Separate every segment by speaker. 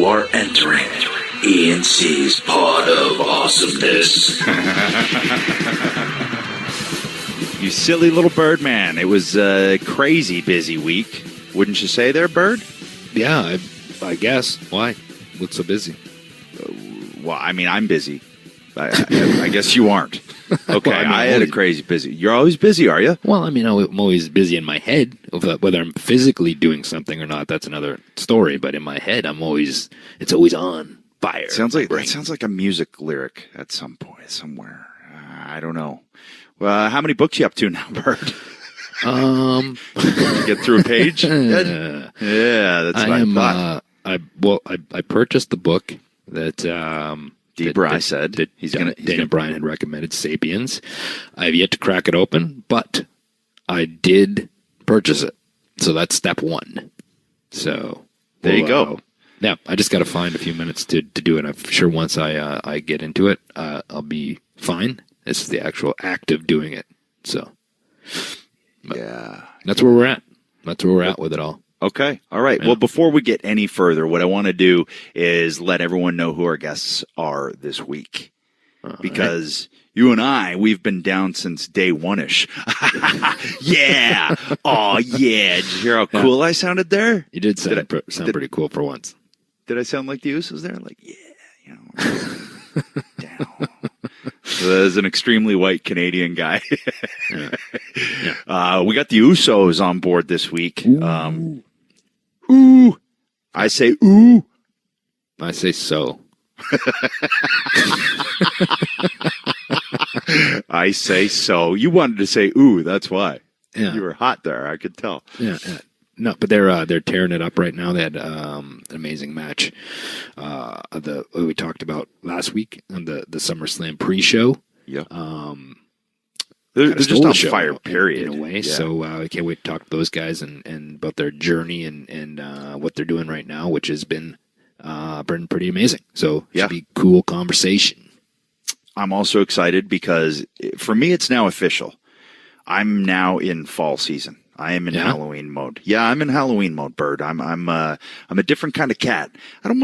Speaker 1: You are entering ENC's Pod of Awesomeness.
Speaker 2: You silly little bird man. It was a crazy busy week. Wouldn't you say there, Bird?
Speaker 3: Yeah, I guess. Why? What's so busy?
Speaker 2: Well, I mean, I'm busy. I guess you aren't. Okay,
Speaker 3: Well, I mean,
Speaker 2: I had a crazy busy. You're always busy, are you?
Speaker 3: Well, I mean, I'm always busy in my head. Whether I'm physically doing something or not, that's another story. But in my head, it's always on fire.
Speaker 2: That sounds like a music lyric at some point, somewhere. I don't know. Well, how many books you up to now, Bird?
Speaker 3: Did
Speaker 2: you get through a page? Yeah, that's what I thought.
Speaker 3: I purchased the book that Dana Bryan had recommended, Sapiens. I have yet to crack it open, but I did purchase it. So that's step one. So
Speaker 2: there you go.
Speaker 3: Yeah, I just got to find a few minutes to do it. I'm sure once I get into it, I'll be fine. This is the actual act of doing it. So
Speaker 2: yeah,
Speaker 3: that's where we're at. That's where we're at with it all.
Speaker 2: Okay. All right.
Speaker 3: Yeah.
Speaker 2: Well, before we get any further, what I want to do is let everyone know who our guests are this week. Because you and we've been down since day one-ish. Yeah. Oh, yeah. Did you hear how cool I sounded there?
Speaker 3: You did sound pretty cool for once.
Speaker 2: Did I sound like the Usos there? Like, yeah, you know. Down. So that is an extremely white Canadian guy.
Speaker 3: Yeah.
Speaker 2: We got the Usos on board this week.
Speaker 3: Ooh.
Speaker 2: Ooh. I say ooh.
Speaker 3: I say so.
Speaker 2: I say so. You wanted to say ooh, that's why.
Speaker 3: Yeah.
Speaker 2: You were hot there, I could tell.
Speaker 3: Yeah. No, but they're tearing it up right now. They had an amazing match. We talked about last week on the SummerSlam pre-show.
Speaker 2: Yeah. They're just on fire, period.
Speaker 3: In a way.
Speaker 2: Yeah.
Speaker 3: So I can't wait to talk to those guys and about their journey and what they're doing right now, which has been pretty amazing. So it should be cool conversation.
Speaker 2: I'm also excited because for me, it's now official. I'm now in fall season. I am in Halloween mode. Yeah, I'm in Halloween mode, Bird. I'm a different kind of cat. I don't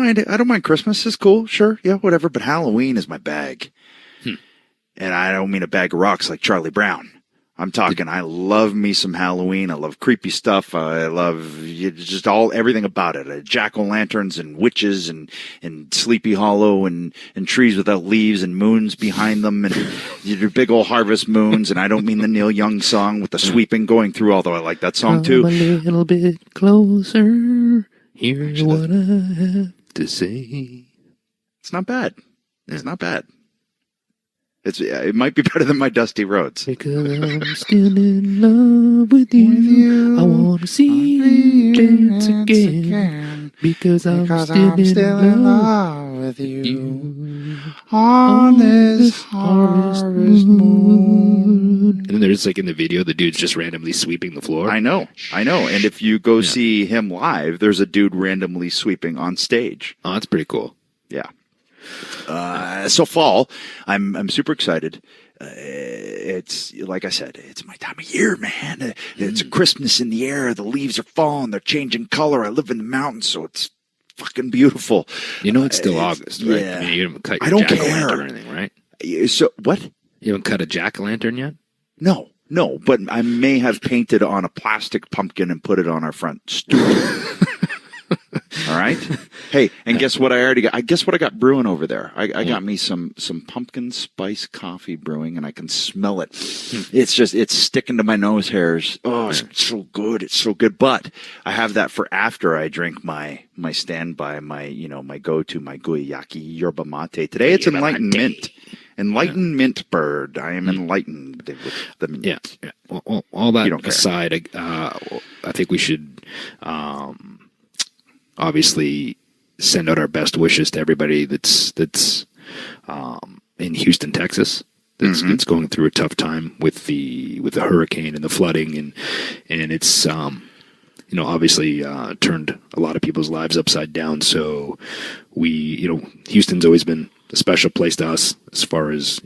Speaker 2: mind Christmas. It's cool. Sure. Yeah, whatever. But Halloween is my bag. And I don't mean a bag of rocks like Charlie Brown. I'm talking, I love me some Halloween. I love creepy stuff. I love just everything about it. Jack-o'-lanterns and witches and Sleepy Hollow and trees without leaves and moons behind them and your big old harvest moons. And I don't mean the Neil Young song with the sweeping going through, although I like that song too.
Speaker 3: Come a little bit closer. Here's what I have to say.
Speaker 2: It's not bad. It's not bad. It might be better than my Dusty Roads.
Speaker 3: Because I'm still in love with you. I want to see you dance again. Because I'm still in love with you. On this harvest moon. And then there's like in the video, the dude's just randomly sweeping the floor.
Speaker 2: I know. And if you go see him live, there's a dude randomly sweeping on stage.
Speaker 3: Oh, that's pretty cool.
Speaker 2: Yeah. So fall, I'm super excited. It's like I said, it's my time of year, man. It's a crispness in the air. The leaves are falling. They're changing color. I live in the mountains, so it's fucking beautiful.
Speaker 3: You know, it's still August, right?
Speaker 2: Yeah.
Speaker 3: I mean, you haven't cut your jack-o'-lantern or anything, right?
Speaker 2: So what?
Speaker 3: You haven't cut a jack-o'-lantern yet?
Speaker 2: No, but I may have painted on a plastic pumpkin and put it on our front stoop. All right. Hey, and guess what I already got? I guess what I got brewing over there. I got me some pumpkin spice coffee brewing, and I can smell it. It's sticking to my nose hairs. Oh, it's so good. It's so good. But I have that for after I drink my standby, my go-to, my guayaki yerba mate. Today it's enlightened mint. Enlightened mint, Bird. I am enlightened with the mint.
Speaker 3: Yeah. Well, all that aside, I think we should obviously send out our best wishes to everybody that's in Houston, Texas. That's going through a tough time with the hurricane and the flooding and it's obviously turned a lot of people's lives upside down. So Houston's always been a special place to us as far as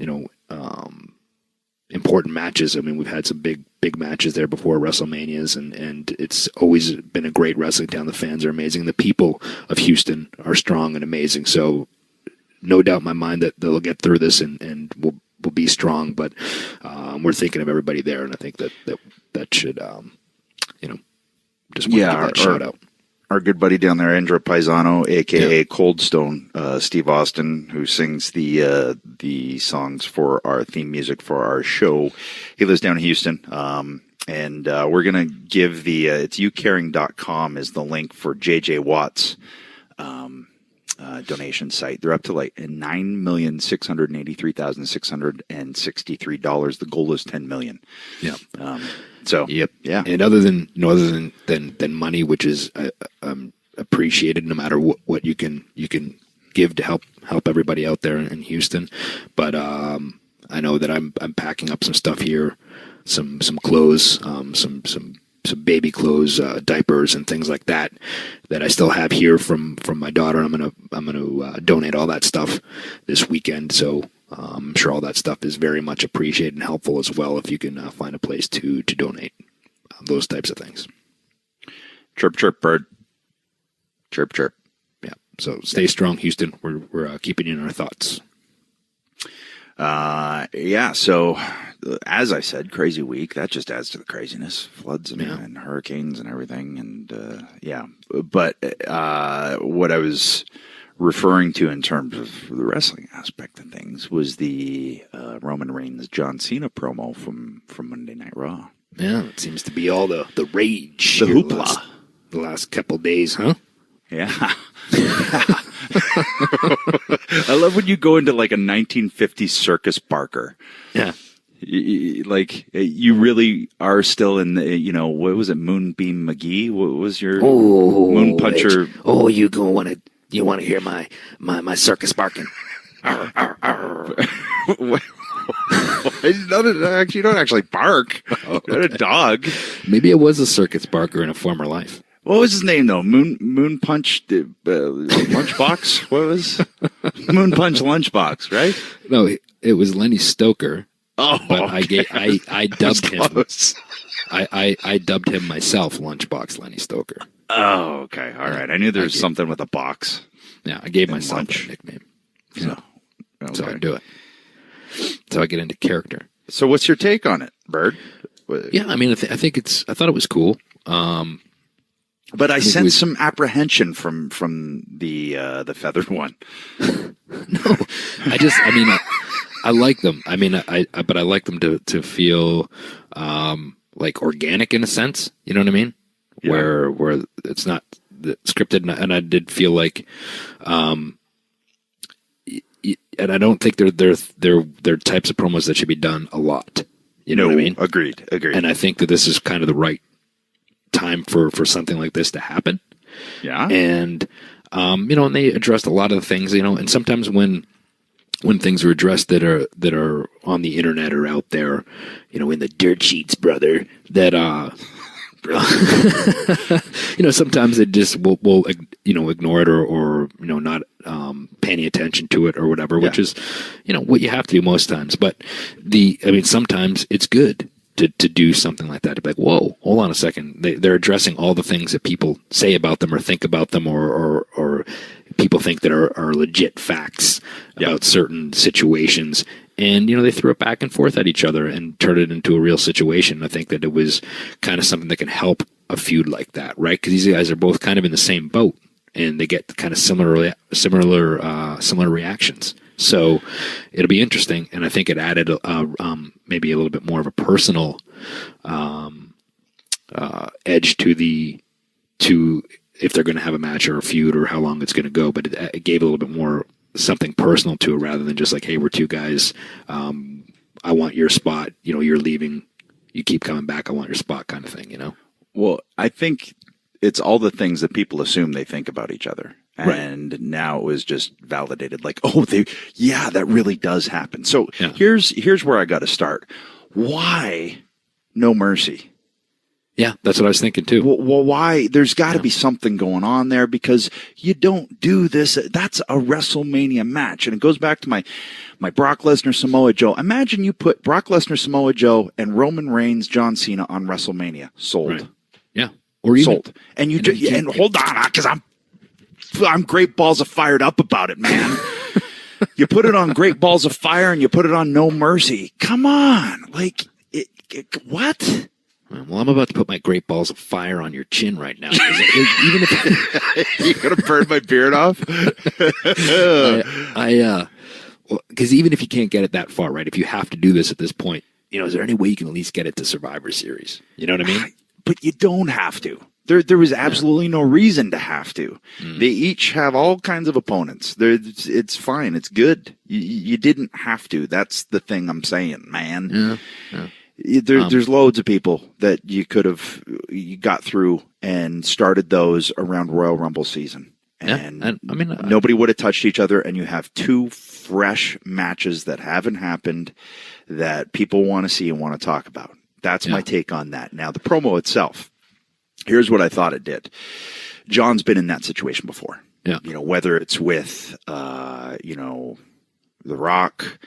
Speaker 3: important matches. I mean, we've had some big matches there before WrestleManias, and it's always been a great wrestling town. The fans are amazing. The people of Houston are strong and amazing. So no doubt in my mind that they'll get through this and we'll be strong. But we're thinking of everybody there, and I think that should just want to give that shout out.
Speaker 2: Our good buddy down there, Andrew Paisano, a.k.a. Cold Stone, Steve Austin, who sings the songs for our theme music for our show. He lives down in Houston, and we're going to give it's youcaring.com is the link for J.J. Watt's donation site. They're up to like $9,683,663. The goal is $10 million.
Speaker 3: Yeah.
Speaker 2: Yep. Yeah.
Speaker 3: And other than money, which is appreciated no matter what you can give to help everybody out there in Houston. But I know that I'm packing up some stuff here, some clothes, some baby clothes, diapers and things like that I still have here from my daughter. I'm gonna donate all that stuff this weekend. So I'm sure all that stuff is very much appreciated and helpful as well if you can find a place to donate those types of things.
Speaker 2: Chirp, chirp, bird. Chirp, chirp.
Speaker 3: Yeah. So stay strong, Houston. We're keeping you in our thoughts.
Speaker 2: So as I said, crazy week. That just adds to the craziness. Floods and hurricanes and everything. And But what I was referring to in terms of the wrestling aspect of things was the Roman Reigns-John Cena promo from Monday Night Raw.
Speaker 3: Yeah, it seems to be all the rage.
Speaker 2: The hoopla.
Speaker 3: The last couple days, huh?
Speaker 2: Yeah. I love when you go into like a 1950s Circus Barker.
Speaker 3: Yeah.
Speaker 2: Like you really are still in the, what was it? Moonbeam McGee? What was your Moon Puncher?
Speaker 3: Oh, you want to hear my circus barking? Arr, arr, arr.
Speaker 2: You don't actually bark. You're not a dog.
Speaker 3: Maybe it was a circus barker in a former life.
Speaker 2: What was his name though? Moon Punch Lunchbox? What was Moon Punch Lunchbox? Right?
Speaker 3: No, it was Lenny Stoker.
Speaker 2: Oh,
Speaker 3: but
Speaker 2: okay.
Speaker 3: I dubbed him.
Speaker 2: Close.
Speaker 3: I dubbed him myself Lunchbox Lenny Stoker.
Speaker 2: Oh, okay, all right. I knew there was something with a box.
Speaker 3: Yeah, I gave myself
Speaker 2: lunch.
Speaker 3: a nickname.
Speaker 2: So
Speaker 3: I do it. So I get into character.
Speaker 2: So what's your take on it, Bird?
Speaker 3: Yeah, I mean, I thought it was cool.
Speaker 2: But I sense some apprehension from the feathered one.
Speaker 3: No, I like them. I mean, but I like them to feel like organic in a sense. You know what I mean? Yeah. Where it's not scripted, and I did feel like, and I don't think they're types of promos that should be done a lot. You know what I mean?
Speaker 2: Agreed.
Speaker 3: And I think that this is kind of the right time for something like this to happen.
Speaker 2: Yeah.
Speaker 3: And and they addressed a lot of the things, and sometimes when things are addressed that are on the internet or out there, in the dirt sheets, brother, that sometimes they just will ignore it or not pay any attention to it or whatever, which is what you have to do most times. But sometimes it's good to do something like that, to be like, whoa, hold on a second. They're addressing all the things that people say about them or think about them or people think that are legit facts about certain situations. And, they threw it back and forth at each other and turned it into a real situation. I think that it was kind of something that can help a feud like that, right? Because these guys are both kind of in the same boat and they get kind of similar reactions. So it'll be interesting, and I think it added maybe a little bit more of a personal edge to if they're going to have a match or a feud or how long it's going to go. But it gave a little bit more something personal to it rather than just like, hey, we're two guys. I want your spot. You're leaving. You keep coming back. I want your spot, kind of thing.
Speaker 2: Well, I think it's all the things that people assume they think about each other. And now it was just validated, like, that really does happen. So here's where I got to start. Why No Mercy?
Speaker 4: Yeah, that's what I was thinking too.
Speaker 2: Well, why? There's got to be something going on there because you don't do this. That's a WrestleMania match. And it goes back to my Brock Lesnar, Samoa Joe. Imagine you put Brock Lesnar, Samoa Joe, and Roman Reigns-John Cena on WrestleMania. Sold.
Speaker 4: Right. Yeah. Or even,
Speaker 2: sold. And and hold on, because I'm great balls of fired up about it, man. You put it on Great Balls of Fire and you put it on No Mercy. Come on. Like, what?
Speaker 4: Well, I'm about to put my great balls of fire on your chin right now. Even if
Speaker 2: you're gonna burn my beard off,
Speaker 4: because even if you can't get it that far, right? If you have to do this at this point, is there any way you can at least get it to Survivor Series? You know what I mean?
Speaker 2: But you don't have to. There was absolutely no reason to have to. They each have all kinds of opponents. It's fine. It's good. You didn't have to. That's the thing I'm saying, man.
Speaker 4: Yeah.
Speaker 2: There's loads of people that you got through and started those around Royal Rumble season. And nobody would have touched each other. And you have two fresh matches that haven't happened that people want to see and want to talk about. That's my take on that. Now, the promo itself, here's what I thought it did. John's been in that situation before.
Speaker 4: Yeah.
Speaker 2: Whether it's with, The Rock,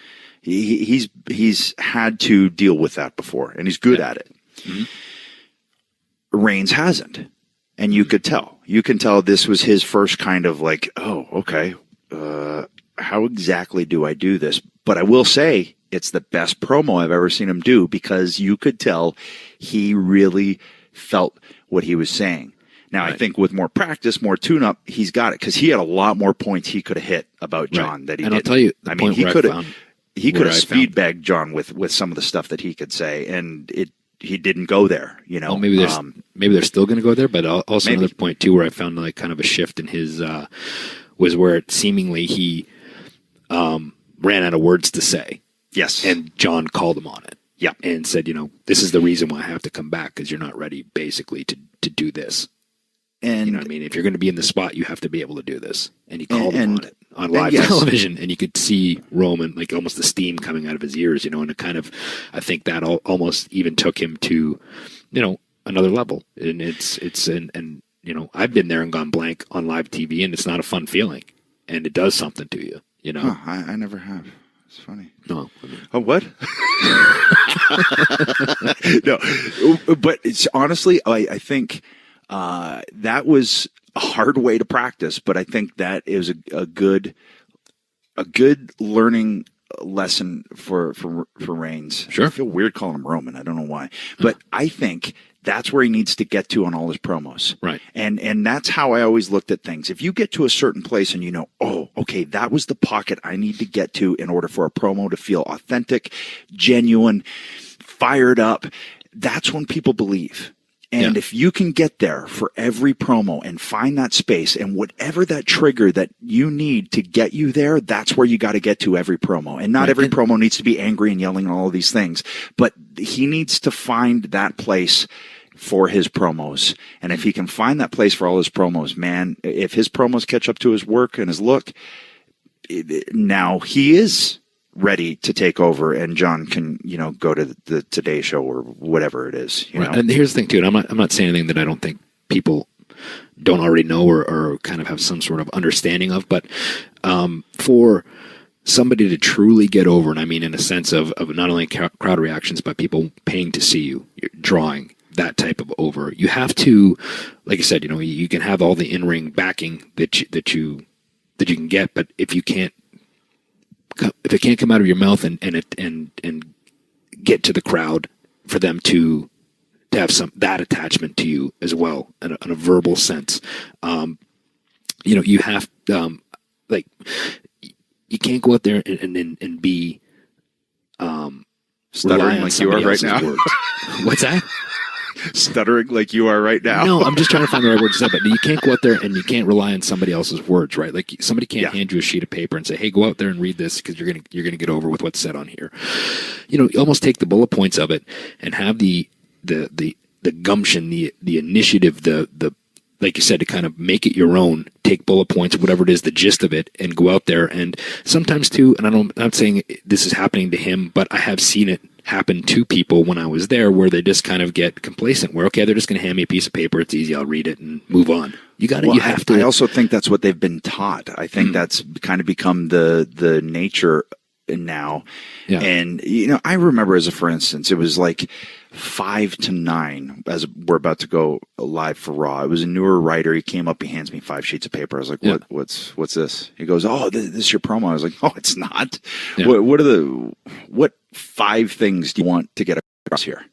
Speaker 2: he's had to deal with that before, and he's good at it. Mm-hmm. Reigns hasn't, and you could tell. You can tell this was his first kind of like, oh, okay, how exactly do I do this? But I will say it's the best promo I've ever seen him do because you could tell he really felt what he was saying. Now, I think with more practice, more tune-up, he's got it because he had a lot more points he could have hit about John that he didn't.
Speaker 4: I'll tell you,
Speaker 2: he could have. He could have speed bagged John with some of the stuff that he could say, and he didn't go there.
Speaker 4: Well, maybe they're still going to go there, but also another point too, where I found like kind of a shift in his was where seemingly he ran out of words to say.
Speaker 2: Yes,
Speaker 4: and John called him on it.
Speaker 2: Yeah,
Speaker 4: and said, this is the reason why I have to come back because you're not ready, basically, to do this. And you know what I mean? If you're going to be in the spot, you have to be able to do this. And he called him on it on live television, and you could see Roman, like almost the steam coming out of his ears, and it kind of, I think that almost even took him to, another level. And I've been there and gone blank on live TV, and it's not a fun feeling, and it does something to you,
Speaker 2: I never have. It's funny.
Speaker 4: No.
Speaker 2: Oh, what? No, but it's honestly, I think that was a hard way to practice, but I think that is a good learning lesson for Reigns.
Speaker 4: Sure.
Speaker 2: I feel weird calling him Roman. I don't know why, but I think that's where he needs to get to on all his promos.
Speaker 4: Right.
Speaker 2: And that's how I always looked at things. If you get to a certain place and oh, okay, that was the pocket I need to get to in order for a promo to feel authentic, genuine, fired up, that's when people believe. And if you can get there for every promo and find that space and whatever that trigger that you need to get you there, that's where you got to get to every promo. And not every promo needs to be angry and yelling and all of these things, but he needs to find that place for his promos. And if he can find that place for all his promos, man, if his promos catch up to his work and his look, now he is ready to take over, and John can, go to the Today Show or whatever it is.
Speaker 4: And here's the thing too, and I'm not saying anything that I don't think people don't already know or kind of have some sort of understanding of, but for somebody to truly get over, and I mean in a sense of not only crowd reactions, but people paying to see you, drawing that type of over, you have to, like I said, you can have all the in-ring backing that you can get, but if it can't come out of your mouth and get to the crowd for them to have that attachment to you as well in a verbal sense, you have you can't go out there and be
Speaker 2: stuttering like you are right now.
Speaker 4: What's that?
Speaker 2: Stuttering like you are right now.
Speaker 4: No, I'm just trying to find the right word to say, but you can't go out there and you can't rely on somebody else's words, right? Like somebody can't hand you a sheet of paper and say, "Hey, go out there and read this because you're gonna get over with what's said on here." You almost take the bullet points of it and have the gumption, the initiative, the like you said, to kind of make it your own, take bullet points, whatever it is, the gist of it, and go out there. And sometimes too, and I'm not saying this is happening to him, but I have seen it happen to people when I was there, where they just kind of get complacent, where, okay, they're just going to hand me a piece of paper. It's easy. I'll read it and move on. You got to, you have to.
Speaker 2: I also think that's what they've been taught. I think that's kind of become the nature now.
Speaker 4: Yeah.
Speaker 2: And, I remember for instance, it was like 5 to 9 as we're about to go live for Raw. It was a newer writer. He came up, he hands me 5 sheets of paper. I was like, what's this? He goes, oh, this is your promo. I was like, oh, it's not.
Speaker 4: Yeah.
Speaker 2: What 5 things do you want to get across here?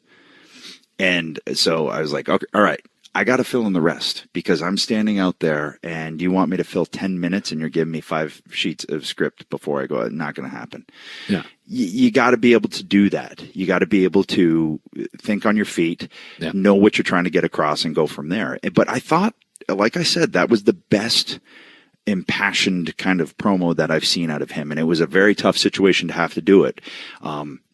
Speaker 2: And so I was like, okay, all right. I got to fill in the rest because I'm standing out there and you want me to fill 10 minutes and you're giving me 5 sheets of script before I go. Not going to happen.
Speaker 4: Yeah.
Speaker 2: You got to be able to do that. You got to be able to think on your feet, know what you're trying to get across and go from there. But I thought, like I said, that was the best impassioned kind of promo that I've seen out of him. And it was a very tough situation to have to do it.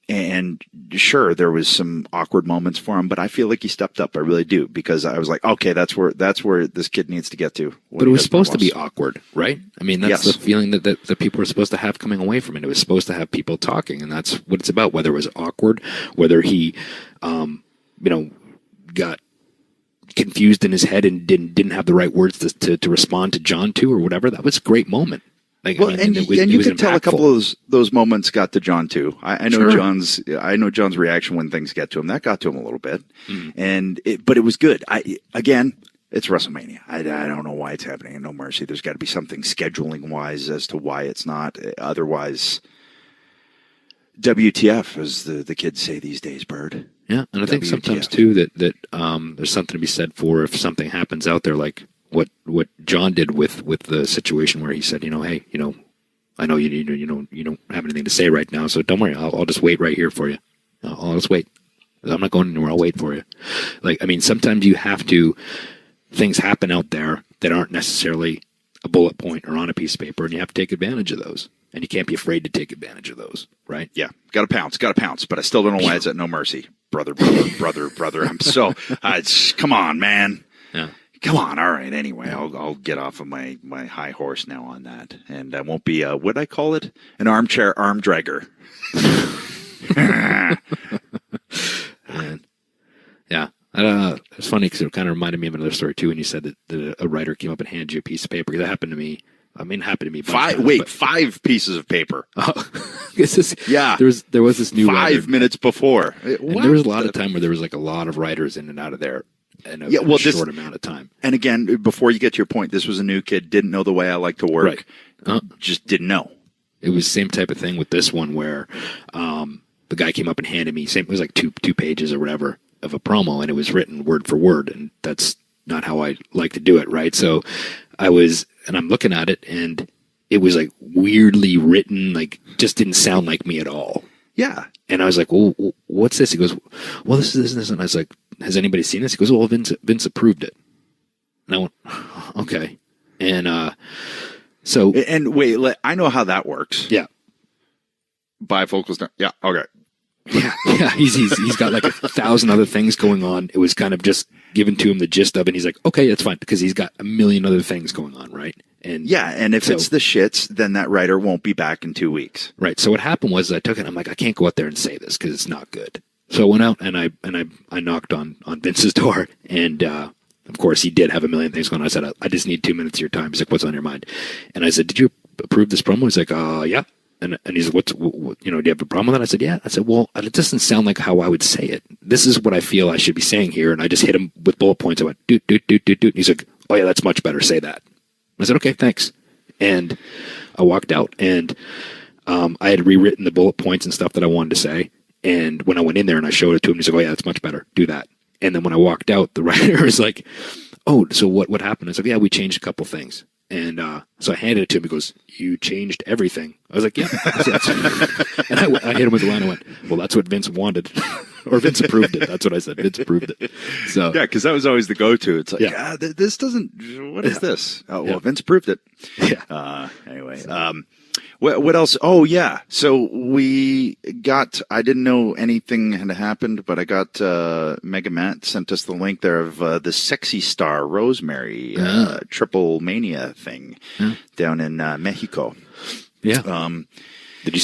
Speaker 2: And sure, there was some awkward moments for him, but I feel like he stepped up. I really do, because I was like, okay, that's where this kid needs to get to.
Speaker 4: But it was supposed to be awkward, right? I mean, that's the feeling that people were supposed to have coming away from it. It was supposed to have people talking, and that's what it's about. Whether it was awkward, whether he, got confused in his head and didn't have the right words to respond to John to, or whatever. That was a great moment. Like,
Speaker 2: well, and you could tell a couple of those moments got to John too. I know John's reaction when things get to him. That got to him a little bit, but it was good. It's WrestleMania. I don't know why it's happening in No Mercy. There's got to be something scheduling wise as to why it's not. Otherwise, WTF, as the kids say these days, Bird.
Speaker 4: Yeah, and I think sometimes too that there's something to be said for if something happens out there, like what John did with the situation where he said, hey, I know you don't have anything to say right now, so don't worry, I'll just wait right here for you. I'll just wait. I'm not going anywhere. I'll wait for you. Sometimes you have to. Things happen out there that aren't necessarily a bullet point or on a piece of paper, and you have to take advantage of those. And you can't be afraid to take advantage of those, right?
Speaker 2: Yeah, got to pounce. But I still don't know why it's at No Mercy, brother. I'm so come on, man.
Speaker 4: Yeah.
Speaker 2: Come on, all right. Anyway, I'll get off of my high horse now on that, and I won't be what I call it, an armchair arm dragger.
Speaker 4: Man. Yeah, it's funny because it kind of reminded me of another story too. When you said that a writer came up and handed you a piece of paper, that happened to me. I mean, it happened to me.
Speaker 2: 5 pieces of paper.
Speaker 4: Oh,
Speaker 2: yeah.
Speaker 4: There was this new
Speaker 2: 5
Speaker 4: writer,
Speaker 2: minutes before,
Speaker 4: and there was a lot of time where there was like a lot of writers in and out of there. In a short amount of time.
Speaker 2: And again, before you get to your point, this was a new kid, didn't know the way I like to work, just didn't know.
Speaker 4: It was the same type of thing with this one where the guy came up and handed me, it was like two pages or whatever of a promo, and it was written word for word, and that's not how I like to do it, right? So I'm looking at it, and it was like weirdly written, like just didn't sound like me at all.
Speaker 2: Yeah.
Speaker 4: And I was like, well, what's this? He goes, well, this is this. And I was like, has anybody seen this? He goes, well, Vince approved it. And I went, okay. And so.
Speaker 2: And wait, I know how that works.
Speaker 4: Yeah.
Speaker 2: Bifocals. Yeah. Okay.
Speaker 4: Yeah. He's got like 1,000 other things going on. It was kind of just given to him the gist of it. And he's like, okay, that's fine. Because he's got a million other things going on, right? And
Speaker 2: if it's the shits, then that writer won't be back in 2 weeks.
Speaker 4: Right. So what happened was I took it. I'm like, I can't go out there and say this because it's not good. So I went out and I knocked on Vince's door, and of course he did have a million things going on. I said, I just need 2 minutes of your time. He's like, what's on your mind? And I said, did you approve this promo? He's like, yeah. And he's like, do you have a problem with that? I said, yeah. I said, well, it doesn't sound like how I would say it. This is what I feel I should be saying here. And I just hit him with bullet points. I went, doot. And he's like, oh yeah, that's much better. Say that. I said, okay, thanks. And I walked out, and I had rewritten the bullet points and stuff that I wanted to say. And when I went in there and I showed it to him, he's like, oh yeah, that's much better. Do that. And then when I walked out, the writer was like, oh, so what happened? I was like, yeah, we changed a couple things. And so I handed it to him. He goes, you changed everything. I was like, yeah. And I hit him with the line. I went, well, that's what Vince wanted. Or Vince approved it. That's what I said. Vince approved it. So
Speaker 2: yeah, because that was always the go-to. It's like, this doesn't, what is this? Oh, well, Vince approved it.
Speaker 4: Yeah.
Speaker 2: Anyway, What else? Oh, yeah. So I didn't know anything had happened, but I got Mega Matt sent us the link there of the SexyStar Rosemary Triple Mania thing down in Mexico.
Speaker 4: Yeah. Did you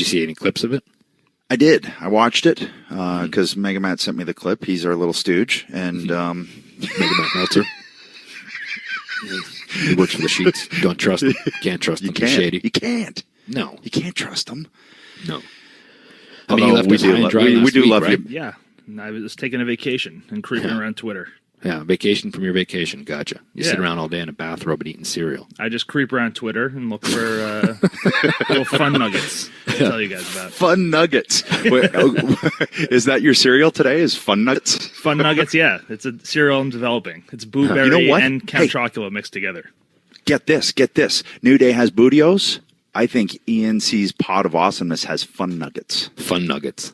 Speaker 4: see any clips of it?
Speaker 2: I did. I watched it because Mega Matt sent me the clip. He's our little stooge. And
Speaker 4: Mega Matt Meltzer. He works for the Sheets. You don't trust him. Can't trust him. He's shady.
Speaker 2: You can't.
Speaker 4: No.
Speaker 2: You can't trust him.
Speaker 4: No. I mean, he left us high and dry
Speaker 2: we do love
Speaker 4: right?
Speaker 2: you.
Speaker 3: Yeah. And I was taking a vacation and creeping around Twitter.
Speaker 4: Yeah, vacation from your vacation. Gotcha. You sit around all day in a bathrobe and eating cereal.
Speaker 3: I just creep around Twitter and look for little fun nuggets to tell you guys about.
Speaker 2: Fun Nuggets. Wait, is that your cereal today? Is Fun Nuggets?
Speaker 3: Fun Nuggets, yeah. It's a cereal I'm developing. It's blueberry and Count Chocula mixed together.
Speaker 2: Get this. New Day has Bootios. I think ENC's Pod of Awesomeness has Fun Nuggets.
Speaker 4: Fun Nuggets.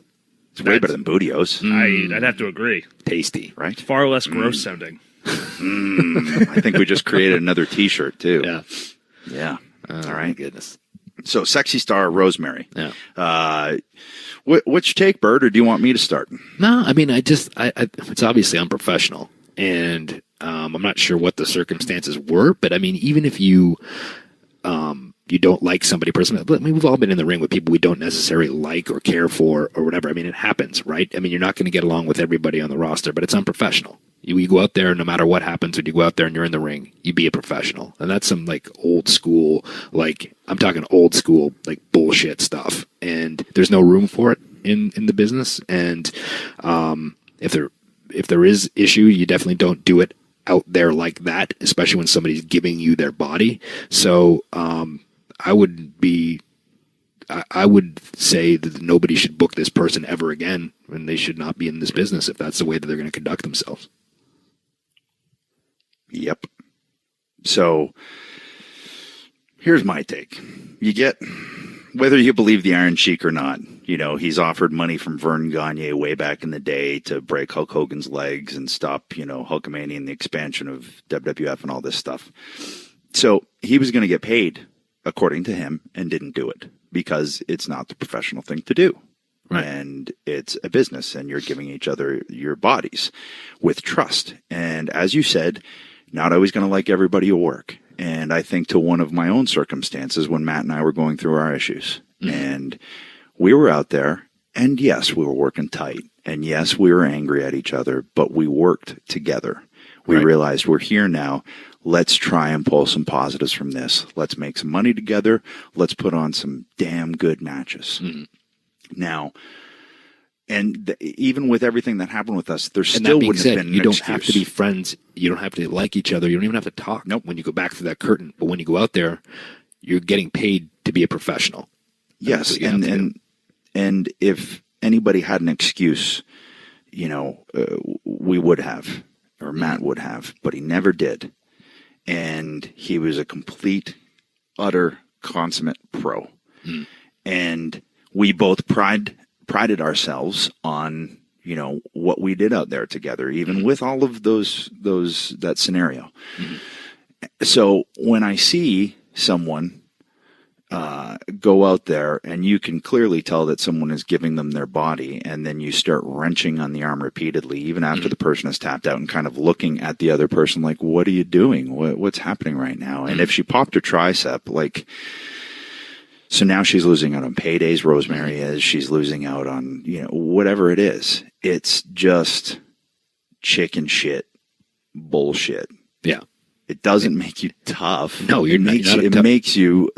Speaker 2: It's way better than Bootios.
Speaker 3: I'd have to agree.
Speaker 4: Tasty.
Speaker 2: Right?
Speaker 3: Far less gross sounding.
Speaker 2: I think we just created another T-shirt, too.
Speaker 4: Yeah.
Speaker 2: Yeah. All right.
Speaker 4: Goodness.
Speaker 2: So, SexyStar Rosemary.
Speaker 4: Yeah.
Speaker 2: What's your take, Bird, or do you want me to start?
Speaker 4: No, I mean, it's obviously unprofessional, and I'm not sure what the circumstances were, but I mean, even if you don't like somebody personally, I mean, we've all been in the ring with people we don't necessarily like or care for or whatever. I mean, it happens, right? I mean, you're not going to get along with everybody on the roster, but it's unprofessional. You go out there, no matter what happens, when you go out there and you're in the ring, you be a professional. And that's some like old school, like I'm talking old school, like bullshit stuff. And there's no room for it in the business. And if there is issue, you definitely don't do it out there like that, especially when somebody's giving you their body. So I would say that nobody should book this person ever again, and they should not be in this business if that's the way that they're going to conduct themselves.
Speaker 2: Yep. So here's my take. You get, whether you believe the Iron Sheik or not, you know, he's offered money from Vern Gagne way back in the day to break Hulk Hogan's legs and stop, you know, Hulkamania and the expansion of WWF and all this stuff. So he was going to get paid, according to him, and didn't do it because it's not the professional thing to do. Right. And it's a business, and you're giving each other your bodies with trust. And as you said, not always going to like everybody at work. And I think to one of my own circumstances when Matt and I were going through our issues. Mm-hmm. And we were out there, and yes, we were working tight. And yes, we were angry at each other, but we worked together. We realized we're here now. Let's try and pull some positives from this. Let's make some money together. Let's put on some damn good matches. Mm-hmm. Now, and even with everything that happened with us, there still wouldn't have been an
Speaker 4: you don't
Speaker 2: excuse.
Speaker 4: have to be friends. You don't have to like each other. You don't even have to talk when you go back through that curtain. But when you go out there, you're getting paid to be a professional.
Speaker 2: Yes, and if anybody had an excuse, you know, we would have, or Matt would have, but he never did. And he was a complete, utter, consummate pro. Mm. And we both prided ourselves on, you know, what we did out there together, even with all of that scenario. Mm-hmm. So when I see someone go out there and you can clearly tell that someone is giving them their body, and then you start wrenching on the arm repeatedly, even after the person has tapped out, and kind of looking at the other person like, what are you doing? What's happening right now? And if she popped her tricep, like, so now she's losing out on paydays, Rosemary is, she's losing out on, you know, whatever it is. It's just chicken shit bullshit.
Speaker 4: Yeah.
Speaker 2: It doesn't make you tough.
Speaker 4: No, you're not.
Speaker 2: It makes you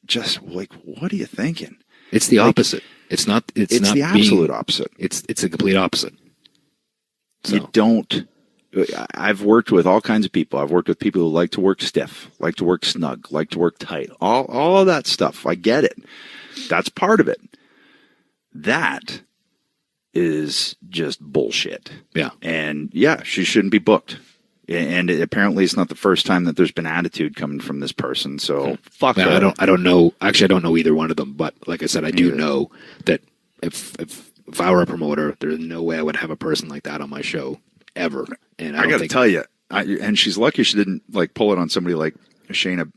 Speaker 2: just like, what are you thinking?
Speaker 4: It's the opposite. It's not. It's not
Speaker 2: the absolute opposite.
Speaker 4: It's the complete opposite. So.
Speaker 2: You don't. I've worked with all kinds of people. I've worked with people who like to work stiff, like to work snug, like to work tight. All of that stuff. I get it. That's part of it. That is just bullshit.
Speaker 4: Yeah.
Speaker 2: And yeah, she shouldn't be booked. And apparently it's not the first time that there's been attitude coming from this person. So fuck her.
Speaker 4: I don't know. Actually, I don't know either one of them. But like I said, I do know that if I were a promoter, there's no way I would have a person like that on my show ever. And I got to
Speaker 2: tell you, and she's lucky she didn't like pull it on somebody like Shayna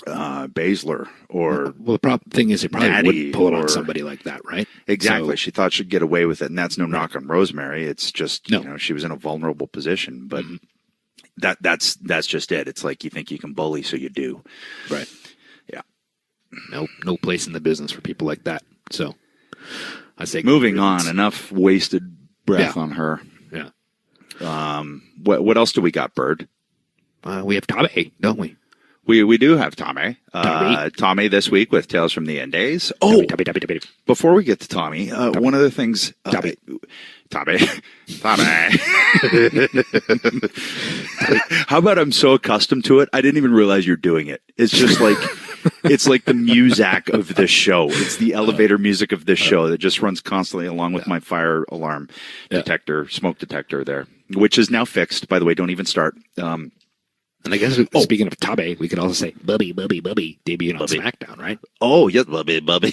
Speaker 2: Baszler or
Speaker 4: Well, the thing is, they probably
Speaker 2: Natty
Speaker 4: wouldn't pull it on
Speaker 2: or-
Speaker 4: somebody like that, right?
Speaker 2: exactly.
Speaker 4: So-
Speaker 2: She thought she'd get away with it, and that's no knock on Rosemary. It's just
Speaker 4: No.
Speaker 2: you know she was in a vulnerable position, but that's just it. It's like you think you can bully, so you do.
Speaker 4: Right.
Speaker 2: Yeah.
Speaker 4: No place in the business for people like that. So I say
Speaker 2: Moving on. Enough wasted breath
Speaker 4: Yeah.
Speaker 2: on her.
Speaker 4: Yeah.
Speaker 2: What else do we got, Bird?
Speaker 4: We have TOMMAY, don't we?
Speaker 2: We do have Tommy.
Speaker 4: Tommy.
Speaker 2: Tommy this week with Tales from the Indies. Oh,
Speaker 4: Tommy.
Speaker 2: before we get to Tommy, one of the things... Tommy. How about I'm so accustomed to it, I didn't even realize you're doing it. It's just like... It's like the muzak of this show. It's the elevator music of this show that just runs constantly along with my fire alarm detector, smoke detector there, which is now fixed. By the way, don't even start.
Speaker 4: And I guess speaking of TOMMAY, we could also say Bubby, debuting on SmackDown, right?
Speaker 2: Oh, yes, Bubby.
Speaker 4: Bubby.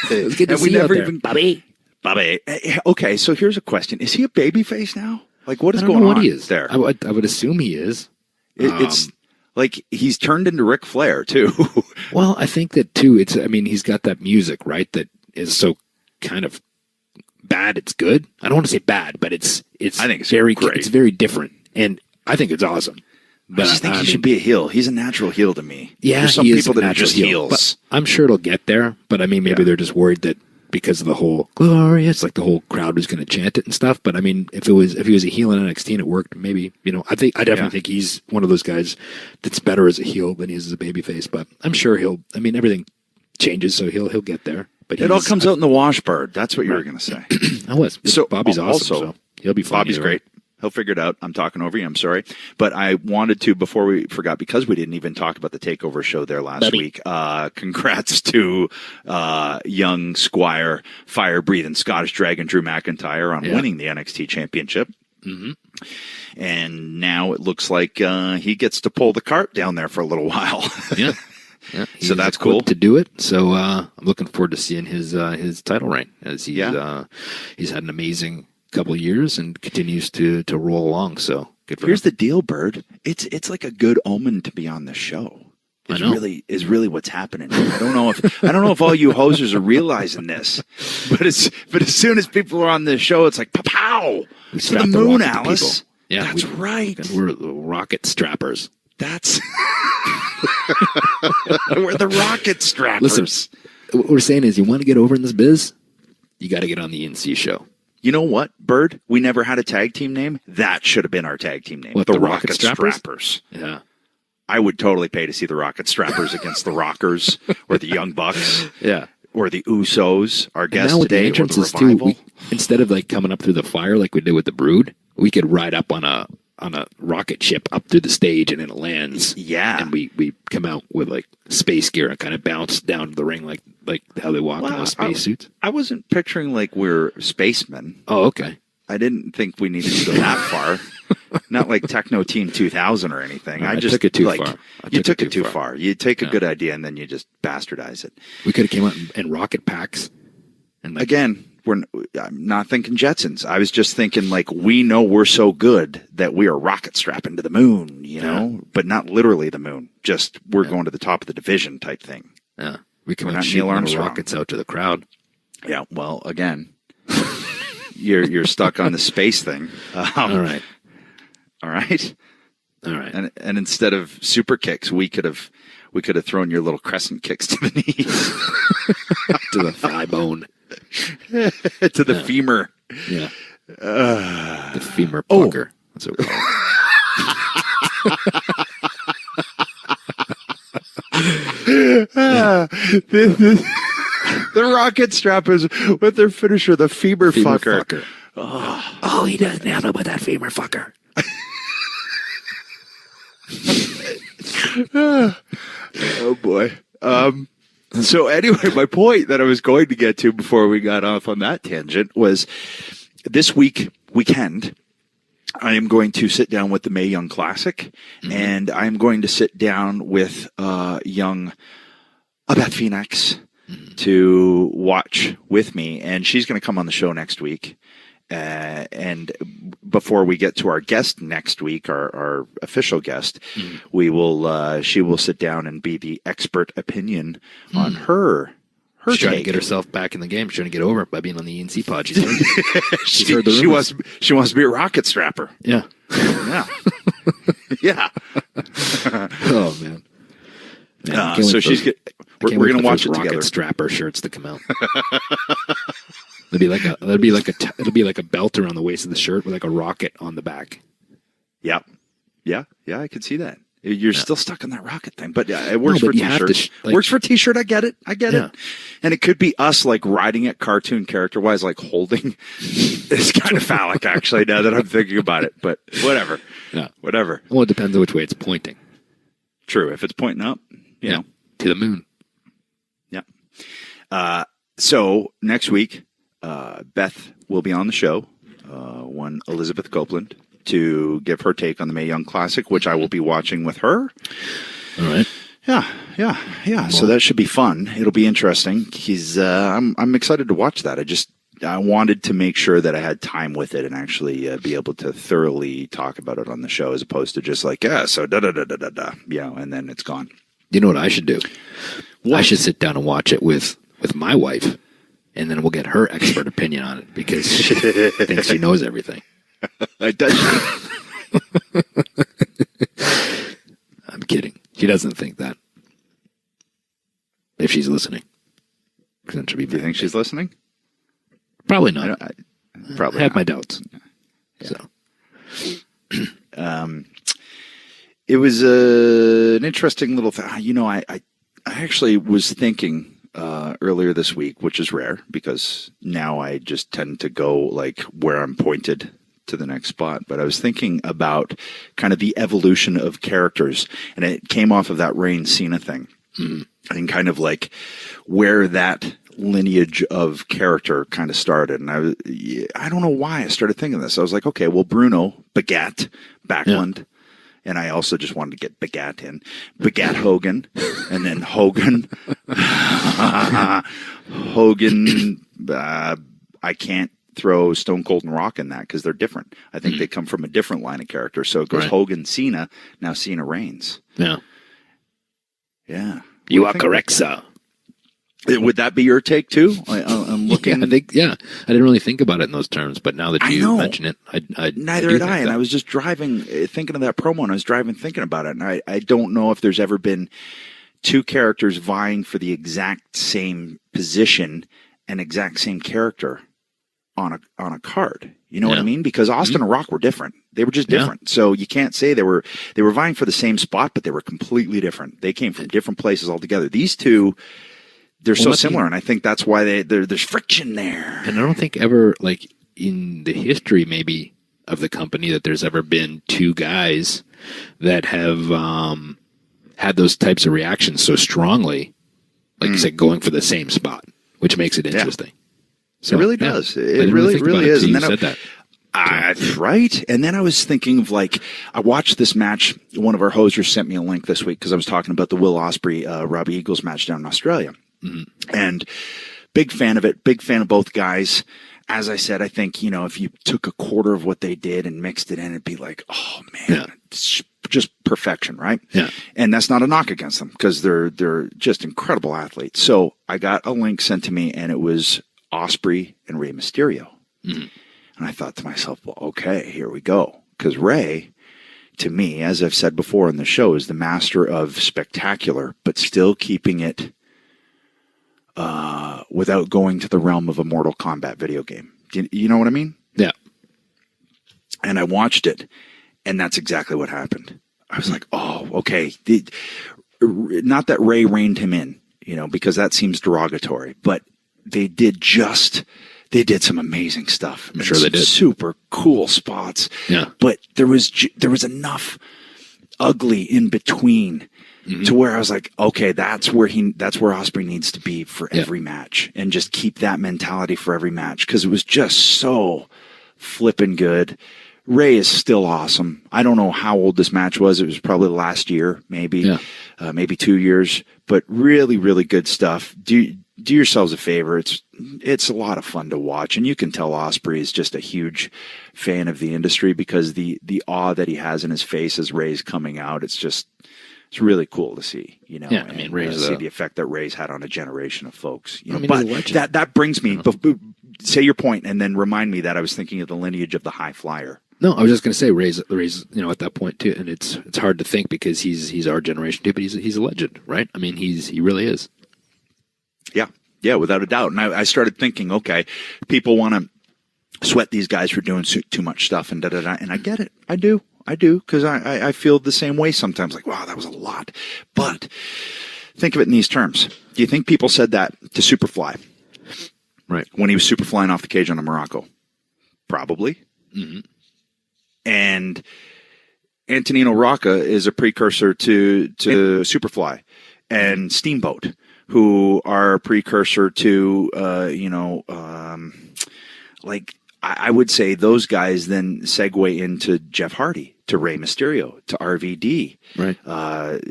Speaker 4: It's good to
Speaker 2: And we
Speaker 4: see you
Speaker 2: never
Speaker 4: out there,
Speaker 2: even-
Speaker 4: Bubby.
Speaker 2: Bobby. Okay, so here's a question. Is he a babyface now? Like, what is
Speaker 4: I don't
Speaker 2: going
Speaker 4: know what
Speaker 2: on
Speaker 4: he is
Speaker 2: there?
Speaker 4: I would assume he is.
Speaker 2: It's like he's turned into Ric Flair, too.
Speaker 4: Well, I think that too. He's got that music, right? That is so kind of bad. It's good. I don't want to say bad, but it's.
Speaker 2: I think it's
Speaker 4: very
Speaker 2: great.
Speaker 4: It's very different, and I think it's awesome.
Speaker 2: I just think he should be a heel. He's a natural heel to me.
Speaker 4: Yeah,
Speaker 2: There's some
Speaker 4: he is
Speaker 2: people
Speaker 4: a
Speaker 2: that are
Speaker 4: natural
Speaker 2: just
Speaker 4: heel,
Speaker 2: heels.
Speaker 4: but I'm sure it'll get there. But I mean, maybe they're just worried that because of the whole glorious, like the whole crowd was going to chant it and stuff. But I mean, if he was a heel in NXT and it worked, maybe I definitely think he's one of those guys that's better as a heel than he is as a babyface. But I'm sure everything changes, so he'll get there. But
Speaker 2: It all comes out in the wash, Bird. That's what you were going to say.
Speaker 4: I was.
Speaker 2: So
Speaker 4: Bobby's awesome.
Speaker 2: also,
Speaker 4: So he'll be fun.
Speaker 2: Bobby's
Speaker 4: either way.
Speaker 2: great. He'll figure it out. I'm talking over you. I'm sorry. But I wanted to, before we forgot, because we didn't even talk about the TakeOver show there last week, congrats to young Squire, fire-breathing Scottish Dragon Drew McIntyre on winning the NXT Championship. Mm-hmm. And now it looks like he gets to pull the cart down there for a little while.
Speaker 4: Yeah. Yeah,
Speaker 2: So that's cool
Speaker 4: to do it. So I'm looking forward to seeing his title reign as he's had an amazing couple of years and continues to roll along. So good for
Speaker 2: Here's
Speaker 4: him.
Speaker 2: the deal, Bird. It's like a good omen to be on the show.
Speaker 4: I know.
Speaker 2: Is really what's happening. I don't know if all you hosers are realizing this, but as soon as people are on this show, it's like pow
Speaker 4: We
Speaker 2: to the
Speaker 4: strap
Speaker 2: moon,
Speaker 4: rocket to
Speaker 2: Alice.
Speaker 4: people. Yeah,
Speaker 2: that's right.
Speaker 4: We're the rocket strappers.
Speaker 2: That's we're the rocket strappers.
Speaker 4: Listen, what we're saying is, you want to get over in this biz, you got to get on the NC show.
Speaker 2: You know what, Bird? We never had a tag team name. That should have been our tag team name.
Speaker 4: What,
Speaker 2: the
Speaker 4: the
Speaker 2: Rocket
Speaker 4: Rocket Strappers?
Speaker 2: Strappers.
Speaker 4: Yeah.
Speaker 2: I would totally pay to see the Rocket Strappers against the Rockers or the Young Bucks.
Speaker 4: Yeah.
Speaker 2: Or the Usos, our
Speaker 4: And
Speaker 2: guest
Speaker 4: now with the
Speaker 2: today, or the
Speaker 4: entrances too,
Speaker 2: Revival.
Speaker 4: instead of like coming up through the fire like we did with the Brood, we could ride up on a rocket ship up through the stage, and then it lands.
Speaker 2: Yeah.
Speaker 4: And we come out with like space gear and kind of bounce down to the ring like how they walk in those space suits.
Speaker 2: I wasn't picturing like we're spacemen.
Speaker 4: Oh, okay.
Speaker 2: I didn't think we needed to go that far. Not like Techno Team 2000 or anything.
Speaker 4: No,
Speaker 2: I
Speaker 4: I
Speaker 2: just
Speaker 4: took it too
Speaker 2: like,
Speaker 4: far.
Speaker 2: You took it too far. You take a
Speaker 4: Yeah.
Speaker 2: good idea and then you just bastardize it.
Speaker 4: We could have came out in rocket packs. And like,
Speaker 2: Again, I'm not thinking Jetsons. I was just thinking like we know we're so good that we are rocket strapping to the moon, but not literally the moon. Just we're going to the top of the division type thing.
Speaker 4: yeah, we come
Speaker 2: We're
Speaker 4: out
Speaker 2: not
Speaker 4: shooting
Speaker 2: Neil
Speaker 4: little
Speaker 2: Armstrong.
Speaker 4: rockets out to the crowd.
Speaker 2: Yeah. Well, again, you're stuck on the space thing.
Speaker 4: All right.
Speaker 2: All right.
Speaker 4: All right.
Speaker 2: And instead of super kicks, we could have thrown your little crescent kicks to the knees,
Speaker 4: To the thigh bone.
Speaker 2: to the femur.
Speaker 4: Yeah. The femur pucker. That's what we call it.
Speaker 2: The rocket strappers with their finisher, the femur
Speaker 4: Femur
Speaker 2: fucker.
Speaker 4: fucker. Oh, he does nothing but that femur fucker.
Speaker 2: Oh boy. So anyway, my point that I was going to get to before we got off on that tangent was this weekend, I am going to sit down with the Mae Young Classic, and I'm going to sit down with young Beth Phoenix to watch with me, and she's going to come on the show next week. But before we get to our guest next week, our official guest, she will sit down and be the expert opinion on her
Speaker 4: She's trying to
Speaker 2: take.
Speaker 4: get herself back in the game. She's trying to get over it by being on the ENC pod. She's heard the rumors.
Speaker 2: She wants to be a rocket strapper.
Speaker 4: Yeah.
Speaker 2: Yeah. Yeah.
Speaker 4: Oh, man.
Speaker 2: So we're going to watch it
Speaker 4: rocket
Speaker 2: together.
Speaker 4: strapper shirts to come out. It'll be like a belt around the waist of the shirt with like a rocket on the back.
Speaker 2: Yep. Yeah, I could see that. You're still stuck on that rocket thing, but it works for a t-shirt. Works for a t-shirt. I get it.
Speaker 4: Yeah.
Speaker 2: And it could be us like riding it cartoon character wise, like holding. It's kind of phallic, actually, now that I'm thinking about it. But whatever.
Speaker 4: Yeah.
Speaker 2: Whatever.
Speaker 4: Well, it depends on which way it's pointing.
Speaker 2: True. If it's pointing up, you know.
Speaker 4: To the moon.
Speaker 2: Yeah. So next week, Beth will be on the show. One Elizabeth Copeland, to give her take on the Mae Young Classic, which I will be watching with her.
Speaker 4: All right.
Speaker 2: Yeah. So that should be fun. It'll be interesting. I'm excited to watch that. I wanted to make sure that I had time with it and actually be able to thoroughly talk about it on the show, as opposed to just like, so da-da-da-da-da-da, and then it's gone.
Speaker 4: You know what I should do?
Speaker 2: What?
Speaker 4: I should sit down and watch it with my wife, and then we'll get her expert opinion on it, because she thinks she knows everything.
Speaker 2: Does she?
Speaker 4: I'm kidding. She doesn't think that. If she's listening. 'Cause then she'll be
Speaker 2: Do you think she's listening?
Speaker 4: Probably not.
Speaker 2: Probably
Speaker 4: I have
Speaker 2: not.
Speaker 4: my doubts.
Speaker 2: Yeah.
Speaker 4: So.
Speaker 2: It was an interesting little thing. I actually was thinking earlier this week, which is rare because now I just tend to go like where I'm pointed to the next spot. But I was thinking about kind of the evolution of characters, and it came off of that Reigns-Cena thing, and kind of like where that lineage of character kind of started. And I don't know why I started thinking this. I was like, okay, well, Bruno begat Backlund. Yeah. And I also just wanted to get begat in. Begat Hogan. And then Hogan. I can't throw Stone Cold and Rock in that because they're different. I think they come from a different line of character. So it goes Hogan, Cena, now Cena Reigns.
Speaker 4: Yeah.
Speaker 2: Yeah.
Speaker 4: You are correct, sir.
Speaker 2: Would that be your take too? I'm looking.
Speaker 4: I didn't really think about it in those terms, but now that you mention it,
Speaker 2: neither did I. And I was just driving, thinking of that promo, and I was driving, thinking about it. And I don't know if there's ever been two characters vying for the exact same position and exact same character on a card. You know what I mean? Because Austin and Rock were different. They were just different. Yeah. So you can't say they were vying for the same spot, but they were completely different. They came from different places altogether. These two, they're so similar, and I think that's why there's friction there.
Speaker 4: And I don't think ever, like, in the history maybe of the company, that there's ever been two guys that have had those types of reactions so strongly, like you said, going for the same spot, which makes it interesting. So,
Speaker 2: it really does.
Speaker 4: Yeah.
Speaker 2: It really is.
Speaker 4: And
Speaker 2: then
Speaker 4: you said that.
Speaker 2: Right. And then I was thinking of, like, I watched this match. One of our hosers sent me a link this week because I was talking about the Will Ospreay, Robbie Eagles match down in Australia. And big fan of it, big fan of both guys. As I said, I think, if you took a quarter of what they did and mixed it in, it'd be like, oh man, it's just perfection, right? Yeah. And that's not a knock against them because they're just incredible athletes. So I got a link sent to me, and it was Ospreay and Rey Mysterio. And I thought to myself, well, okay, here we go. Because Rey, to me, as I've said before in the show, is the master of spectacular, but still keeping it without going to the realm of a Mortal Kombat video game. You know what I mean?
Speaker 4: Yeah.
Speaker 2: And I watched it, and that's exactly what happened. I was like, oh, okay. Not that Rey reined him in, because that seems derogatory, but they did some amazing stuff.
Speaker 4: I'm sure they did.
Speaker 2: Super cool spots. Yeah. But there was enough ugly in between to where I was like, okay, that's where Ospreay needs to be for every match, and just keep that mentality for every match, because it was just so flippin' good. Rey is still awesome. I don't know how old this match was. It was probably last year, maybe. Yeah. maybe 2 years, but really, really good stuff. Do yourselves a favor. It's a lot of fun to watch, and you can tell Ospreay is just a huge fan of the industry because the awe that he has in his face as Ray's coming out, it's really cool to see,
Speaker 4: Yeah, I mean, Ray's
Speaker 2: see the effect that Ray's had on a generation of folks.
Speaker 4: I mean,
Speaker 2: but
Speaker 4: he's a legend.
Speaker 2: that brings me, say your point, and then remind me that I was thinking of the lineage of the high flyer.
Speaker 4: No, I was just going to say Ray's, at that point too, and it's hard to think because he's our generation too, but he's a legend, right? I mean, he really is.
Speaker 2: Yeah, without a doubt. And I started thinking, okay, people want to sweat these guys for doing too much stuff and da-da-da, and I get it. I do, because I feel the same way sometimes, like, wow, that was a lot. But think of it in these terms. Do you think people said that to Superfly?
Speaker 4: Right.
Speaker 2: When he was Superflying off the cage on a Morocco? Probably.
Speaker 4: Mm-hmm.
Speaker 2: And Antonino Rocca is a precursor to Superfly and Steamboat, who are a precursor to, I would say those guys then segue into Jeff Hardy, to Rey Mysterio, to RVD,
Speaker 4: right,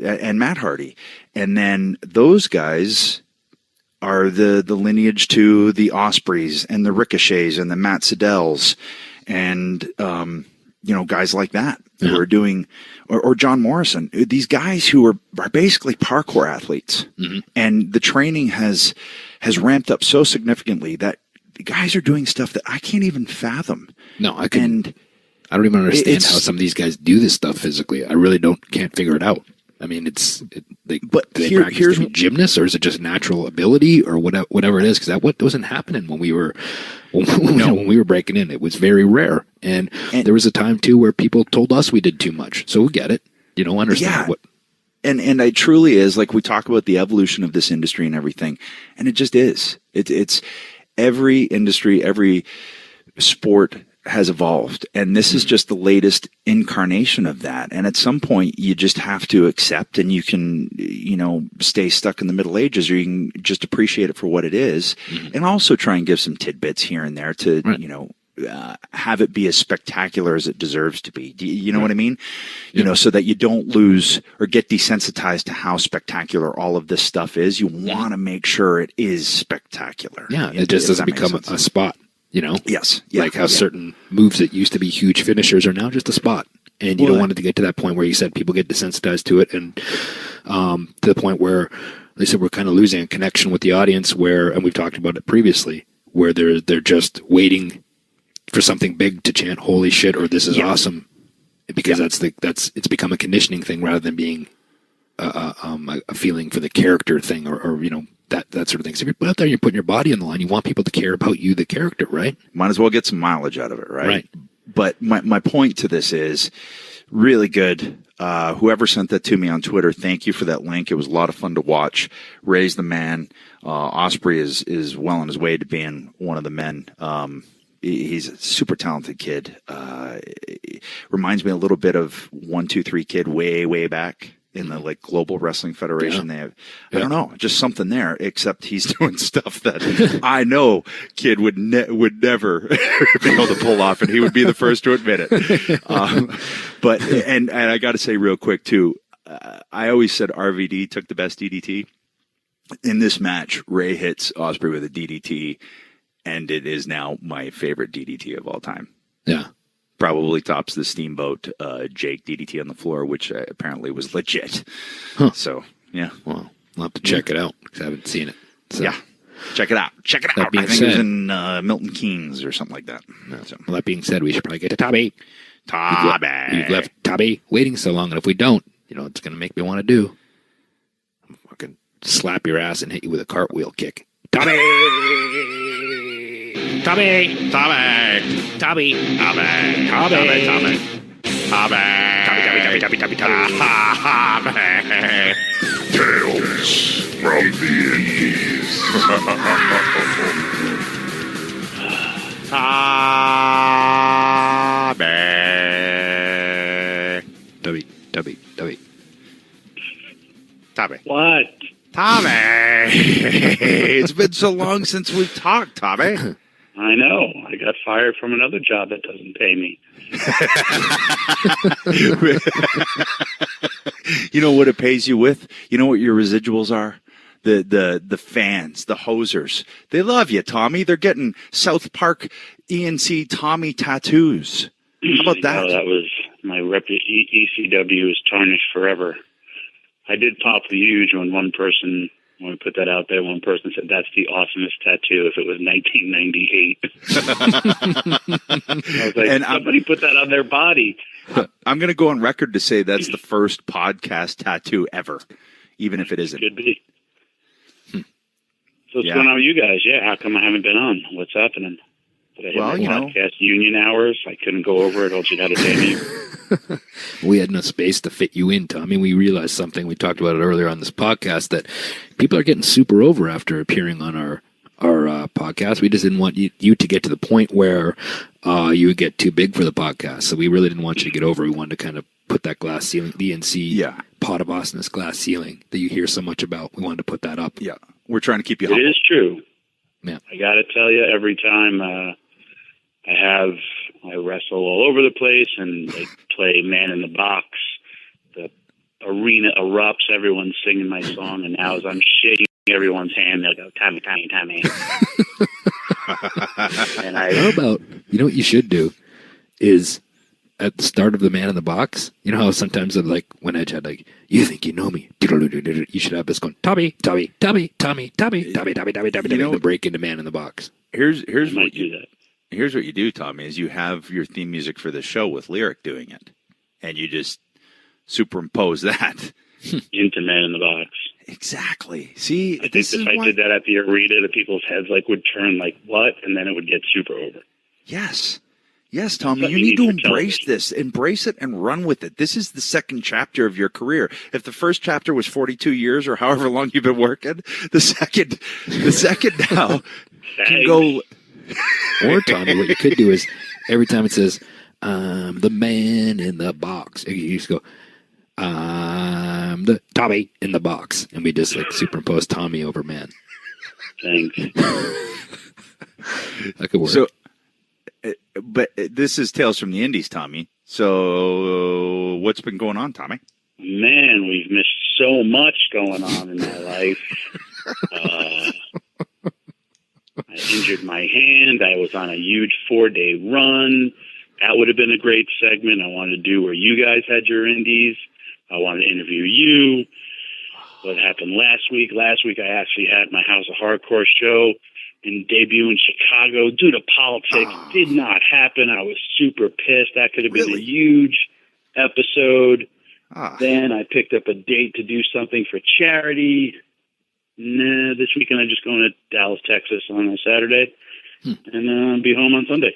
Speaker 2: and Matt Hardy. And then those guys are the lineage to the Ospreys and the Ricochets and the Matt Siddels and, guys like that who are doing, or John Morrison, these guys who are basically parkour athletes.
Speaker 4: Mm-hmm.
Speaker 2: And the training has ramped up so significantly that the guys are doing stuff that I can't even fathom.
Speaker 4: No, I don't even understand how some of these guys do this stuff physically. I really can't figure it out. I mean, do they practice to be gymnasts, or is it just natural ability, or whatever it is? Because that wasn't happening when we were breaking in. It was very rare, and there was a time too where people told us we did too much. So we get it, understand what.
Speaker 2: And it truly is, like, we talk about the evolution of this industry and everything, and it just is. It's every industry, every sport has evolved, and this is just the latest incarnation of that. And at some point you just have to accept, and you can stay stuck in the Middle Ages, or you can just appreciate it for what it is, and also try and give some tidbits here and there to have it be as spectacular as it deserves to be. You know what I mean? So that you don't lose or get desensitized to how spectacular all of this stuff is. You want to make sure it is spectacular.
Speaker 4: Yeah, it just doesn't become a spot.
Speaker 2: Yes.
Speaker 4: Like how certain moves that used to be huge finishers are now just a spot. And you don't want it to get to that point where you said people get desensitized to it, and to the point where they said we're kind of losing a connection with the audience, and we've talked about it previously, where they're just waiting for something big to chant "Holy shit" or "This is awesome," because it's become a conditioning thing rather than being a feeling for the character thing, or that sort of thing. So if you're out there, you're putting your body on the line, you want people to care about you, the character, right?
Speaker 2: Might as well get some mileage out of it, right?
Speaker 4: Right.
Speaker 2: But my point to this is really good. Whoever sent that to me on Twitter, thank you for that link. It was a lot of fun to watch. Ray's the man. Ospreay is well on his way to being one of the men. He's a super talented kid. Reminds me a little bit of 1-2-3 Kid way back in the Global Wrestling Federation. They have, I don't know, just something there, except he's doing stuff that I know Kid would never be able to pull off, and he would be the first to admit it. But I got to say real quick too, I always said RVD took the best DDT. In this match, Ray hits Ospreay with a DDT, and it is now my favorite DDT of all time.
Speaker 4: Yeah.
Speaker 2: Probably tops the Steamboat Jake DDT on the floor, which apparently was legit.
Speaker 4: Huh.
Speaker 2: So, yeah.
Speaker 4: Well, I'll have to check it out because I haven't seen it. So.
Speaker 2: Yeah. Check it out. I think it was in Milton Keynes or something like that.
Speaker 4: No. So. Well, that being said, we should probably get to Tommy. You've left Tommy waiting so long, and if we don't, it's going to make me want to do. I'm fucking slap your ass and hit you with a cartwheel kick. Tommy! Tommy! Tommy! Tommy! Tommy! Tommy! Tommy! Tommy! Tommy!
Speaker 1: Tales from the Indies.
Speaker 2: Tommy.
Speaker 5: What?
Speaker 2: Tommy! It's been so long since we've talked, Tommy.
Speaker 5: I know. I got fired from another job that doesn't pay me.
Speaker 2: You know what it pays you with? You know what your residuals are? The fans, the hosers. They love you, Tommy. They're getting South Park ENC Tommy tattoos. How about that?
Speaker 5: No, that was my ECW is tarnished forever. I did pop the huge when one person, when we put that out there, one person said that's the awesomest tattoo if it was 1998. I was like, and somebody put that on their body.
Speaker 2: I'm going to go on record to say that's the first podcast tattoo ever, even if it isn't.
Speaker 5: Could be. So what's going on with you guys? Yeah, how come I haven't been on? What's happening? Did I hit my podcast union hours? I couldn't go over it. All you had to pay me.
Speaker 4: We had no space to fit you in, Tommy. We realized something. We talked about it earlier on this podcast that people are getting super over after appearing on our podcast. We just didn't want you to get to the point where you would get too big for the podcast. So we really didn't want you to get over. We wanted to kind of put that glass ceiling, the NC Pod of Awesomeness glass ceiling that you hear so much about. We wanted to put that up.
Speaker 2: Yeah. We're trying to keep you humble.
Speaker 5: It is true.
Speaker 4: Yeah.
Speaker 5: I got to tell you, every time I wrestle all over the place and they play Man in the Box, the arena erupts, everyone's singing my song, and now as I'm shaking everyone's hand, they'll go, Tommy, Tommy, Tommy. And
Speaker 4: How about, you know what you should do is at the start of the Man in the Box, you know how sometimes like when Edge had like, you think you know me, you should have this going, Tommy, Tommy, Tommy, Tommy, Tommy, Tommy, Tommy, Tommy, Tommy, Tommy, to break into Man in the Box.
Speaker 2: Here's what you do, Tommy, is you have your theme music for the show with Lyric doing it, and you just superimpose that
Speaker 5: into Man in the Box.
Speaker 2: Exactly. See,
Speaker 5: I think if I did that at the arena, the people's heads like would turn like what, and then it would get super over.
Speaker 2: Yes, Tommy, you need to embrace this. Embrace it and run with it. This is the second chapter of your career. If the first chapter was 42 years or however long you've been working, the second now can go.
Speaker 4: Or, Tommy, what you could do is every time it says, the Man in the Box, you just go, the Tommy in the Box. And we just like superimpose Tommy over Man.
Speaker 5: Thanks.
Speaker 4: That could work.
Speaker 2: So, but this is Tales from the Indies, Tommy. So what's been going on, Tommy?
Speaker 5: Man, we've missed so much going on in my life. I injured my hand. I was on a huge 4-day run. That would have been a great segment. I wanted to do where you guys had your indies. I wanted to interview you. What happened last week? Last week I actually had my House of Hardcore show and debut in Chicago. Due to politics, did not happen. I was super pissed. That could have been a huge episode. Then I picked up a date to do something for charity. Nah, this weekend I'm just going to Dallas, Texas on a Saturday, and I'll be home on Sunday.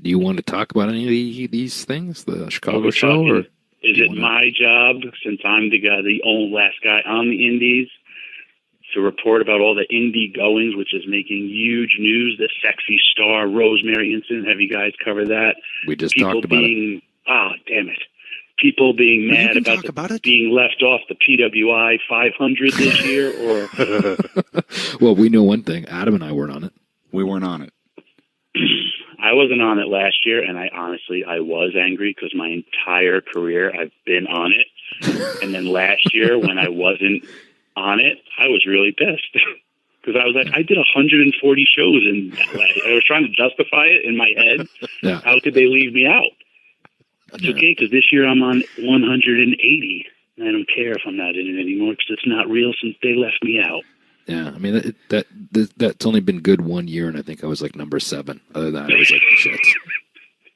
Speaker 4: Do you want to talk about any of these things, the Chicago show? Or
Speaker 5: is it my job, since I'm the only last guy on the Indies, to report about all the indie goings, which is making huge news? The SexyStar Rosemary incident. Have you guys covered that?
Speaker 4: We just talked about it.
Speaker 5: Damn it. People being mad about being left off the PWI 500 this year, or
Speaker 4: well, we know one thing. Adam and I weren't on it.
Speaker 2: We weren't on it.
Speaker 5: I wasn't on it last year, and I was angry because my entire career I've been on it. And then last year when I wasn't on it, I was really pissed because I was like, I did 140 shows in I was trying to justify it in my head.
Speaker 4: Yeah.
Speaker 5: How could they leave me out? It's okay, because this year I'm on 180, and I don't care if I'm not in it anymore because it's not real since they left me out.
Speaker 4: Yeah, I mean, that's only been good 1 year, and I think I was like number 7. Other than that, I was like, shit.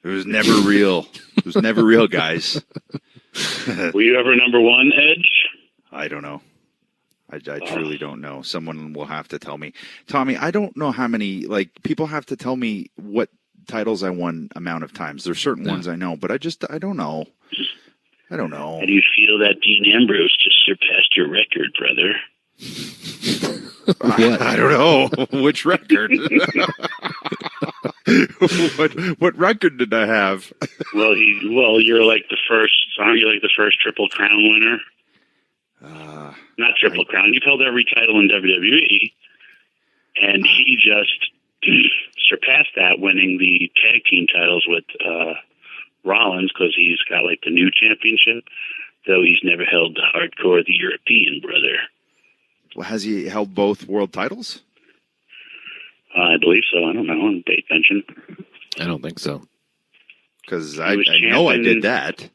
Speaker 2: It was never real. It was never real, guys.
Speaker 5: Were you ever number 1, Edge?
Speaker 2: I don't know. I truly don't know. Someone will have to tell me. Tommy, I don't know how many, people have to tell me what titles I won amount of times. There's certain ones I know, but I don't know. I don't know.
Speaker 5: How do you feel that Dean Ambrose just surpassed your record, brother?
Speaker 2: I don't know. Which record? what record did I have?
Speaker 5: Well, you're like the first. Aren't you like the first Triple Crown winner? Not Triple Crown. You've held every title in WWE, and he just surpassed that, winning the tag team titles with Rollins, because he's got like the new championship. though he's never held the hardcore the European brother.
Speaker 2: Well, has he held both world titles?
Speaker 5: I believe so. I don't know. I'm paying attention.
Speaker 4: I don't think so.
Speaker 2: Because
Speaker 5: He
Speaker 2: I
Speaker 5: was
Speaker 2: know I
Speaker 5: champion.
Speaker 2: did that.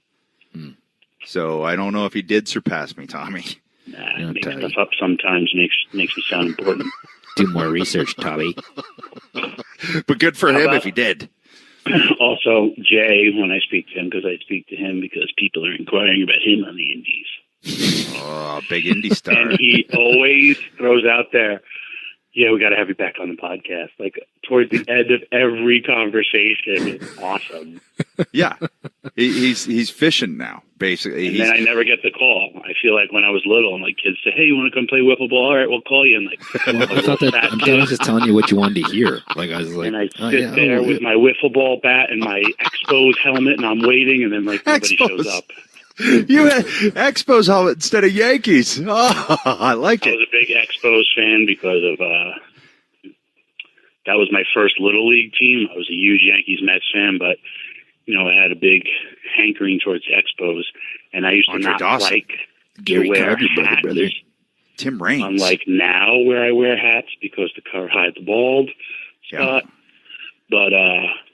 Speaker 2: So I don't know if he did surpass me, Tommy.
Speaker 5: Nah, make stuff up sometimes makes me sound important.
Speaker 4: Do more research, Tommy.
Speaker 2: But good for him
Speaker 5: about-
Speaker 2: if he did.
Speaker 5: Also, Jay, when I speak to him, because I speak to him because people are inquiring about him on the Indies.
Speaker 2: Oh, big Indy star.
Speaker 5: And he always throws out there, yeah, we got to have you back on the podcast. Like, towards the end of every conversation. It's awesome.
Speaker 2: Yeah. He's fishing now, basically.
Speaker 5: And then I never get the call. I feel like when I was little, and like kids say, hey, you want to come play wiffle ball? All right, we'll call you. And like,
Speaker 4: Well, I thought I was just telling you what you wanted to hear. Like I was like,
Speaker 5: and I
Speaker 4: oh,
Speaker 5: sit
Speaker 4: yeah,
Speaker 5: there
Speaker 4: oh,
Speaker 5: with my wiffle ball bat and my Expos helmet, and I'm waiting, and then like nobody
Speaker 2: Expos.
Speaker 5: shows up.
Speaker 2: You had Expos helmet instead of Yankees. Oh, I like
Speaker 5: I
Speaker 2: it.
Speaker 5: was a big Expos fan because of that was my first Little League team. I was a huge Yankees Mets fan, but you know, I had a big hankering towards the Expos, and I used to
Speaker 2: Andre
Speaker 5: not
Speaker 2: Dawson.
Speaker 5: like
Speaker 4: Gary
Speaker 5: to wear
Speaker 4: Carter,
Speaker 5: hats.
Speaker 4: brother.
Speaker 2: Tim Raines.
Speaker 5: Unlike now, where I wear hats because the cover hides the bald spot. But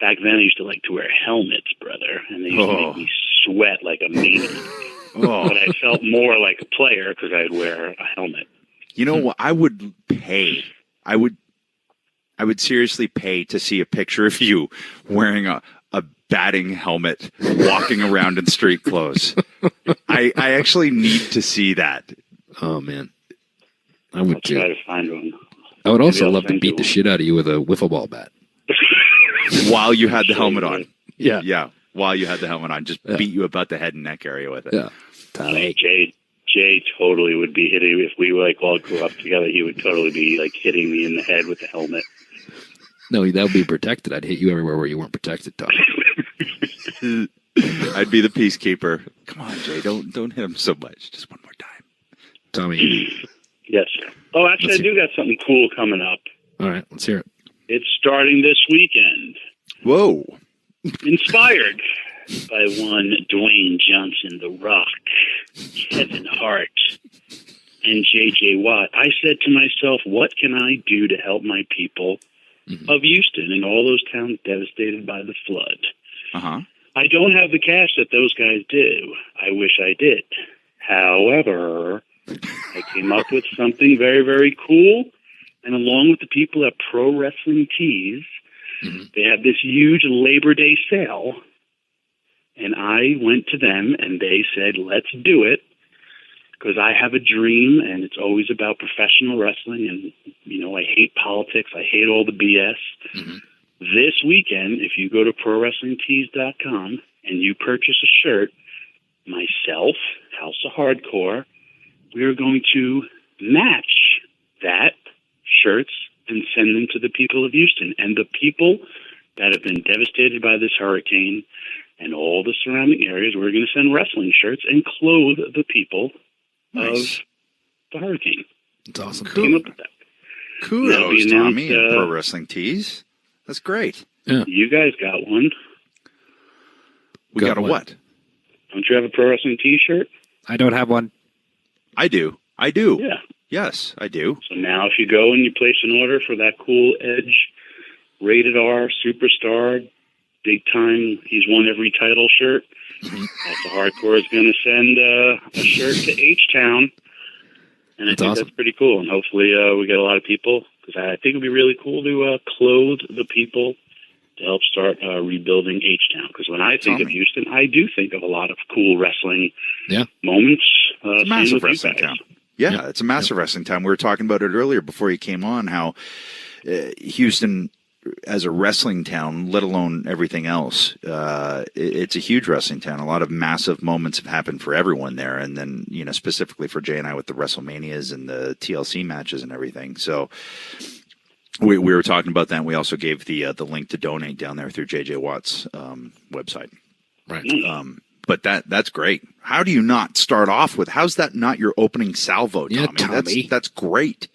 Speaker 5: back then, I used to like to wear helmets, brother, and they used to make me sweat like a maniac.
Speaker 2: Oh.
Speaker 5: But I felt more like a player because I'd wear a helmet.
Speaker 2: You know what? I would pay. I would seriously pay to see a picture of you wearing a batting helmet, walking around in street clothes. I actually need to see that.
Speaker 4: Oh man, I
Speaker 5: I'll
Speaker 4: would
Speaker 5: try
Speaker 4: too.
Speaker 5: to find one.
Speaker 4: I would also
Speaker 5: Maybe I'll
Speaker 4: love to
Speaker 5: send
Speaker 4: beat
Speaker 5: you
Speaker 4: the
Speaker 5: one.
Speaker 4: shit out of you with a wiffle ball bat.
Speaker 2: While you had the helmet on.
Speaker 4: Yeah.
Speaker 2: Yeah. While you had the helmet on. Just beat you about the head and neck area with it.
Speaker 4: Yeah. Tommy.
Speaker 5: Jay totally would be hitting if we like all grew up together. He would totally be like hitting me in the head with the helmet.
Speaker 4: No, that would be protected. I'd hit you everywhere where you weren't protected, Tommy.
Speaker 2: I'd be the peacekeeper. Come on, Jay. Don't hit him so much. Just one more time.
Speaker 4: Tommy.
Speaker 5: Yes. Oh, actually,
Speaker 4: Let's
Speaker 5: I do got something cool coming up.
Speaker 4: All right, let's hear it.
Speaker 5: It's starting this weekend.
Speaker 2: Whoa.
Speaker 5: Inspired by one Dwayne Johnson, The Rock, Kevin Hart, and J.J. Watt, I said to myself, what can I do to help my people of Houston and all those towns devastated by the flood?
Speaker 2: Uh-huh.
Speaker 5: I don't have the cash that those guys do. I wish I did. However, I came up with something very, very cool. And along with the people at Pro Wrestling Tees, they have this huge Labor Day sale. And I went to them and they said, let's do it. Because I have a dream and it's always about professional wrestling. And, you know, I hate politics. I hate all the BS. This weekend, if you go to ProWrestlingTees.com and you purchase a shirt, myself, House of Hardcore, we are going to match that shirts and send them to the people of Houston. And the people that have been devastated by this hurricane and all the surrounding areas, we're going to send wrestling shirts and clothe the people of the hurricane.
Speaker 4: It's awesome.
Speaker 5: Came up with that. That'll
Speaker 2: Kudos,
Speaker 5: be
Speaker 2: Tommy,
Speaker 5: announced,
Speaker 2: and Pro Wrestling Tees. That's great.
Speaker 5: You guys got one.
Speaker 2: We got a what?
Speaker 5: Don't you have a Pro Wrestling T-shirt?
Speaker 4: I don't have one.
Speaker 2: I do. I do.
Speaker 5: Yeah.
Speaker 2: Yes, I do.
Speaker 5: So now if you go and you place an order for that cool Edge, Rated R, Superstar, big time, he's won every title shirt, House of Hardcore is going to send a shirt to H-Town. And I think
Speaker 4: awesome.
Speaker 5: that's pretty cool. And hopefully we get a lot of people, because I think it would be really cool to clothe the people to help start rebuilding H-Town. Because when I think of Houston, I do think of a lot of cool wrestling moments.
Speaker 2: It's a massive
Speaker 5: same with you
Speaker 2: wrestling
Speaker 5: guys.
Speaker 2: town. Yeah, it's a massive wrestling town. We were talking about it earlier before you came on, how Houston, as a wrestling town, let alone everything else, it's a huge wrestling town. A lot of massive moments have happened for everyone there, and then, you know, specifically for Jay and I with the WrestleManias and the TLC matches and everything. So we were talking about that, and we also gave the link to donate down there through JJ Watt's website.
Speaker 4: Right.
Speaker 2: But that's great. How do you not start off with? How's that not your opening salvo, Tommy?
Speaker 4: Yeah, Tommy.
Speaker 2: That's great.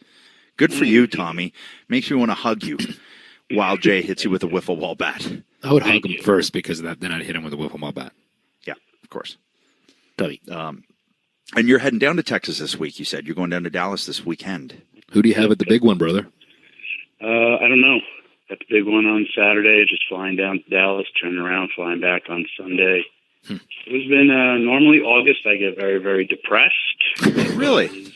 Speaker 2: Good for you, Tommy. Makes me want to hug you while Jay hits you with a wiffle ball bat.
Speaker 4: I would hug him first because then I'd hit him with a wiffle ball bat.
Speaker 2: Yeah, of course.
Speaker 4: Tommy.
Speaker 2: And you're heading down to Texas this week, you said. You're going down to Dallas this weekend.
Speaker 4: Who do you have at the big one, brother?
Speaker 5: I don't know. Got the big one on Saturday, just flying down to Dallas, turning around, flying back on Sunday. It's been, normally August I get very, very depressed.
Speaker 2: Really?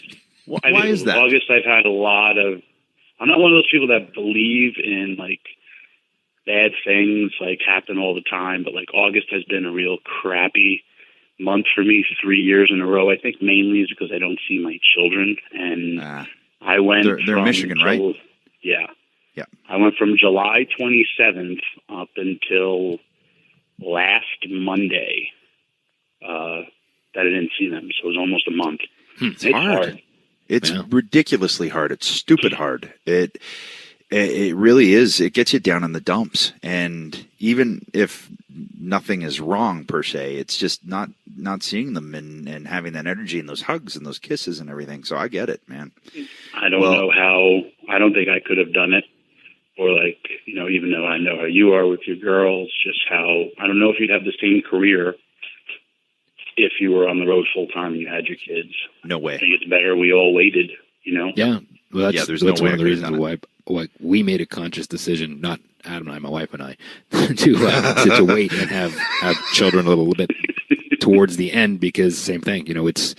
Speaker 2: Why is that?
Speaker 5: August I've had a lot of, I'm not one of those people that believe in, like, bad things, like, happen all the time, but, like, August has been a real crappy month for me 3 years in a row. I think mainly is because I don't see my children, and I went
Speaker 2: they're
Speaker 5: from
Speaker 2: Michigan, right?
Speaker 5: Yeah.
Speaker 2: Yeah.
Speaker 5: I went from July 27th up until last Monday that I didn't see them, so it was almost a month.
Speaker 2: It's hard. It's ridiculously hard. It's stupid hard. It really is. It gets you down in the dumps. And even if nothing is wrong per se, it's just not seeing them and having that energy and those hugs and those kisses and everything. So I get it, man.
Speaker 5: I don't know how. I don't think I could have done it. Or, like, you know, even though I know how you are with your girls, just how, I don't know if you'd have the same career if you were on the road full time and you had your kids.
Speaker 2: No way.
Speaker 5: I think it's better we all waited, you know?
Speaker 4: Yeah. Well, that's
Speaker 2: there's no way
Speaker 4: one of the reasons why we made a conscious decision, not Adam and I, my wife and I, to wait and have children a little bit towards the end, because same thing, you know, it's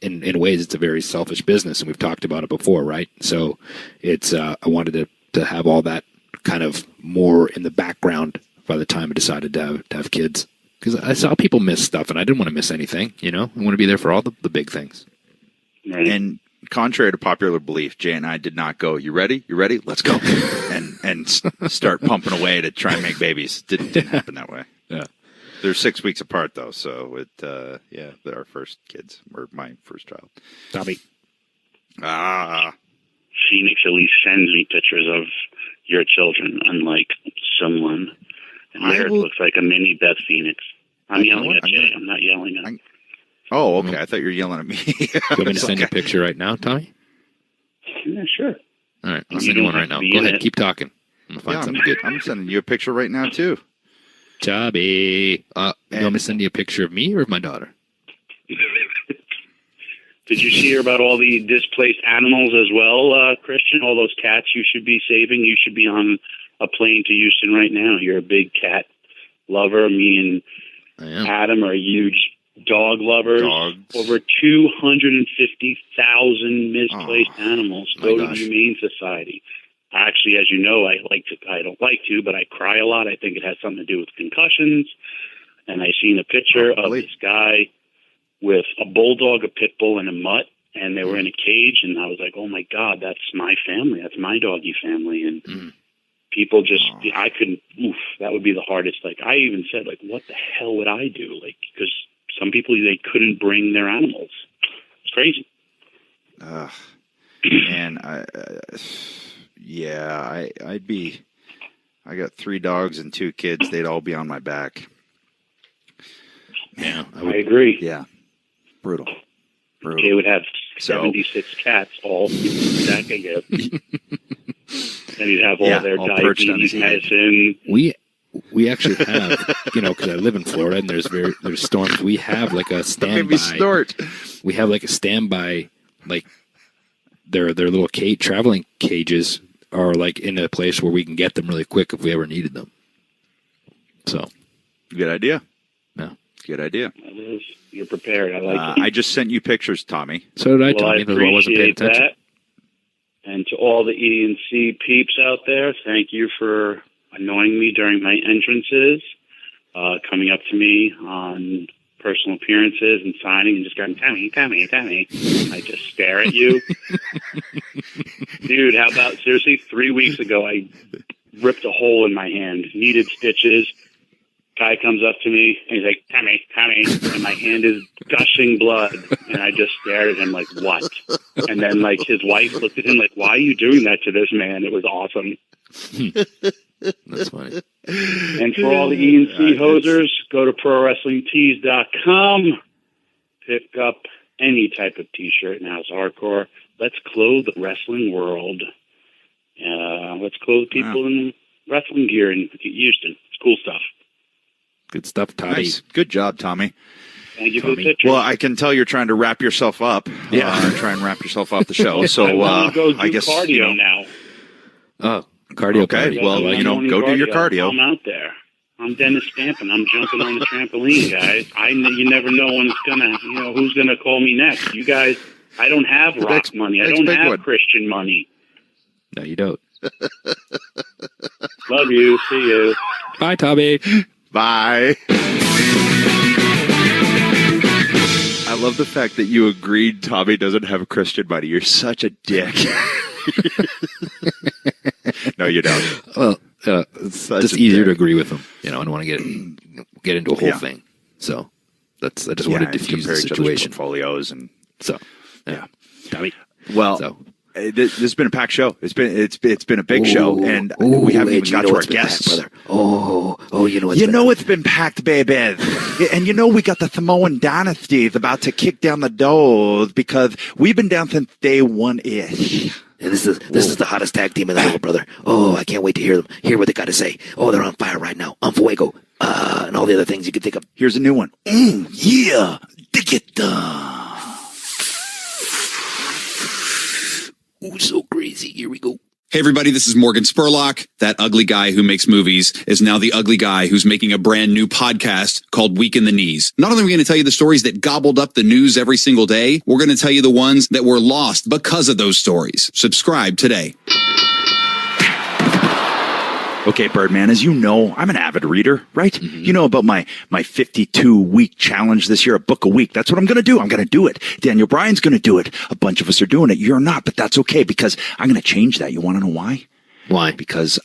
Speaker 4: in ways it's a very selfish business, and we've talked about it before, right? So it's I wanted to have all that kind of more in the background by the time I decided to have kids, because I saw people miss stuff and I didn't want to miss anything, you know. I want to be there for all the big things.
Speaker 5: Right.
Speaker 2: And contrary to popular belief, Jay and I did not go, you ready? Let's go. and start pumping away to try and make babies. Didn't happen that way.
Speaker 4: Yeah.
Speaker 2: They're 6 weeks apart, though, so they're our first kids, or my first child.
Speaker 4: Tommy.
Speaker 5: Phoenix at least sends me pictures of your children, unlike someone. And there it looks like a mini Beth Phoenix. I'm yelling at Jay. I'm not yelling at him.
Speaker 2: Oh, okay. I thought you were yelling at me.
Speaker 4: You want me to send you a picture right now, Tommy?
Speaker 5: Yeah, sure.
Speaker 4: All right. I'll send you one right now. Go ahead. Keep talking. I'm going to find something good.
Speaker 2: I'm sending you a picture right now, too.
Speaker 4: Chubby. You want me to send you a picture of me or of my daughter?
Speaker 5: Did you hear about all the displaced animals as well, Christian? All those cats you should be saving. You should be on a plane to Houston right now. You're a big cat lover. Me and Adam are huge dog lovers.
Speaker 2: Dogs.
Speaker 5: Over 250,000 misplaced animals go to the Humane Society. Actually, as you know, I don't like to, but I cry a lot. I think it has something to do with concussions. And I seen a picture of this guy with a bulldog, a pit bull, and a mutt, and they were in a cage, and I was like, oh, my God, that's my family. That's my doggy family. And people just, I couldn't, that would be the hardest. Like, I even said, like, what the hell would I do? Like, because some people, they couldn't bring their animals. It's crazy.
Speaker 2: And I got 3 dogs and 2 kids. They'd all be on my back.
Speaker 4: Yeah,
Speaker 5: I agree.
Speaker 2: Yeah. Brutal.
Speaker 5: Jay would have 76 cats all stack again. And he'd have all their diabetes medicine.
Speaker 4: We actually have, you know, because I live in Florida and there's storms. We have like a standby. We have like a standby, like their little traveling cages are like in a place where we can get them really quick if we ever needed them. So,
Speaker 2: good idea.
Speaker 4: Yeah,
Speaker 2: good idea.
Speaker 5: You're prepared. I like it.
Speaker 2: I just sent you pictures, Tommy.
Speaker 4: So did I,
Speaker 5: Tommy.
Speaker 4: I wasn't paying attention.
Speaker 5: That. And to all the E&C peeps out there, thank you for annoying me during my entrances, coming up to me on personal appearances and signing and just going, Tommy. I just stare at you. Dude, how about, seriously, 3 weeks ago, I ripped a hole in my hand, needed stitches. Guy comes up to me, and he's like, Tommy, and my hand is gushing blood, and I just stared at him like, what? And then, like, his wife looked at him like, why are you doing that to this man? It was awesome.
Speaker 4: That's funny.
Speaker 5: And for all the E&C hosers, go to ProWrestlingTees.com, pick up any type of T-shirt. Now it's hardcore. Let's clothe the wrestling world. Let's clothe people in wrestling gear in Houston. It's cool stuff.
Speaker 4: Good stuff, Tommy.
Speaker 2: Nice. Good job, Tommy.
Speaker 5: Thank you for the
Speaker 4: Tommy.
Speaker 5: picture.
Speaker 2: Well, I can tell you're trying to wrap yourself up. Try and wrap yourself off the show. So
Speaker 5: I want to go do
Speaker 2: I guess
Speaker 5: cardio now.
Speaker 4: Oh, cardio.
Speaker 2: Okay,
Speaker 4: party.
Speaker 2: well,
Speaker 4: I like
Speaker 2: you know,
Speaker 4: it.
Speaker 2: go do your cardio.
Speaker 5: I'm out there. I'm Dennis Stampin. I'm jumping on the trampoline, guys. You never know when it's gonna, who's gonna call me next. You guys, I don't have rock money. I don't have Christian money.
Speaker 4: No, you don't.
Speaker 5: Love you. See you.
Speaker 4: Bye, Tommy.
Speaker 2: Bye. I love the fact that you agreed Tommy doesn't have Christian money. You're such a dick. No, you don't.
Speaker 4: Well, it's just easier to agree with him. I don't want to get into a whole thing. So I just wanted to diffuse the situation.
Speaker 2: Portfolios and
Speaker 4: so Tommy.
Speaker 2: Well, this has been a packed show. It's been a big show, and we haven't even got to our guests.
Speaker 3: Packed, brother.
Speaker 2: You know it's been packed, baby. And we got the Samoan dynasties about to kick down the doors because we've been down since day one-ish.
Speaker 3: And this is the hottest tag team in the world, brother. Oh, I can't wait to hear what they got to say. Oh, they're on fire right now. On fuego. And all the other things you can think of.
Speaker 2: Here's a new one. Yeah. Dig it.
Speaker 3: Ooh, so crazy. Here we go.
Speaker 6: Hey everybody, this is Morgan Spurlock. That ugly guy who makes movies is now the ugly guy who's making a brand new podcast called Weak in the Knees. Not only are we going to tell you the stories that gobbled up the news every single day, we're going to tell you the ones that were lost because of those stories. Subscribe today.
Speaker 2: Okay, Birdman, as you know, I'm an avid reader, right? Mm-hmm. You know about my 52-week challenge this year, a book a week. That's what I'm going to do. I'm going to do it. Daniel Bryan's going to do it. A bunch of us are doing it. You're not, but that's okay because I'm going to change that. You want to know why?
Speaker 4: Why?
Speaker 2: Because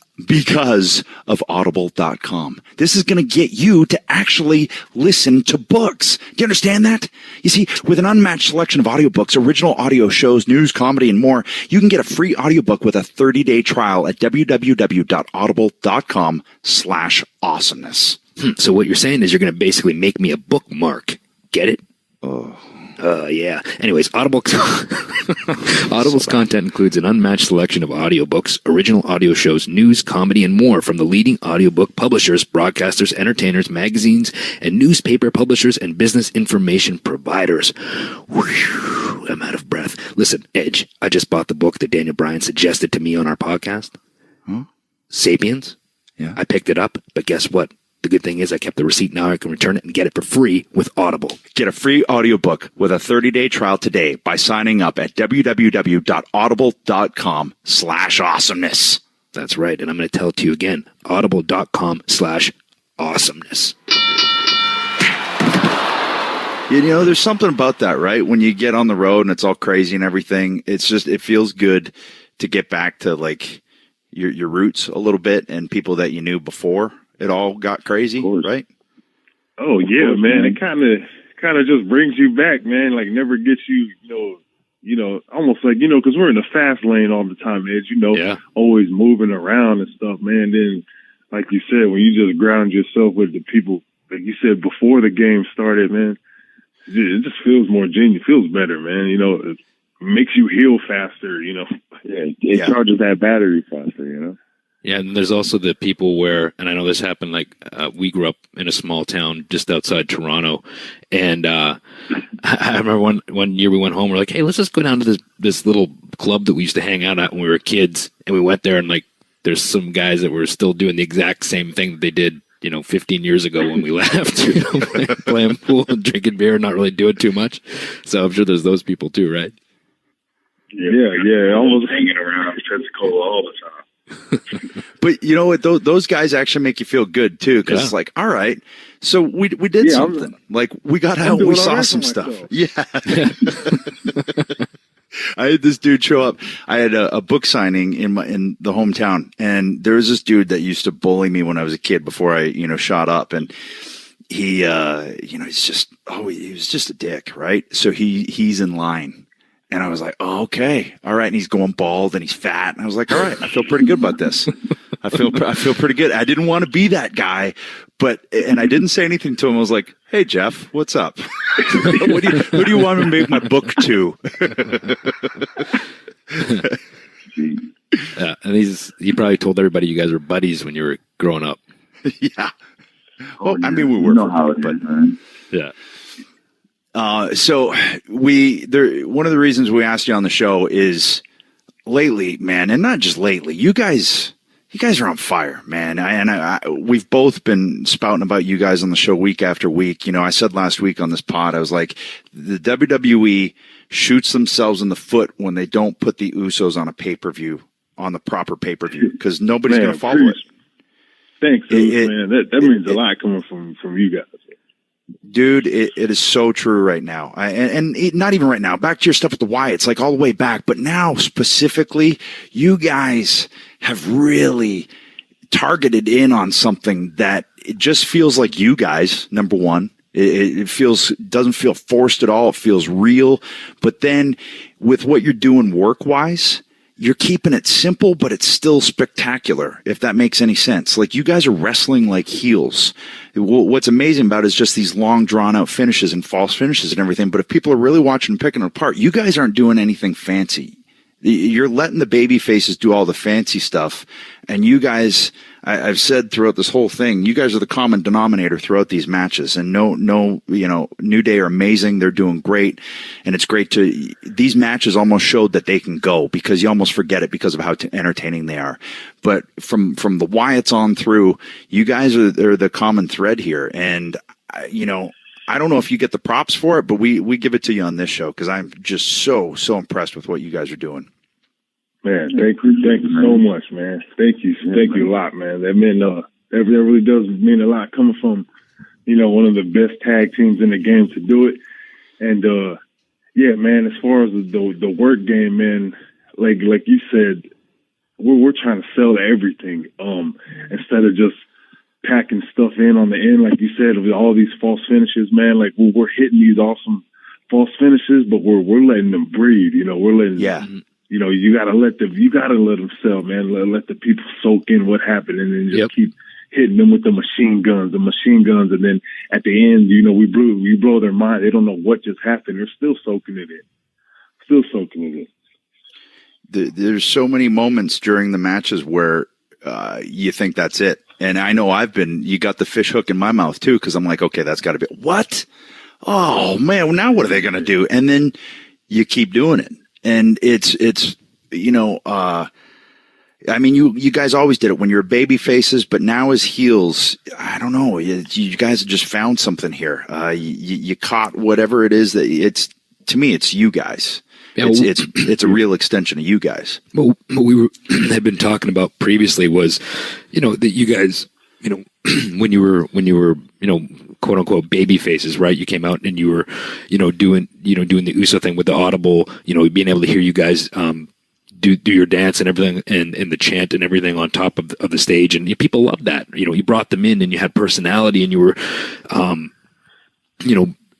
Speaker 2: of Audible.com. This is going to get you to actually listen to books. Do you understand that? You see, with an unmatched selection of audiobooks, original audio shows, news, comedy, and more, you can get a free audiobook with a 30-day trial at www.audible.com/awesomeness.
Speaker 4: So what you're saying is you're going to basically make me a bookmark. Get it?
Speaker 2: Oh.
Speaker 4: Yeah. Anyways, Audible's content includes an unmatched selection of audiobooks, original audio shows, news, comedy, and more from the leading audiobook publishers, broadcasters, entertainers, magazines, and newspaper publishers and business information providers. Whew, I'm out of breath. Listen, Edge, I just bought the book that Daniel Bryan suggested to me on our podcast.
Speaker 2: Huh?
Speaker 4: Sapiens.
Speaker 2: Yeah.
Speaker 4: I picked it up, but guess what? The good thing is I kept the receipt. Now I can return it and get it for free with Audible.
Speaker 2: Get a free audiobook with a 30-day trial today by signing up at www.audible.com/awesomeness.
Speaker 4: That's right. And I'm going to tell it to you again. Audible.com/awesomeness.
Speaker 2: There's something about that, right? When you get on the road and it's all crazy and everything, it feels good to get back to like your roots a little bit and people that you knew before it all got crazy, right?
Speaker 7: Oh yeah, man. It kind of just brings you back, man. Like never gets you, almost like, because we're in the fast lane all the time, Ed, always moving around and stuff, man. Then, like you said, when you just ground yourself with the people, like you said, before the game started, man, it just feels more genuine. It feels better, man. It makes you heal faster, Yeah, it charges that battery faster,
Speaker 4: Yeah, and there's also the people where, and I know this happened, like, we grew up in a small town just outside Toronto, and I remember one year we went home, we're like, hey, let's just go down to this little club that we used to hang out at when we were kids, and we went there, and, like, there's some guys that were still doing the exact same thing that they did, 15 years ago when we left, playing pool and drinking beer and not really doing too much. So I'm sure there's those people too, right?
Speaker 7: Yeah, almost hanging around Pensacola all the time.
Speaker 2: But you know what? Those guys actually make you feel good too, because it's like, all right, so we did something. Like we got out, we saw some stuff. Yeah. I had this dude show up. I had a book signing in the hometown, and there was this dude that used to bully me when I was a kid before I shot up, and he he was just a dick, right? So he's in line. And I was like, oh, okay. All right. And he's going bald and he's fat. And I was like, all right, I feel pretty good about this. I feel pretty good. I didn't want to be that guy, and I didn't say anything to him. I was like, hey, Jeff, what's up? Who do you want me to make my book to?
Speaker 4: Yeah. And he probably told everybody you guys were buddies when you were growing up.
Speaker 2: Yeah. Well, I mean, we were,
Speaker 7: but
Speaker 4: yeah.
Speaker 2: So one of the reasons we asked you on the show is lately, man, and not just lately, you guys are on fire, man. We've both been spouting about you guys on the show week after week. You know, I said last week on this pod, I was like, the WWE shoots themselves in the foot when they don't put the Usos on a pay-per-view, on the proper pay-per-view, because nobody's going to follow it.
Speaker 7: Thanks, man. That means a lot coming from you guys.
Speaker 2: Dude, it is so true right now. And not even right now. Back to your stuff with the Wyatts, like all the way back. But now, specifically, you guys have really targeted in on something that it just feels like you guys, number one. It doesn't feel forced at all. It feels real. But then with what you're doing work-wise, you're keeping it simple, but it's still spectacular, if that makes any sense. Like, you guys are wrestling like heels. What's amazing about it is just these long, drawn-out finishes and false finishes and everything. But if people are really watching and picking it apart, you guys aren't doing anything fancy. You're letting the baby faces do all the fancy stuff. And you guys, I've said throughout this whole thing, you guys are the common denominator throughout these matches. And New Day are amazing. They're doing great. And it's great these matches almost showed that they can go, because you almost forget it because of how entertaining they are. But from the Wyatts on through, you guys are the common thread here. And, I don't know if you get the props for it, but we give it to you on this show, because I'm just so impressed with what you guys are doing.
Speaker 7: Man, thank you so much, man. Thank you a lot, man. That really does mean a lot coming from, one of the best tag teams in the game to do it. And yeah, man, as far as the work game, man, like you said, we're trying to sell everything instead of just packing stuff in on the end, like you said, with all these false finishes, man. Like, we're hitting these awesome false finishes, but we're letting them breathe. We're letting you gotta let them sell, man. Let the people soak in what happened, and then just keep hitting them with the machine guns, and then at the end, we blow their mind. They don't know what just happened. They're still soaking it in.
Speaker 2: There's so many moments during the matches where you think that's it. And I know you got the fish hook in my mouth too, because I'm like, okay, that's got to be what? Oh man, now what are they going to do? And then you keep doing it, and it's I mean, you guys always did it when you were baby faces, but now as heels, I don't know. You guys have just found something here. You caught whatever it is to me, it's you guys. Yeah, it's a real extension of you guys.
Speaker 4: Well, what we had been talking about previously was, that you guys, when you were, quote unquote baby faces, right? You came out and you were, doing the Uso thing with the audible, being able to hear you guys, do your dance and everything, and the chant and everything on top of the stage, and people loved that. You brought them in, and you had personality, and you were,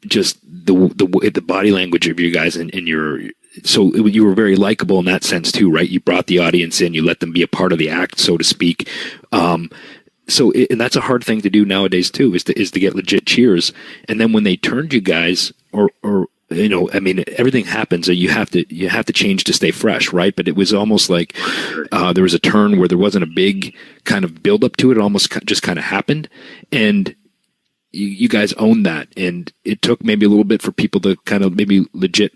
Speaker 4: just the body language of you guys, and you were very likable in that sense too, right? You brought the audience in, you let them be a part of the act, so to speak. And that's a hard thing to do nowadays too, is to get legit cheers. And then when they turned you guys, or everything happens, so you have to change to stay fresh, right? But it was almost like there was a turn where there wasn't a big kind of build up to it. It almost just kind of happened, and you guys owned that. And it took maybe a little bit for people to kind of maybe legit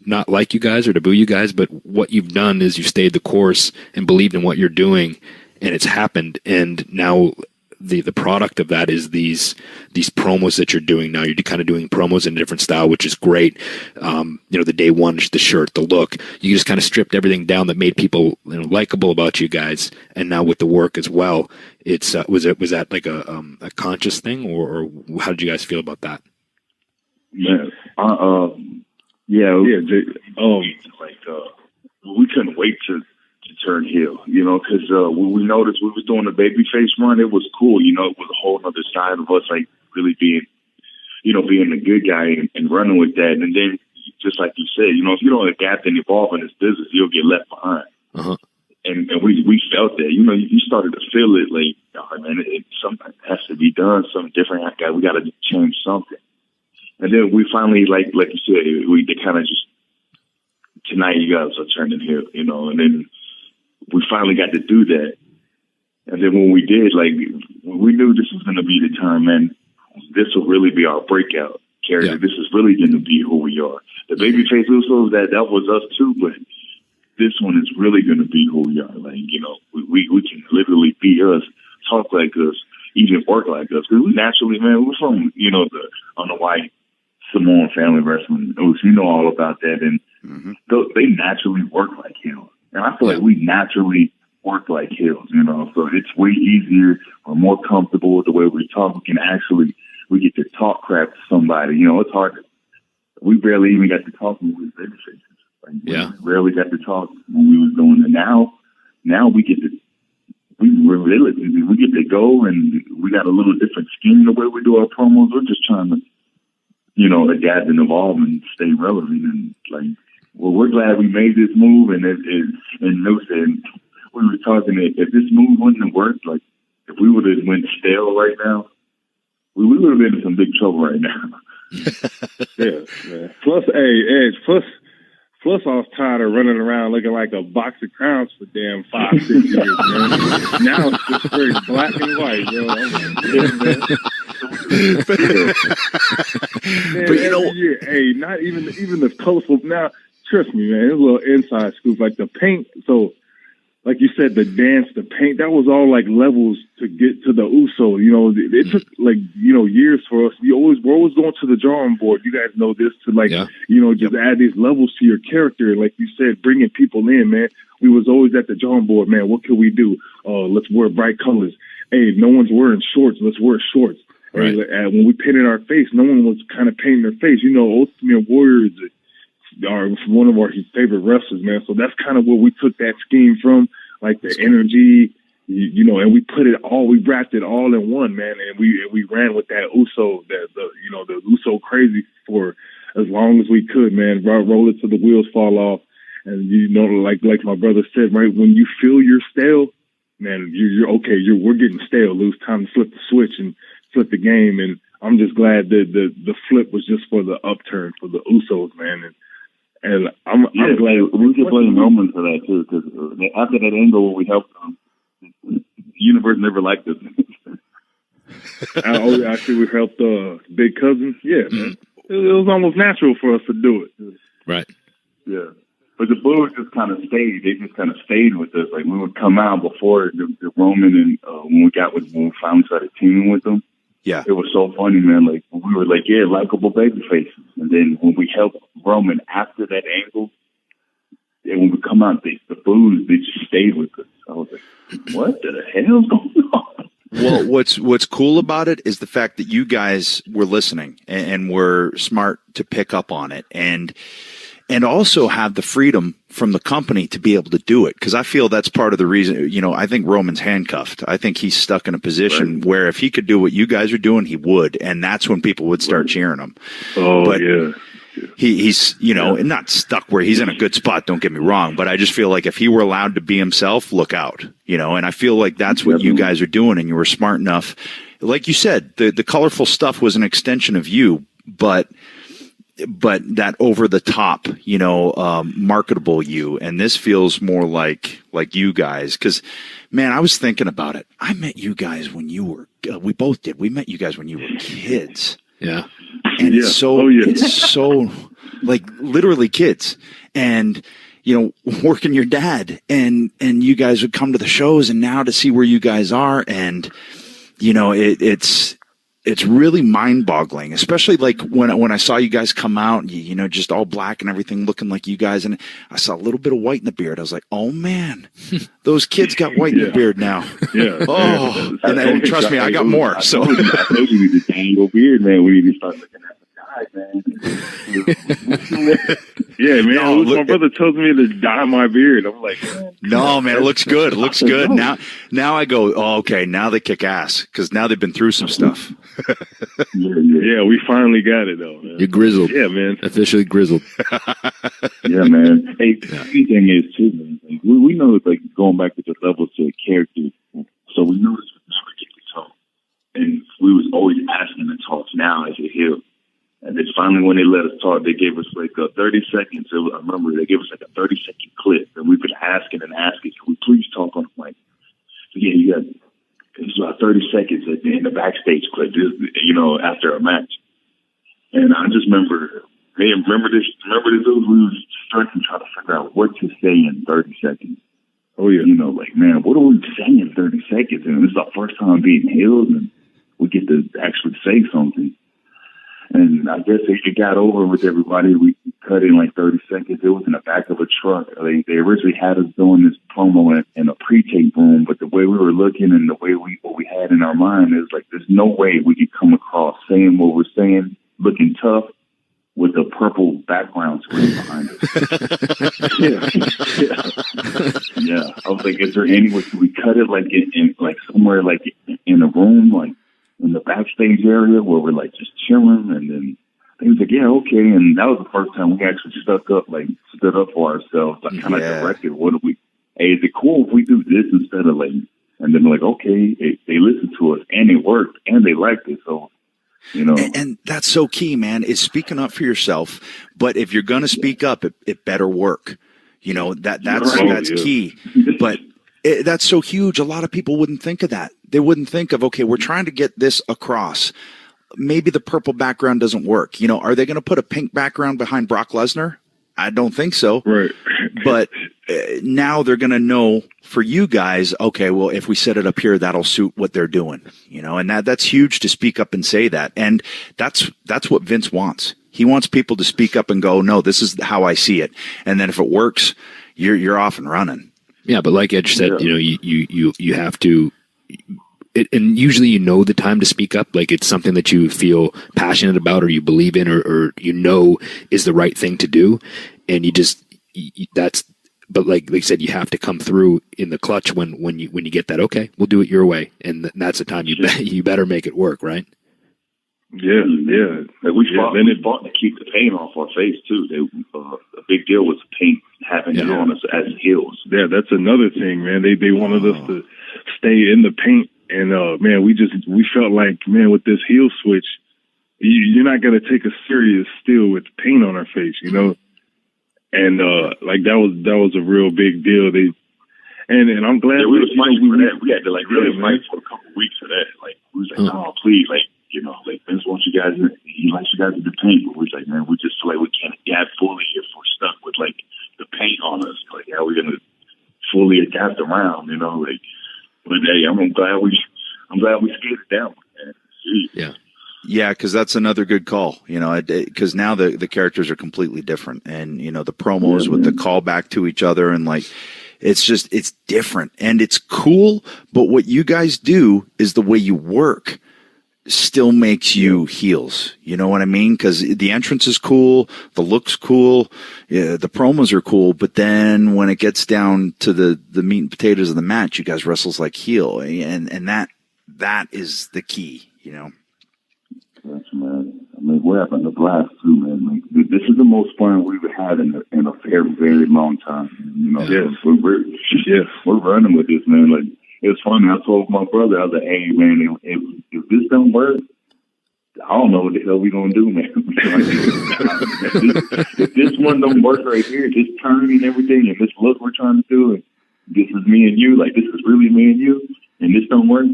Speaker 4: not like you guys or to boo you guys, but what you've done is you've stayed the course and believed in what you're doing, and it's happened. And now the product of that is these promos that you're doing now. You're kind of doing promos in a different style, which is great. The day one, the shirt, the look, you just kind of stripped everything down that made people likable about you guys. And now with the work as well, it's was that like a conscious thing, or how did you guys feel about that?
Speaker 8: Man, we couldn't wait to turn heel, because we noticed we was doing the babyface run. It was cool, it was a whole other side of us, like really being the good guy and running with that. And then, just like you said, if you don't adapt and evolve in this business, you'll get left behind. Uh-huh. And we felt that, you started to feel it, like, oh, man, something has to be done, something different. We got to change something. And then we finally, like you said, they kind of just, tonight you guys are turning heel, and then we finally got to do that. And then when we did, we knew this was going to be the time, man. This will really be our breakout. character.
Speaker 4: Yeah.
Speaker 8: This is really going to be who we are. The babyface Usos, that was us too, but this one is really going to be who we are. Like, you know, we can literally be us, talk like us, even work like us. Because we naturally, man, we're from, you know, on the white Samoan family wrestling. You know all about that. And they naturally work like hell. And I feel like we naturally work like hell, you know. So it's way easier. We're more comfortable with the way we talk. We get to talk crap to somebody. You know, it's hard. We barely even got to talk when we was babyfaces. Like, we rarely got to talk when we was doing it. Now we get to, we get to go, and we got a little different scheme the way we do our promos. We're just trying to, you know, adapt and evolve and stay relevant. And like, well, we're glad we made this move. And and no said, we were talking that if this move wouldn't have worked, like if we would have went stale right now, we would have been in some big trouble right now.
Speaker 7: Yeah, man. Plus, Edge, plus I was tired of running around looking like a box of crowns for damn 5-6 years, man. Now it's just straight black and white, bro. I'm like, man,
Speaker 2: but you know,
Speaker 7: year, hey, not even the colorful. Now, trust me, man, it's a little inside scoop. Like the paint, so like you said, the dance, the paint, that was all like levels to get to the Uso. You know, it took like, you know, years for us. We're always going to the drawing board. You guys know this, to like, you know, just add these levels to your character. Like you said, bringing people in, man. We was always at the drawing board, man. What can we do? Let's wear bright colors. Hey, no one's wearing shorts. Let's wear shorts. Right. Hey, when we painted our face, no one was kind of painting their face. You know, Ultimate Warriors are one of our favorite wrestlers, man. So that's kind of where we took that scheme from, like the energy, you know, and we wrapped it all in one, man. And we ran with that Uso, the Uso crazy for as long as we could, man. Roll it till the wheels fall off. And, you know, like my brother said, right, when you feel you're stale, man, you're okay. We're getting stale. It's time to flip the switch and flip the game. And I'm just glad that the flip was just for the upturn for the Usos, man. And I'm glad
Speaker 8: we could blame Roman for that too, because after that angle where we helped them, the universe never liked us.
Speaker 7: Actually, we helped Big Cousin. Yeah, man. It was almost natural for us to do it.
Speaker 4: Right.
Speaker 8: Yeah. But the Bulls just kind of stayed. They just kind of stayed with us. Like, we would come out before the Roman, and when we finally started teaming with them.
Speaker 2: Yeah.
Speaker 8: It was so funny, man. Like, we were like, yeah, likable baby faces. And then when we helped Roman after that angle, and when we come out, the Bulls, they just stayed with us. I was like, what the hell's going on?
Speaker 2: Well, what's cool about it is the fact that you guys were listening and were smart to pick up on it, and also have the freedom from the company to be able to do it. Because I feel that's part of the reason, you know, I think Roman's handcuffed. I think he's stuck in a position where if he could do what you guys are doing, he would. And that's when people would start cheering him.
Speaker 7: Oh,
Speaker 2: but
Speaker 7: yeah.
Speaker 2: He's, you know, not stuck where he's in a good spot, don't get me wrong. But I just feel like if he were allowed to be himself, look out, you know. And I feel like that's what you guys are doing. And you were smart enough. Like you said, the colorful stuff was an extension of you, but that over the top, you know, marketable you. And this feels more like you guys. Cause man, I was thinking about it. I met you guys when you were, we both did. We met you guys when you were kids.
Speaker 4: Yeah.
Speaker 2: And it's so like literally kids, and, you know, working your dad, and you guys would come to the shows, and now to see where you guys are. And, you know, it's really mind-boggling, especially like when I saw you guys come out, you know, just all black and everything, looking like you guys, and I saw a little bit of white in the beard. I was like, oh man, those kids got white in the beard now.
Speaker 7: Yeah.
Speaker 2: Oh, and trust me, I got more. So
Speaker 8: I told you the tangle beard, man. We need to start looking at the guy, man.
Speaker 7: Yeah, man. My brother tells me to dye my beard. I'm like,
Speaker 2: no, man, it looks good. It looks good. Now I go, oh, okay, now they kick ass, because now they've been through some stuff.
Speaker 7: Yeah, we finally got it though, man.
Speaker 4: You're grizzled.
Speaker 7: Yeah, man.
Speaker 4: Officially grizzled.
Speaker 8: Yeah, man. Hey, the thing is too, man. Like, we know, like, going back to the levels to character, so we knew this would never get to talk, and we was always asking to talk now as a heel. And then finally, when they let us talk, they gave us like 30 seconds. I remember they gave us like a 30-second clip, and we've been asking and asking, can we please talk on the mic? So yeah, you got. It was about 30 seconds in the backstage clip, you know, after a match. And I just remember, man, remember this? We was starting trying to figure out what to say in 30 seconds.
Speaker 7: Oh yeah.
Speaker 8: You know, like, man, what do we say in 30 seconds? And this is our first time being healed, and we get to actually say something. And I guess it got over with everybody. We cut in like 30 seconds. It was in the back of a truck. They originally had us doing this promo in a pre-tape room, but the way we were looking and the way what we had in our mind is like, there's no way we could come across saying what we're saying, looking tough, with a purple background screen behind us. Yeah. I was like, is there any way we cut it like in like somewhere like in a room, like in the backstage area where we're like just chilling? And then he was like, yeah, okay. And that was the first time we actually stood up for ourselves, like kind of directed, what do we, hey, is it cool if we do this instead of like, and then like, okay, they listened to us and it worked and they liked it. So, you know,
Speaker 2: and that's so key, man, is speaking up for yourself. But if you're going to speak up, it better work. You know, that's key. But that's so huge. A lot of people wouldn't think of that. They wouldn't think of, okay, we're trying to get this across. Maybe the purple background doesn't work. You know, are they going to put a pink background behind Brock Lesnar? I don't think so.
Speaker 7: Right.
Speaker 2: But now they're going to know for you guys, okay, well, if we set it up here, that'll suit what they're doing, you know, and that's huge to speak up and say that. And that's what Vince wants. He wants people to speak up and go, no, this is how I see it. And then if it works, you're off and running.
Speaker 4: Yeah. But like Edge said, you know, you have to, and usually you know the time to speak up, like it's something that you feel passionate about or you believe in or you know is the right thing to do. And you just, but like you said, you have to come through in the clutch when you get that, okay, we'll do it your way. And that's the time you better make it work, right?
Speaker 7: Yeah.
Speaker 8: Like we fought to keep the paint off our face too. A big deal was the paint having it on us as heels.
Speaker 7: Yeah, that's another thing, man. They wanted us to stay in the paint. And, man, we felt like, man, with this heel switch, you're not going to take us serious still with paint on our face, you know? And, like that was a real big deal. And I'm glad
Speaker 8: we was fighting for that. We had to like really fight for a couple of weeks for that. Like, we was like, oh, please, like, you know, like Vince wants you guys, he likes you guys to do paint. But we was like, man, we just feel like we can't adapt fully if we're stuck with like the paint on us. Like, how are we going to fully adapt around, you know? Like, but hey, I'm glad we skated it down. Man.
Speaker 4: Yeah.
Speaker 2: Yeah, because that's another good call, you know, because now the characters are completely different. And, you know, the promos with the callback to each other and like, it's different and it's cool. But what you guys do is the way you work still makes you heels. You know what I mean? Because the entrance is cool, the look's cool, the promos are cool. But then when it gets down to the meat and potatoes of the match, you guys wrestles like heel. And that is the key, you know.
Speaker 8: Yes, man. I mean, we're having a blast too, man. Like, this is the most fun we've had in a very, very long time. You know, we're running with this, man. Like, it's funny. I told my brother, I was like, "Hey, man, if this don't work, I don't know what the hell we gonna do, man. if this one don't work right here, this turn and everything, and this look we're trying to do, and this is me and you, like this is really me and you, and this don't work."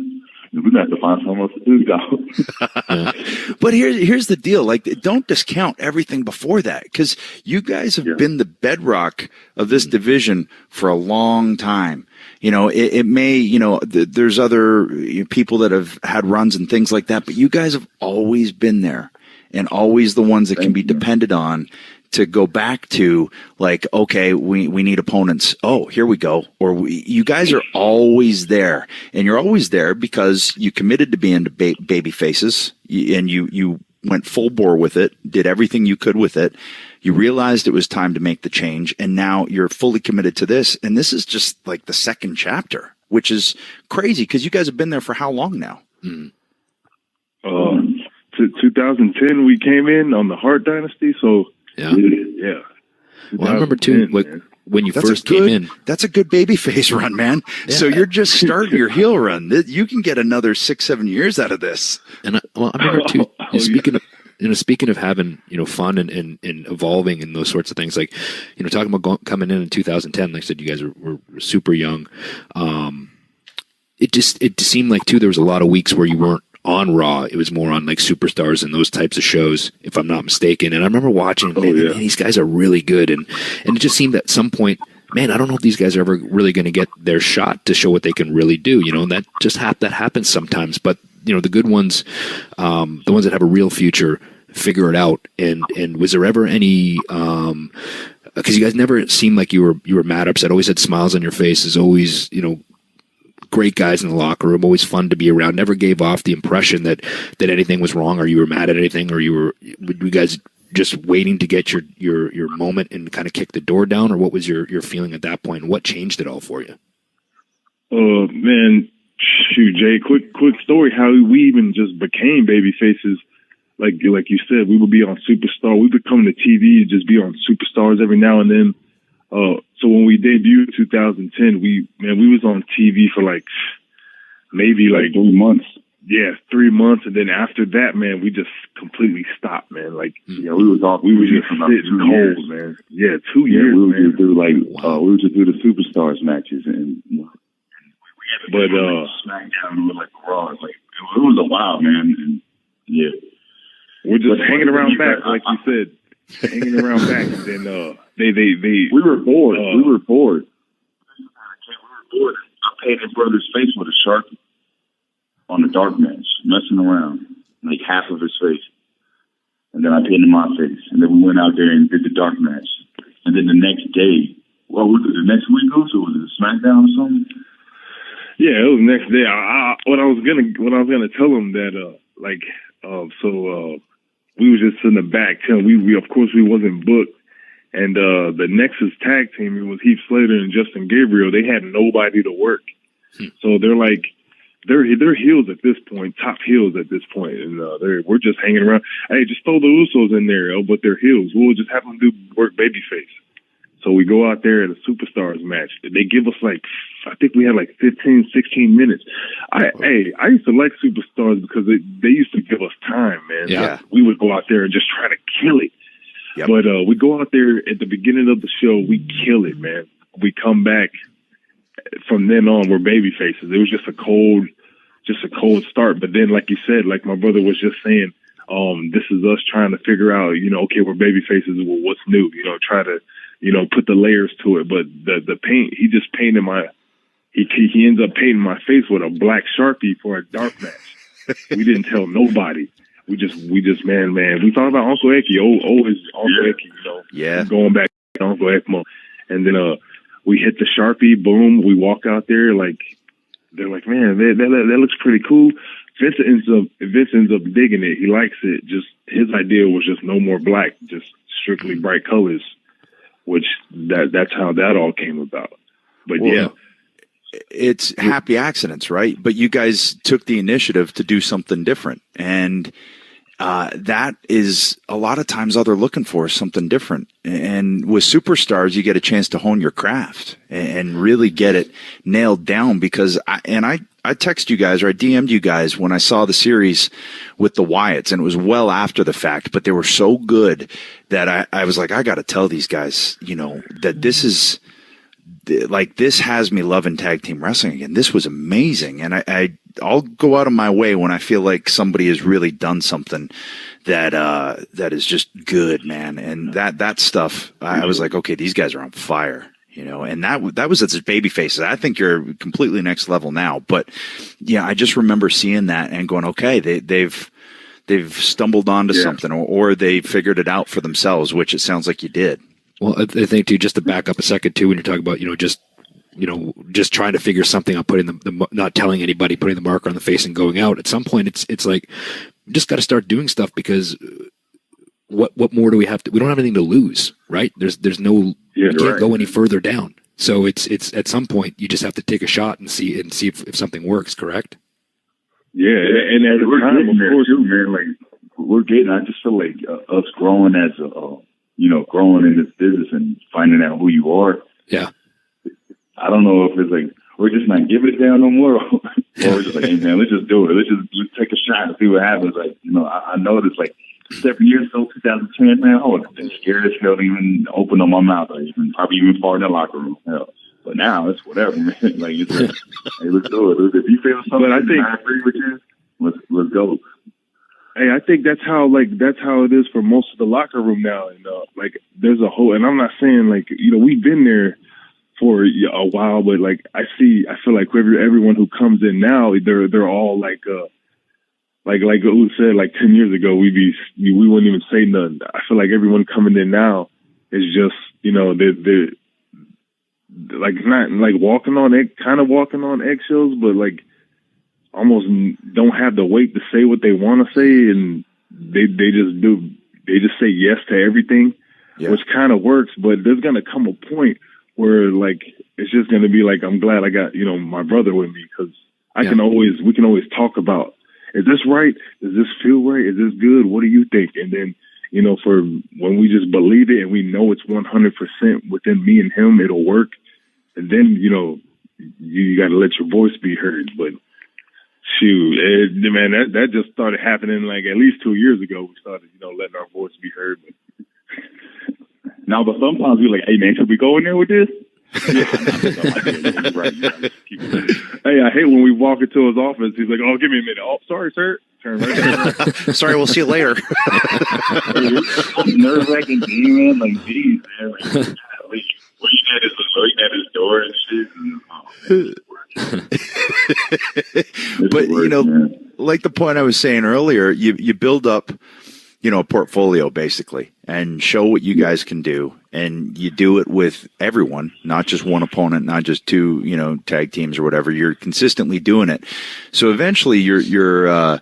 Speaker 8: We're going to have to find something else to do, dog.
Speaker 2: But here's the deal. Like, don't discount everything before that, because you guys have been the bedrock of this division for a long time. You know, it may, you know, there's other people that have had runs and things like that, but you guys have always been there and always the ones that can be depended on to go back to, like, okay, we need opponents. Oh, here we go. Or you guys are always there, and you're always there because you committed to being baby faces, and you went full bore with it, did everything you could with it. You realized it was time to make the change, and now you're fully committed to this. And this is just like the second chapter, which is crazy because you guys have been there for how long now?
Speaker 7: 2010, we came in on the Hart Dynasty, so. Yeah.
Speaker 4: Well, I remember too, like, when you first came in.
Speaker 2: That's a good babyface run, man. Yeah. So you're just starting your heel run. You can get another 6-7 years out of this.
Speaker 4: And I remember too. Speaking of having, you know, fun and evolving and those sorts of things, like, you know, talking about coming in 2010. Like I said, you guys were super young. It seemed like too there was a lot of weeks where you weren't on Raw. It was more on like Superstars and those types of shows, if I'm not mistaken. And I remember watching, man, these guys are really good. And it just seemed at some point, man, I don't know if these guys are ever really going to get their shot to show what they can really do. You know, and that just that happens sometimes. But, you know, the good ones, the ones that have a real future, figure it out. And was there ever any, because you guys never seemed like you were mad, upset, always had smiles on your faces, always, you know, great guys in the locker room, always fun to be around, never gave off the impression that anything was wrong or you were mad at anything, or were you guys just waiting to get your moment and kind of kick the door down, or what was your feeling at that point? What changed it all for you?
Speaker 7: Man, shoot, Jay, quick story how we even just became baby faces. Like you said, we would be on Superstar. We would come to TV, just be on Superstars every now and then. So when we debuted in 2010, we was on TV for maybe 3 months. Yeah, 3 months, and then after that, man, we just completely stopped, man. Like, we were just sitting cold, man. Yeah, 2 years.
Speaker 8: We would just do we would just do the Superstars matches, and we had SmackDown with Raw. It was a while, man. And yeah,
Speaker 7: we're just hanging around back, like you said, hanging around back. And then we were bored. We were bored.
Speaker 8: I painted brother's face with a Sharpie on the dark match, messing around, like half of his face. And then I painted my face. And then we went out there and did the dark match. And then the next day, was it the next week also? Was it a SmackDown or something?
Speaker 7: Yeah, it was the next day. What I was gonna tell him that we was just in the back telling we of course we wasn't booked. And the Nexus tag team, it was Heath Slater and Justin Gabriel. They had nobody to work. So they're heels at this point, top heels at this point, and we're just hanging around. Hey, just throw the Usos in there, but they're heels. We'll just have them do work babyface. So we go out there at a Superstars match. They give us I think we had 15, 16 minutes. I used to like Superstars because they used to give us time, man.
Speaker 2: Yeah.
Speaker 7: We would go out there and just try to kill it. Yep. But we go out there at the beginning of the show, we kill it, man. We come back. From then on, we're baby faces. It was just a cold start. But then, like you said, like my brother was just saying, this is us trying to figure out, okay, we're baby faces. Well, what's new? Try to, put the layers to it. But the paint, he just painted he ends up painting my face with a black Sharpie for a dark match. We didn't tell nobody. We just, man. We thought about Uncle Eki, always Uncle Eki,
Speaker 2: Yeah.
Speaker 7: Going back to Uncle Ekmo. And then, we hit the Sharpie, boom, we walk out there, they're like, man, that looks pretty cool. Vince ends up digging it. He likes it. Just his idea was just no more black, just strictly bright colors, which that's how that all came about. But
Speaker 2: it's happy accidents, right? But you guys took the initiative to do something different. And that is a lot of times all they're looking for is something different. And with Superstars, you get a chance to hone your craft and really get it nailed down, because I text you guys, or I DM'd you guys when I saw the series with the Wyatts, and it was well after the fact, but they were so good that I was like, I got to tell these guys, that this is this has me loving tag team wrestling again. This was amazing. And I'll go out of my way when I feel like somebody has really done something that is just good, man. And that stuff, I was like, okay, these guys are on fire, and that was its baby faces. I think you're completely next level now, but yeah, I just remember seeing that and going, okay, they've stumbled onto something, or they figured it out for themselves, which it sounds like you did.
Speaker 4: Well, I think too, just to back up a second too, when you're talking about, just trying to figure something out, putting the not telling anybody, putting the marker on the face and going out. At some point, it's like, we just got to start doing stuff, because what more do we have to? We don't have anything to lose, right? There's no, you can't go any further down. So it's at some point you just have to take a shot and see if something works. Correct?
Speaker 7: Yeah, and at the time, of course,
Speaker 8: too, man. We're getting. I just feel like us growing as growing in this business and finding out who you are.
Speaker 4: Yeah.
Speaker 8: I don't know if it's we're just not giving it down no more, or we're just hey man, let's just do it. Let's take a shot and see what happens. I noticed 7 years ago, 2010, man, I would have been scared as hell to even open up my mouth, probably even fart in the locker room. Hell. But now it's whatever, man. Hey, let's do it. If you feel something,
Speaker 7: but I
Speaker 8: agree with you. Let's go.
Speaker 7: Hey, I think that's how it is for most of the locker room now. And like, there's a whole, and I'm not saying like, we've been there for a while, but like I feel like everyone who comes in now, they're all like Uso said, like 10 years ago, we wouldn't even say nothing. I feel like everyone coming in now is just, they're like not like walking on eggshells, but like almost don't have the weight to say what they want to say, and they just say yes to everything, which kind of works. But there's gonna come a point where like it's just gonna be like, I'm glad I got my brother with me, because we can always talk about, is this right? Does this feel right? Is this good? What do you think? And then for when we just believe it and we know it's 100% within me and him, it'll work. And then you got to let your voice be heard. But shoot, man, that just started happening like at least 2 years ago. We started, letting our voice be heard. But
Speaker 8: now, but sometimes we're like, hey, man, should we go in there with this?
Speaker 7: Hey, I hate when we walk into his office. He's like, "Oh, give me a minute. Oh, sorry, sir." Turn right around.
Speaker 2: Sorry, we'll see you later.
Speaker 8: Nerve-wracking game, man. Like, geez, man. Like, looking at his door and shit.
Speaker 2: But like the point I was saying earlier, you build up, a portfolio basically, and show what you guys can do, and you do it with everyone, not just one opponent, not just two, tag teams or whatever. You're consistently doing it, so eventually your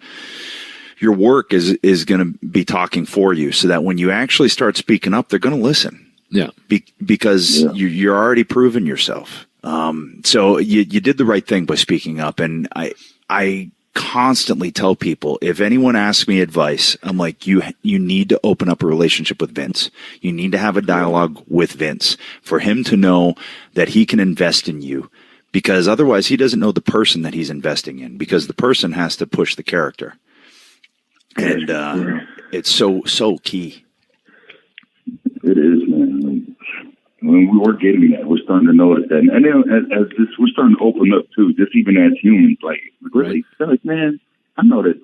Speaker 2: work is going to be talking for you, so that when you actually start speaking up, they're going to listen.
Speaker 4: Yeah,
Speaker 2: because you're already proven yourself. So you did the right thing by speaking up, and I constantly tell people, if anyone asks me advice, I'm like, you need to open up a relationship with Vince. You need to have a dialogue with Vince for him to know that he can invest in you, because otherwise he doesn't know the person that he's investing in, because the person has to push the character. And it's so key.
Speaker 8: It is, man. When we're getting that, we're starting to notice that, and then as this, we're starting to open up too. Just even as humans, like really, like, man, I know that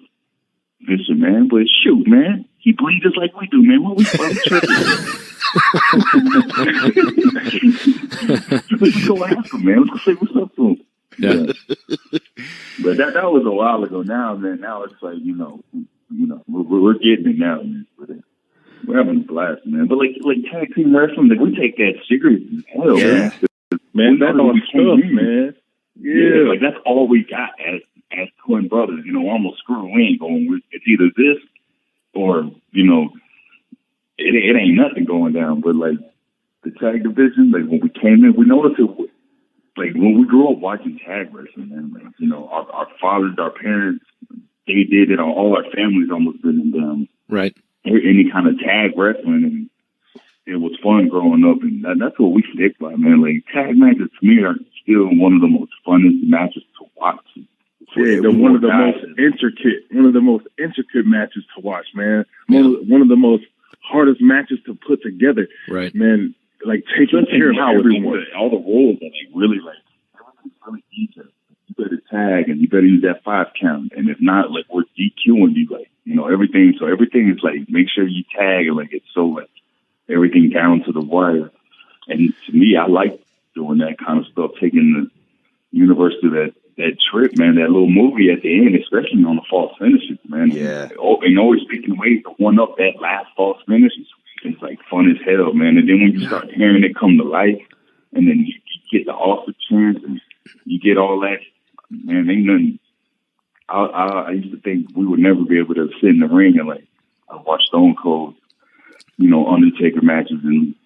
Speaker 8: Vision, man, but shoot, man, he bleeds just like we do, man. What we fucking tripping? Let's go ask him, man. Let's go say what's up to him. Yeah. But that was a while ago. Now, man, now it's like we're getting it now, man. We're having a blast, man. But like tag team wrestling, like, we take that serious as hell,
Speaker 7: man. That's all stuff, man. Yeah,
Speaker 8: like that's all we got as twin brothers. Almost screw in going. It's either this or it ain't nothing going down. But like the tag division, like when we came in, we noticed it. Like when we grew up watching tag wrestling, man. Like, our fathers, our parents, they did it. All our families almost been down.
Speaker 4: Right.
Speaker 8: Any kind of tag wrestling, and it was fun growing up, and that's what we stick by, man. Like tag matches to me are still one of the most funnest matches to watch.
Speaker 7: Yeah, they're one of the most intricate matches to watch, man. One of the most hardest matches to put together,
Speaker 4: right,
Speaker 7: man. Like taking care of everyone.
Speaker 8: All the rules are like really everything's really easy. You better tag, and you better use that 5 count, and if not, like we're DQing you, like. Everything. So everything is like, make sure you tag, and like it's so like everything down to the wire. And to me, I like doing that kind of stuff, taking the universe to that trip, man. That little movie at the end, especially on the false finishes, man.
Speaker 2: Yeah.
Speaker 8: And always picking ways to one up that last false finish. It's like fun as hell, man. And then when you start hearing it come to life, and then you get the offer chance, and you get all that, man, ain't nothing. I used to think we would never be able to sit in the ring and like watch Stone Cold, Undertaker matches and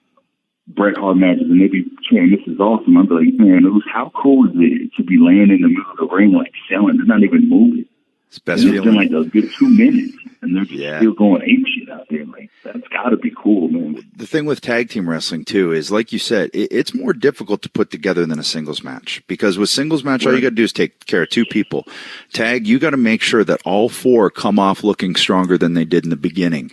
Speaker 8: Bret Hart matches, and they'd be saying, "This is awesome." I'd be like, "Man, how cool is it to be laying in the middle of the ring like selling? They're not even moving.
Speaker 2: It's best feeling.
Speaker 8: It's been like a good 2 minutes, and they're just still going ape shit out there. Like that's got to be cool, man."
Speaker 2: The thing with tag team wrestling too is, like you said, it's more difficult to put together than a singles match, because with singles match, all you got to do is take care of 2 people. Tag, you got to make sure that all 4 come off looking stronger than they did in the beginning.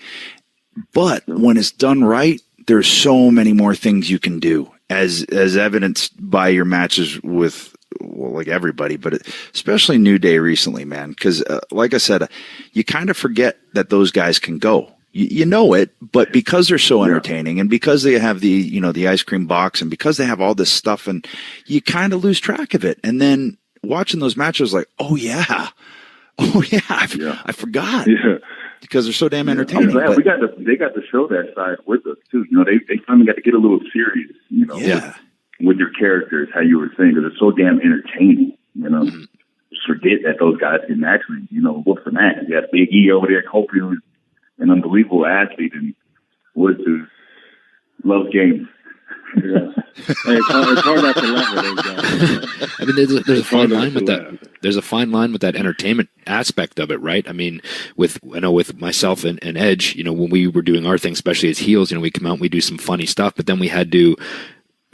Speaker 2: But when it's done right, there's so many more things you can do, as evidenced by your matches with well, like everybody, but especially New Day recently, man. Because like I said, you kind of forget that those guys can go. You know it, but because they're so entertaining and because they have the the ice cream box and because they have all this stuff, and you kind of lose track of it. And then watching those matches, like, I forgot.
Speaker 7: Yeah.
Speaker 2: Because they're so damn entertaining.
Speaker 8: I'm glad they got to show that side with us too. They finally got to get a little serious. With your characters, how you were saying, because it's so damn entertaining. Just forget that those guys can actually, whoop some ass. You got Big E over there, hoping was an unbelievable athlete, and Woods loves games.
Speaker 7: Yeah. It's hard not to laugh at those guys.
Speaker 4: I mean, there's a fine line with that. There's a fine line with that entertainment aspect of it, right? I mean, with myself and Edge, when we were doing our thing, especially as heels, we come out and we do some funny stuff, but then we had to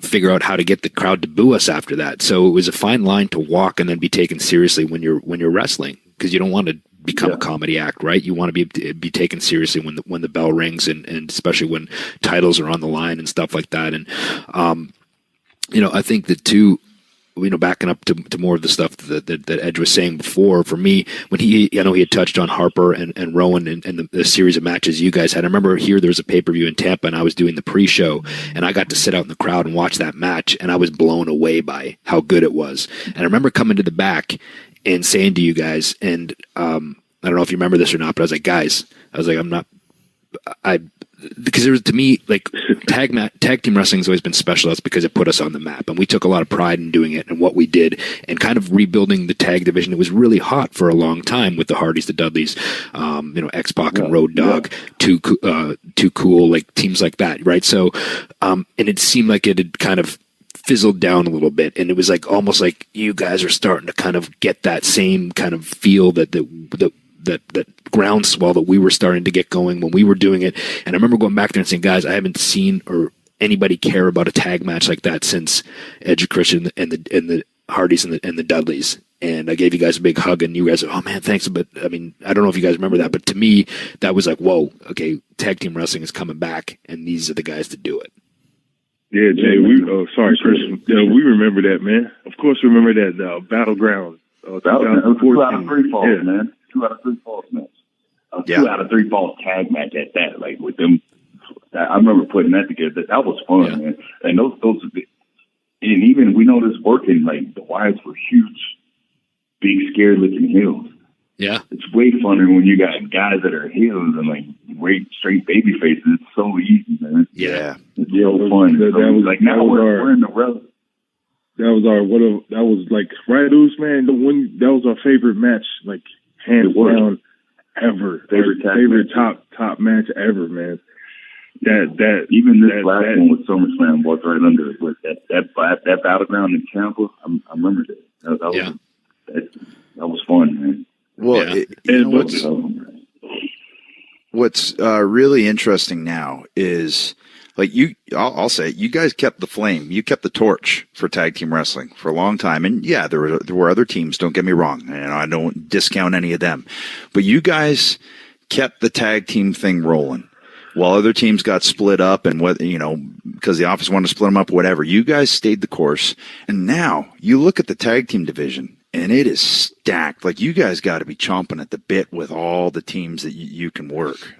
Speaker 4: figure out how to get the crowd to boo us after that. So it was a fine line to walk and then be taken seriously when you're wrestling, because you don't want to become a comedy act, right? You want to be taken seriously when the bell rings, and especially when titles are on the line and stuff like that. And I think that too, backing up to more of the stuff that Edge was saying before, for me, when he had touched on Harper and Rowan and the series of matches you guys had. I remember there was a pay-per-view in Tampa, and I was doing the pre-show, and I got to sit out in the crowd and watch that match, and I was blown away by how good it was. And I remember coming to the back and saying to you guys, and I don't know if you remember this or not, but I was like, guys, because it was, to me, like, tag team wrestling has always been special. That's because it put us on the map, and we took a lot of pride in doing it and what we did, and kind of rebuilding the tag division. It was really hot for a long time with the Hardys, the Dudleys, X-Pac and Road Dogg, Too Cool, like teams like that, right? So, and it seemed like it had kind of fizzled down a little bit, and it was like almost like you guys are starting to kind of get that same kind of feel that groundswell that we were starting to get going when we were doing it. And I remember going back there and saying, guys, I haven't seen or anybody care about a tag match like that since Edge and Christian and the Hardys and the Dudleys. And I gave you guys a big hug, and you guys, oh man, thanks. But I mean, I don't know if you guys remember that, but to me, that was like, whoa, okay, tag team wrestling is coming back, and these are the guys to do it.
Speaker 7: Yeah, Jay, sorry, Chris. We remember that, man. Of course, we remember that Battleground.
Speaker 8: That was 2 out of 3 falls, man. 2 out of 3 falls match. 2 out of 3 falls tag match at that. Like with them, I remember putting that together. That was fun, man. And those, and even we know this working. Like the Wyatts were huge, big, scared looking heels.
Speaker 4: Yeah,
Speaker 8: it's way funner when you got guys that are heels and like straight baby faces. It's so easy, man.
Speaker 4: Yeah,
Speaker 8: it's so fun. That was like now we're in the road.
Speaker 7: That was like right, man. That was our favorite match, like hands down ever. Favorite top match ever, man. That even this last one with SummerSlam was right under it. But that Battleground in Tampa, I remember that. That was fun, man.
Speaker 2: Well, what's really interesting now is, like, I'll say it, you guys kept the flame. You kept the torch for tag team wrestling for a long time. And yeah, there were other teams, don't get me wrong. And I don't discount any of them. But you guys kept the tag team thing rolling. While other teams got split up and because the office wanted to split them up, whatever, you guys stayed the course. And now you look at the tag team division, and it is stacked. Like, you guys got to be chomping at the bit with all the teams that you can work.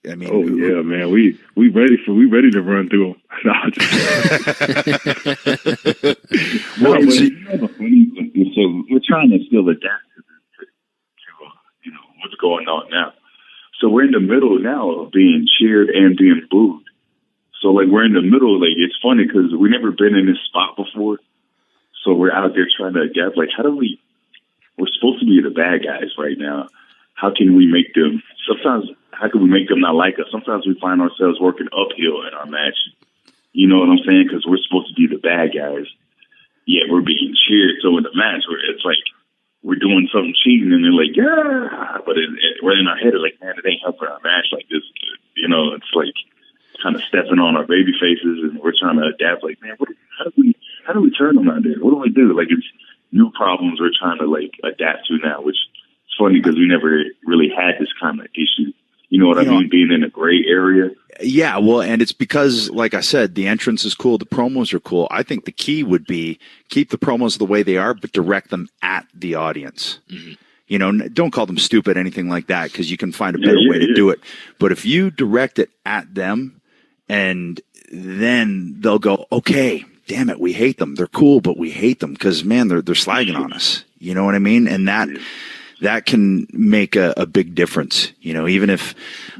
Speaker 2: I mean,
Speaker 7: oh yeah, man, we ready to run through them.
Speaker 8: So we're trying to still adapt to what's going on now. So we're in the middle now of being cheered and being booed. So like we're in the middle. Like it's funny because we've never been in this spot before. So we're out there trying to adapt. Like we're supposed to be the bad guys right now. How can we make them? How can we make them not like us? Sometimes we find ourselves working uphill in our match. You know what I'm saying? Because we're supposed to be the bad guys. Yet we're being cheered. So in the match, it's like we're doing something cheating, and they're like, yeah. But we're in our head, like, man, it ain't helping our match like this. It's like kind of stepping on our baby faces, and we're trying to adapt. Like, man, how do we turn them out there? What do we do? Like, it's new problems we're trying to like adapt to now, which is funny because we never really had this kind of issue. You know what I mean? Being in a gray area.
Speaker 2: Yeah, well, and it's because, like I said, the entrance is cool, the promos are cool. I think the key would be keep the promos the way they are, but direct them at the audience. Mm-hmm. You know, don't call them stupid, anything like that, because you can find a better way to do it. But if you direct it at them, and then they'll go, okay, damn it, we hate them. They're cool, but we hate them because, man, they're slagging on us. You know what I mean? And that can make a big difference. You know, even if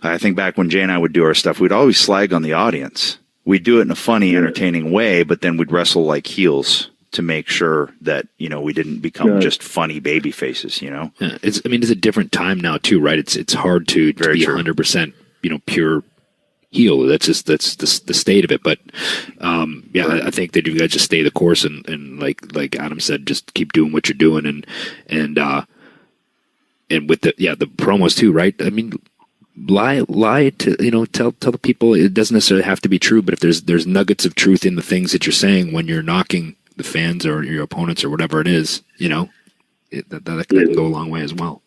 Speaker 2: I think back when Jay and I would do our stuff, we'd always slag on the audience. We'd do it in a funny, entertaining way, but then we'd wrestle like heels to make sure that, you know, we didn't become just funny baby faces, you know?
Speaker 4: Yeah, it's a different time now too, right? It's hard to be 100%, you know, pure heel. That's the state of it. But, I think that you guys just stay the course and like Adam said, just keep doing what you're doing and with the promos too, right? I mean, lie to, you know, tell the people it doesn't necessarily have to be true, but if there's nuggets of truth in the things that you're saying when you're knocking the fans or your opponents or whatever it is, you know, that can go a long way as well.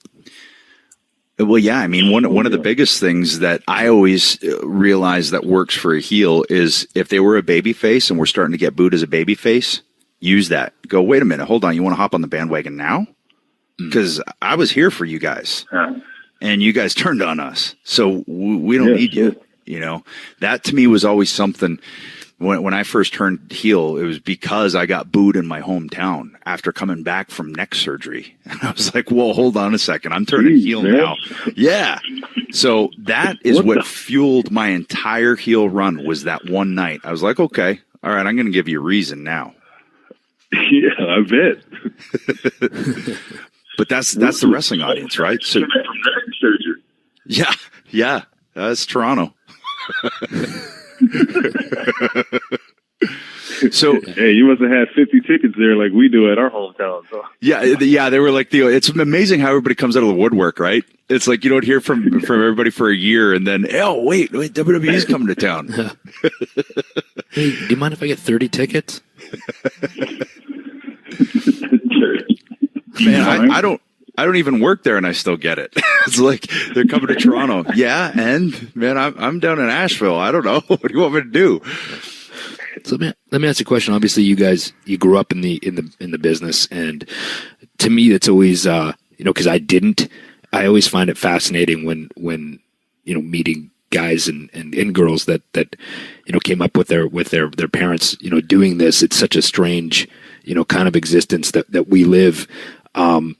Speaker 2: Well, yeah, I mean, one of the biggest things that I always realize that works for a heel is if they were a baby face and we're starting to get booed as a baby face, use that. Go, wait a minute, hold on, you want to hop on the bandwagon now? Because I was here for you guys, and you guys turned on us, so we don't need you. You know, that to me was always something. When I first turned heel, it was because I got booed in my hometown after coming back from neck surgery. And I was like, whoa, hold on a second. I'm turning heel now. Yeah. So that is what fueled my entire heel run was that one night. I was like, okay, all right, I'm going to give you a reason now.
Speaker 7: Yeah, I bet.
Speaker 2: But that's the wrestling audience, right? So, yeah, that's Toronto. So
Speaker 7: hey, you must have had 50 tickets there like we do at our hometown. So.
Speaker 2: Yeah, they were like it's amazing how everybody comes out of the woodwork, right? It's like you don't hear from everybody for a year, and then wait, WWE's coming to town.
Speaker 4: Hey, do you mind if I get 30 tickets?
Speaker 2: Man, I don't even work there, and I still get it. It's like they're coming to Toronto. Yeah, and man, I'm down in Asheville. I don't know. What do you want me to do?
Speaker 4: So let me ask you a question. Obviously, you grew up in the business, and to me, that's always because I always find it fascinating when you know meeting guys and girls that you know came up with their parents you know doing this. It's such a strange you know kind of existence that we live. What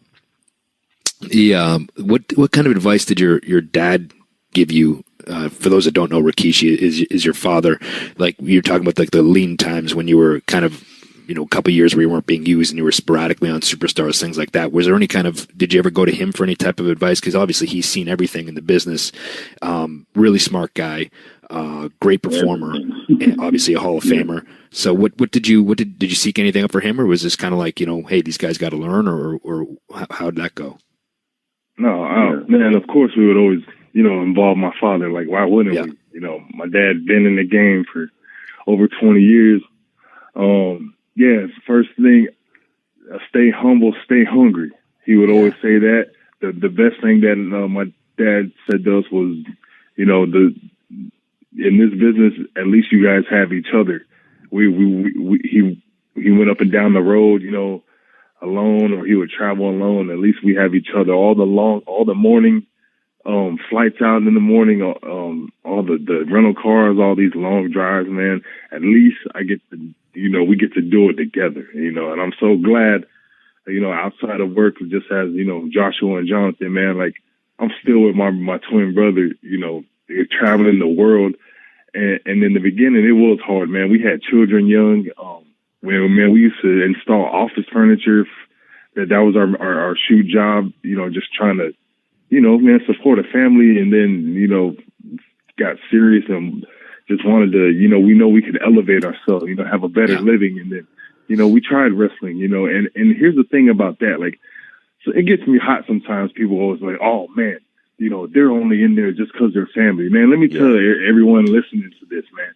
Speaker 4: kind of advice did your dad give you? For those that don't know, Rikishi is your father. Like you're talking about, like the lean times when you were kind of, you know, a couple of years where you weren't being used and you were sporadically on Superstars, things like that. Was there any kind of? Did you ever go to him for any type of advice? Because obviously he's seen everything in the business. Really smart guy, great performer, and obviously a Hall of Famer. So what did you seek anything up for him, or was this kind of like, you know, hey, these guys got to learn, or how did that go?
Speaker 7: No, man, of course we would always, you know, involve my father. Like, why wouldn't we? You know, my dad been in the game for over 20 years. First thing, stay humble, stay hungry. He would always say that. The best thing that my dad said to us was, you know, in this business, at least you guys have each other. He went up and down the road, you know, alone, or he would travel alone. At least we have each other. All the morning flights out in the morning, all the rental cars, all these long drives, man. At least I get to, you know, we get to do it together, you know. And I'm so glad, you know, outside of work, just as, you know, Joshua and Jonathan, man, like I'm still with my twin brother, you know, traveling the world. And in the beginning, it was hard, man. We had children young. We used to install office furniture. That was our shoot job, you know, just trying to, you know, man, support a family. And then, you know, got serious and just wanted to, you know we could elevate ourselves, you know, have a better living. And then, you know, we tried wrestling, you know, and here's the thing about that. Like, so it gets me hot sometimes. People always like, oh, man, you know, they're only in there just because they're family. Man, let me tell everyone listening to this, man.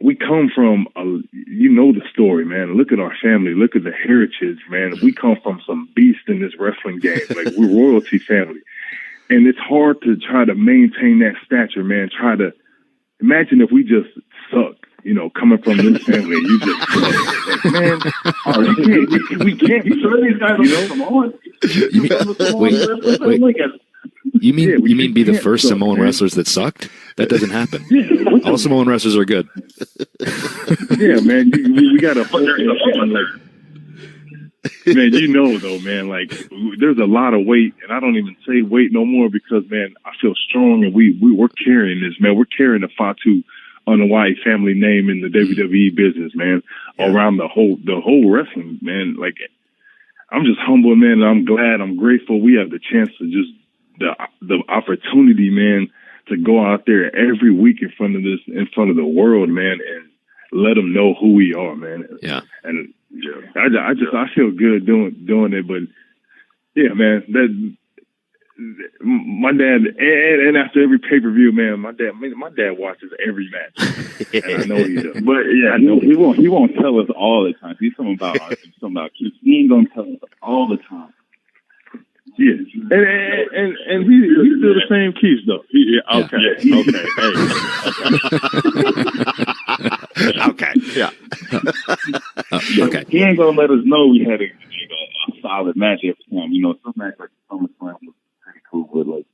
Speaker 7: We come from, you know the story, man. Look at our family. Look at the heritage, man. We come from some beast in this wrestling game. Like, we're royalty family. And it's hard to try to maintain that stature, man. Try to imagine if we just suck, you know, coming from this family, you just suck. Like, man, we can't. You sure these guys don't come on?
Speaker 4: Wait. You mean be the first Samoan wrestlers that sucked? That doesn't happen. All Samoan wrestlers are good.
Speaker 7: Yeah, man, we got to put man, you know, though, man, like, there's a lot of weight, and I don't even say weight no more because, man, I feel strong, and we're carrying this, man. We're carrying the Fatu on the White family name in the WWE business, man, around the whole wrestling, man. Like, I'm just humble, man, and I'm glad, I'm grateful we have the chance to just, the opportunity, man, to go out there every week in front of the world, man, and let them know who we are, man.
Speaker 4: Yeah.
Speaker 7: And I feel good doing it, but yeah, man, that my dad, and after every pay-per-view, man, my dad watches every match, and I know he does.
Speaker 9: But yeah, he won't tell us all the time. He's something about Keith. He ain't gonna tell us all the time.
Speaker 7: Yeah, and he's still the same Keith though.
Speaker 2: Okay, yeah.
Speaker 4: Okay.
Speaker 9: He ain't gonna let us know we had a solid match every time. You know, some match like SummerSlam was pretty cool, but like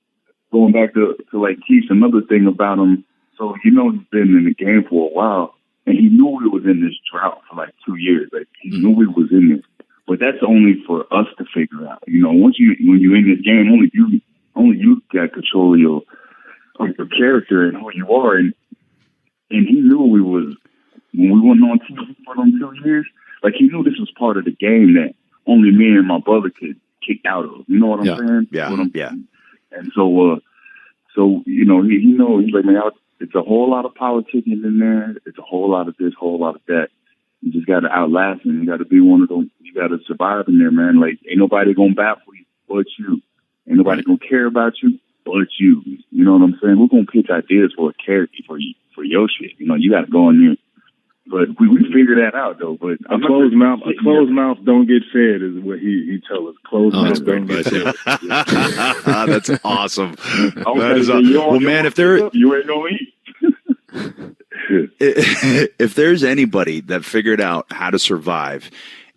Speaker 9: going back to like Keith, another thing about him. So you know, he's been in the game for a while, and he knew we was in this drought for like 2 years. Like he knew we was in this. But that's only for us to figure out. You know, when you're in this game, only you got control of your character and who you are. And he knew when we went on TV for them 2 years, like he knew this was part of the game that only me and my brother could kick out of. You know what I'm saying?
Speaker 2: Yeah.
Speaker 9: And so you know, he knows. He's like, man, it's a whole lot of politicking in there. It's a whole lot of this, whole lot of that. You just got to outlast him. You got to be one of them. You got to survive in there, man. Like, ain't nobody going to bat for you but you. Ain't nobody going to care about you but you. You know what I'm saying? We're going to pitch ideas for a character, for your shit. You know, you got to go in there. But we figure that out, though. But
Speaker 7: a closed mouth don't get fed is what he tells us. Closed mouth don't get fed.
Speaker 2: That's awesome.
Speaker 9: That
Speaker 2: is well, man, if there
Speaker 9: you ain't going to eat.
Speaker 2: If there's anybody that figured out how to survive,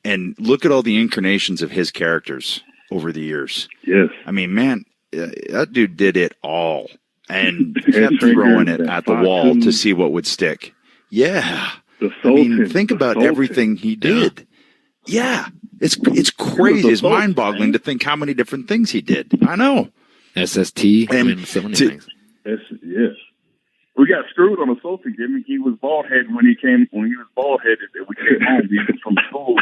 Speaker 2: and look at all the incarnations of his characters over the years.
Speaker 7: Yes.
Speaker 2: I mean, man, that dude did it all and kept throwing it at the wall to see what would stick. Yeah. I mean, think about everything he did. Yeah. It's crazy. It's mind-boggling to think how many different things he did. I know.
Speaker 4: SST.
Speaker 2: And
Speaker 4: I mean, so many things.
Speaker 7: Yes.
Speaker 9: We got screwed on the social gimmick. He was bald headed when he was bald headed. We came home from school.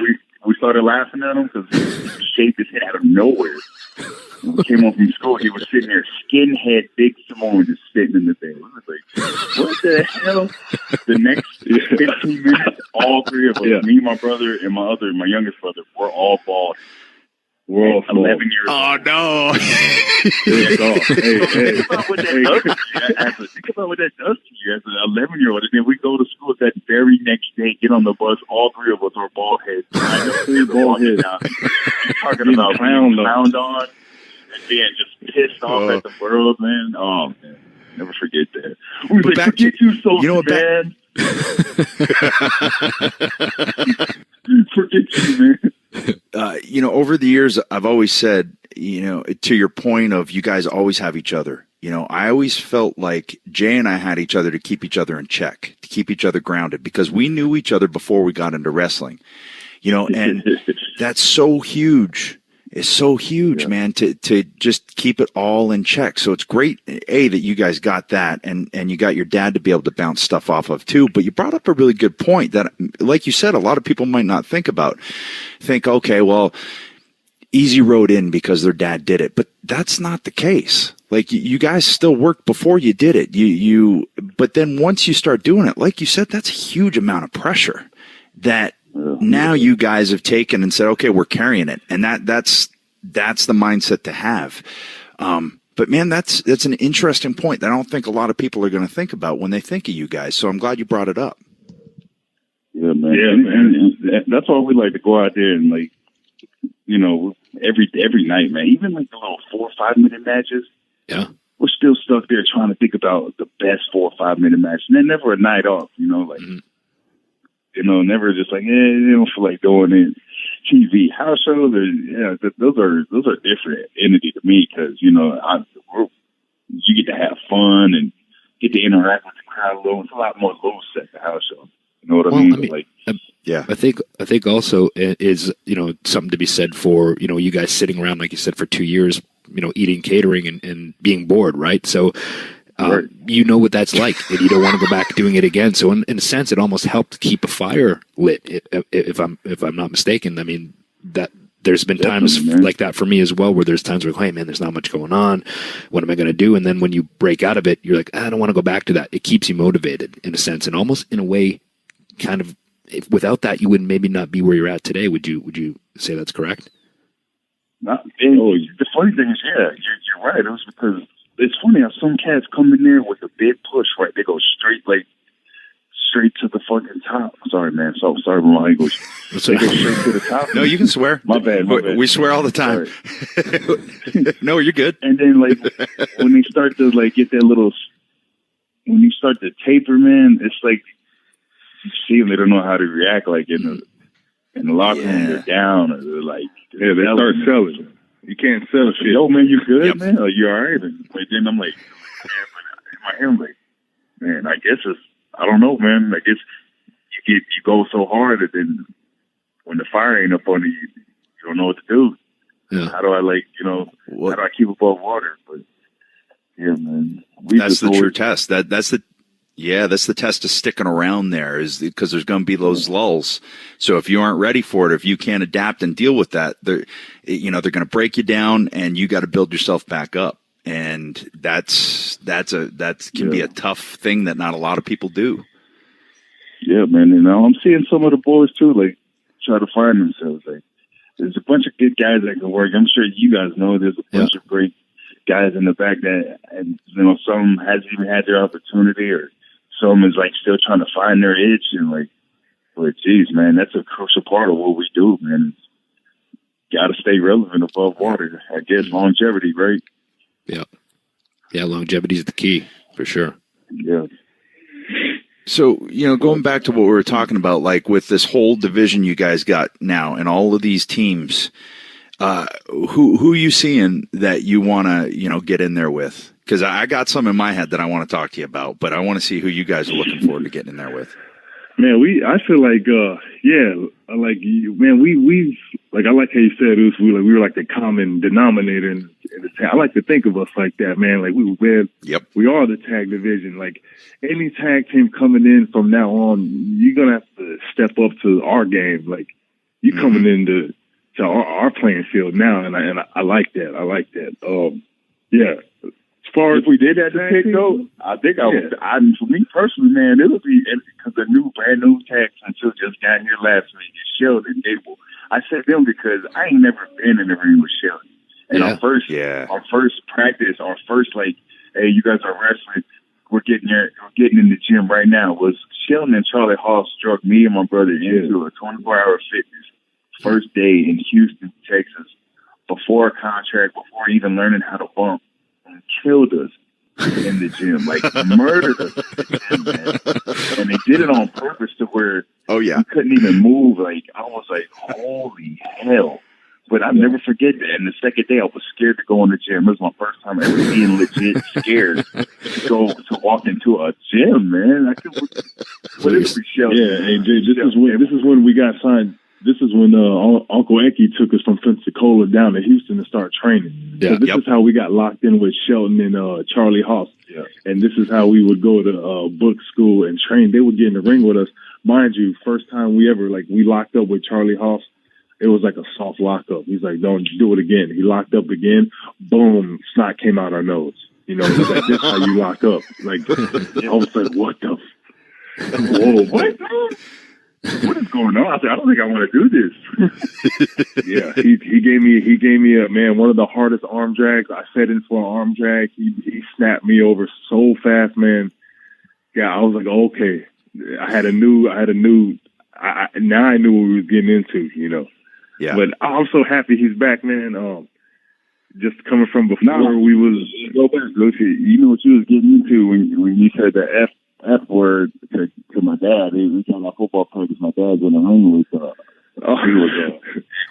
Speaker 9: We started laughing at him because he shaved his head out of nowhere. When we came home from school, he was sitting there, skinhead, big Samoan, just sitting in the thing. We was like, what the hell? The next 15 minutes, all three of us, me, my brother, and my youngest brother, we're all bald. We're all 11 years old.
Speaker 2: Oh, no.
Speaker 9: Think about what that does to you as an 11-year-old. And then we go to school that very next day, get on the bus, all three of us are bald heads. I know three bald heads out. You're talking about clowned on and being just pissed off at the world, man. Oh, man. Never forget that. We like, forget you, social man. Forget you, man.
Speaker 2: You know, over the years, I've always said, you know, to your point of you guys always have each other. You know, I always felt like Jay and I had each other to keep each other in check, to keep each other grounded, because we knew each other before we got into wrestling. You know, and that's so huge. It's so huge, man, to just keep it all in check. So it's great, A, that you guys got that, and you got your dad to be able to bounce stuff off of, too. But you brought up a really good point that, like you said, a lot of people might not think about. Think, okay, well, easy road in because their dad did it. But that's not the case. Like, you guys still worked before you did it. But then once you start doing it, like you said, that's a huge amount of pressure that now you guys have taken and said, okay, we're carrying it. And that's the mindset to have. But man, that's an interesting point that I don't think a lot of people are going to think about when they think of you guys. So I'm glad you brought it up.
Speaker 9: Yeah, man. Yeah, man. That's why we like to go out there and, like, you know, every night, man. Even like the little 4 or 5 minute matches.
Speaker 4: Yeah.
Speaker 9: we're still stuck there trying to think about the best 4 or 5 minute match. And then never a night off, you know, like, you know, never just like, you don't feel like doing it. TV house shows, those are different entity to me because, you know, you get to have fun and get to interact with the crowd a little. It's a lot more loose at the house show. You know what I mean? Like,
Speaker 4: yeah, I think also is, you know, something to be said for, you know, you guys sitting around, like you said, for 2 years, you know, eating catering and being bored, right? So, you know what that's like, and you don't want to go back doing it again. So, in a sense, it almost helped keep a fire lit, if I'm not mistaken. I mean, that there's been times like that for me as well, where there's times where, hey man, there's not much going on. What am I going to do? And then when you break out of it, you're like, I don't want to go back to that. It keeps you motivated in a sense, and almost in a way, kind of. Without that, you would maybe not be where you're at today. Would you say that's correct?
Speaker 9: The funny thing is, you're right. It was because it's funny how some cats come in there with a big push, right? They go straight to the fucking top. Sorry, man. So sorry for my language. They go straight to the top.
Speaker 2: No, you can swear.
Speaker 9: My bad.
Speaker 2: We swear all the time. No, you're good.
Speaker 9: And then, like, when they start to like get that little, when you start to taper, man, it's like you see them. They don't know how to react. Like in the locker room, they're down, or they're like,
Speaker 7: they start selling. You can't sell shit.
Speaker 9: Yo, man, you good, man? Are you all right? And then I'm like, in my head, I'm like, man, I guess I don't know, man. I guess you go so hard, and then when the fire ain't up on you, you don't know what to do.
Speaker 2: Yeah.
Speaker 9: How do I, like, you know, how do I keep above water? But yeah, man,
Speaker 2: that's the true test. That's the test of sticking around there, is because there's going to be those lulls. So if you aren't ready for it, if you can't adapt and deal with that, they're going to break you down, and you got to build yourself back up. And that can be a tough thing that not a lot of people do.
Speaker 9: Yeah, man. And I'm seeing some of the boys too, like, try to find themselves. Like, there's a bunch of good guys that can work. I'm sure you guys know there's a bunch of great guys in the back that, and you know, some hasn't even had their opportunity, or some is like still trying to find their itch, and like, but geez, man, that's a crucial part of what we do, man. Got to stay relevant above water. I guess longevity, right?
Speaker 4: Yeah, longevity is the key for sure.
Speaker 9: Yeah.
Speaker 2: So, you know, going back to what we were talking about, like with this whole division you guys got now and all of these teams, who are you seeing that you want to, you know, get in there with? Because I got some in my head that I want to talk to you about, but I want to see who you guys are looking forward to getting in there with.
Speaker 7: Man, I feel like, like you, man, we've, like, I like how you said it was, we were like the common denominator in the tag. I like to think of us like that, man. Like we are the tag division. Like any tag team coming in from now on, you're going to have to step up to our game. Like you coming into our playing field now. And I like that. I like that. Yeah. As far as
Speaker 9: if we did that to pick, though, I think for me personally, man, it would be because the brand new tags until just got here last week is Sheldon and Gable. I said them because I ain't never been in the ring with Sheldon. And our first practice, our first, like, hey, you guys are wrestling, we're getting in the gym right now, was Sheldon and Charlie Hall struck me and my brother into a 24-hour fitness first day in Houston, Texas, before a contract, before even learning how to bump. And killed us in the gym, like murdered us in the gym, man. And they did it on purpose to where we couldn't even move. Like I was like, holy hell. But I'll never forget that. And the second day I was scared to go in the gym. It was my first time ever being legit scared to walk into a gym, man. I could
Speaker 7: this is when we got signed. This is when Uncle Eki took us from Pensacola down to Houston to start training. Yeah. So this is how we got locked in with Shelton and Charlie Haas. Yeah. And this is how we would go to book school and train. They would get in the ring with us. Mind you, first time we locked up with Charlie Haas, it was like a soft lockup. He's like, don't do it again. He locked up again. Boom, snot came out our nose. You know, he's like, this is how you lock up. Like, I was like, what the? Whoa, what?
Speaker 9: What is going on? I said, I don't think I want to do this.
Speaker 7: Yeah, he gave me a man, one of the hardest arm drags. I set in for an arm drag. He snapped me over so fast, man. Yeah, I was like, okay. Now I knew what we was getting into, you know. Yeah. But I'm so happy he's back, man. just coming from before we was
Speaker 9: go back. Look, you know what you was getting into when you said the F word to my dad. We got our football practice. My dad's in the ring with he was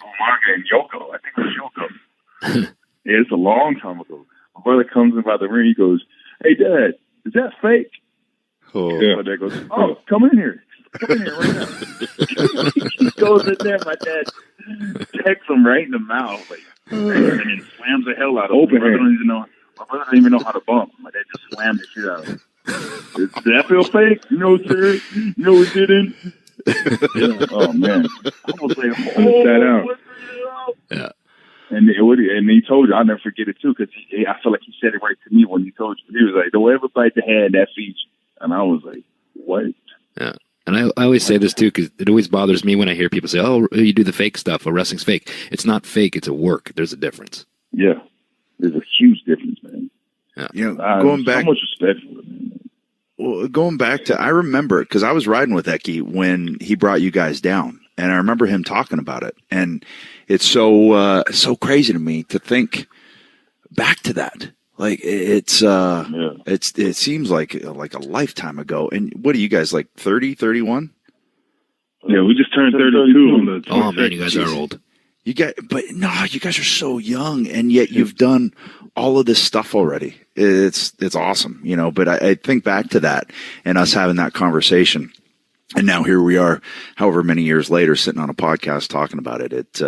Speaker 9: Umaga and Yoko. I think it was Yoko. Yeah, it's a long time ago. My brother comes in by the ring. He goes, "Hey, Dad, is that fake?"
Speaker 2: Yeah.
Speaker 9: My dad goes, "Oh, come in here. Come in here right now." He goes in there. My dad checks him right in the mouth, like, and then slams the hell out of him. My brother doesn't even know how to bump. My dad just slammed the shit out of him. Did that feel fake? No, sir. No, it didn't. Yeah. Oh man, I was like, that out.
Speaker 4: Yeah.
Speaker 9: And he told you, I'll never forget it too, because I feel like he said it right to me when he told you. He was like, "Don't ever bite the hand that feeds you." And I was like, "What?"
Speaker 4: Yeah. And I always say this too, because it always bothers me when I hear people say, "Oh, you do the fake stuff. Oh, wrestling's fake." It's not fake. It's a work. There's a difference.
Speaker 9: Yeah. There's a huge difference, man.
Speaker 4: Yeah.
Speaker 2: You know, going back,
Speaker 9: so much respect for it, man.
Speaker 2: well, going back to, I remember, because I was riding with Eki when he brought you guys down, and I remember him talking about it, and it's so crazy to me to think back to that. Like it seems like a lifetime ago. And what are you guys, like 30, 31?
Speaker 7: Yeah, we just turned 32 on the 22nd.
Speaker 4: Oh man, you guys are old.
Speaker 2: You guys are so young, and yet you've done all of this stuff already. It's awesome, you know. But I think back to that and us having that conversation, and now here we are, however many years later, sitting on a podcast talking about it. It's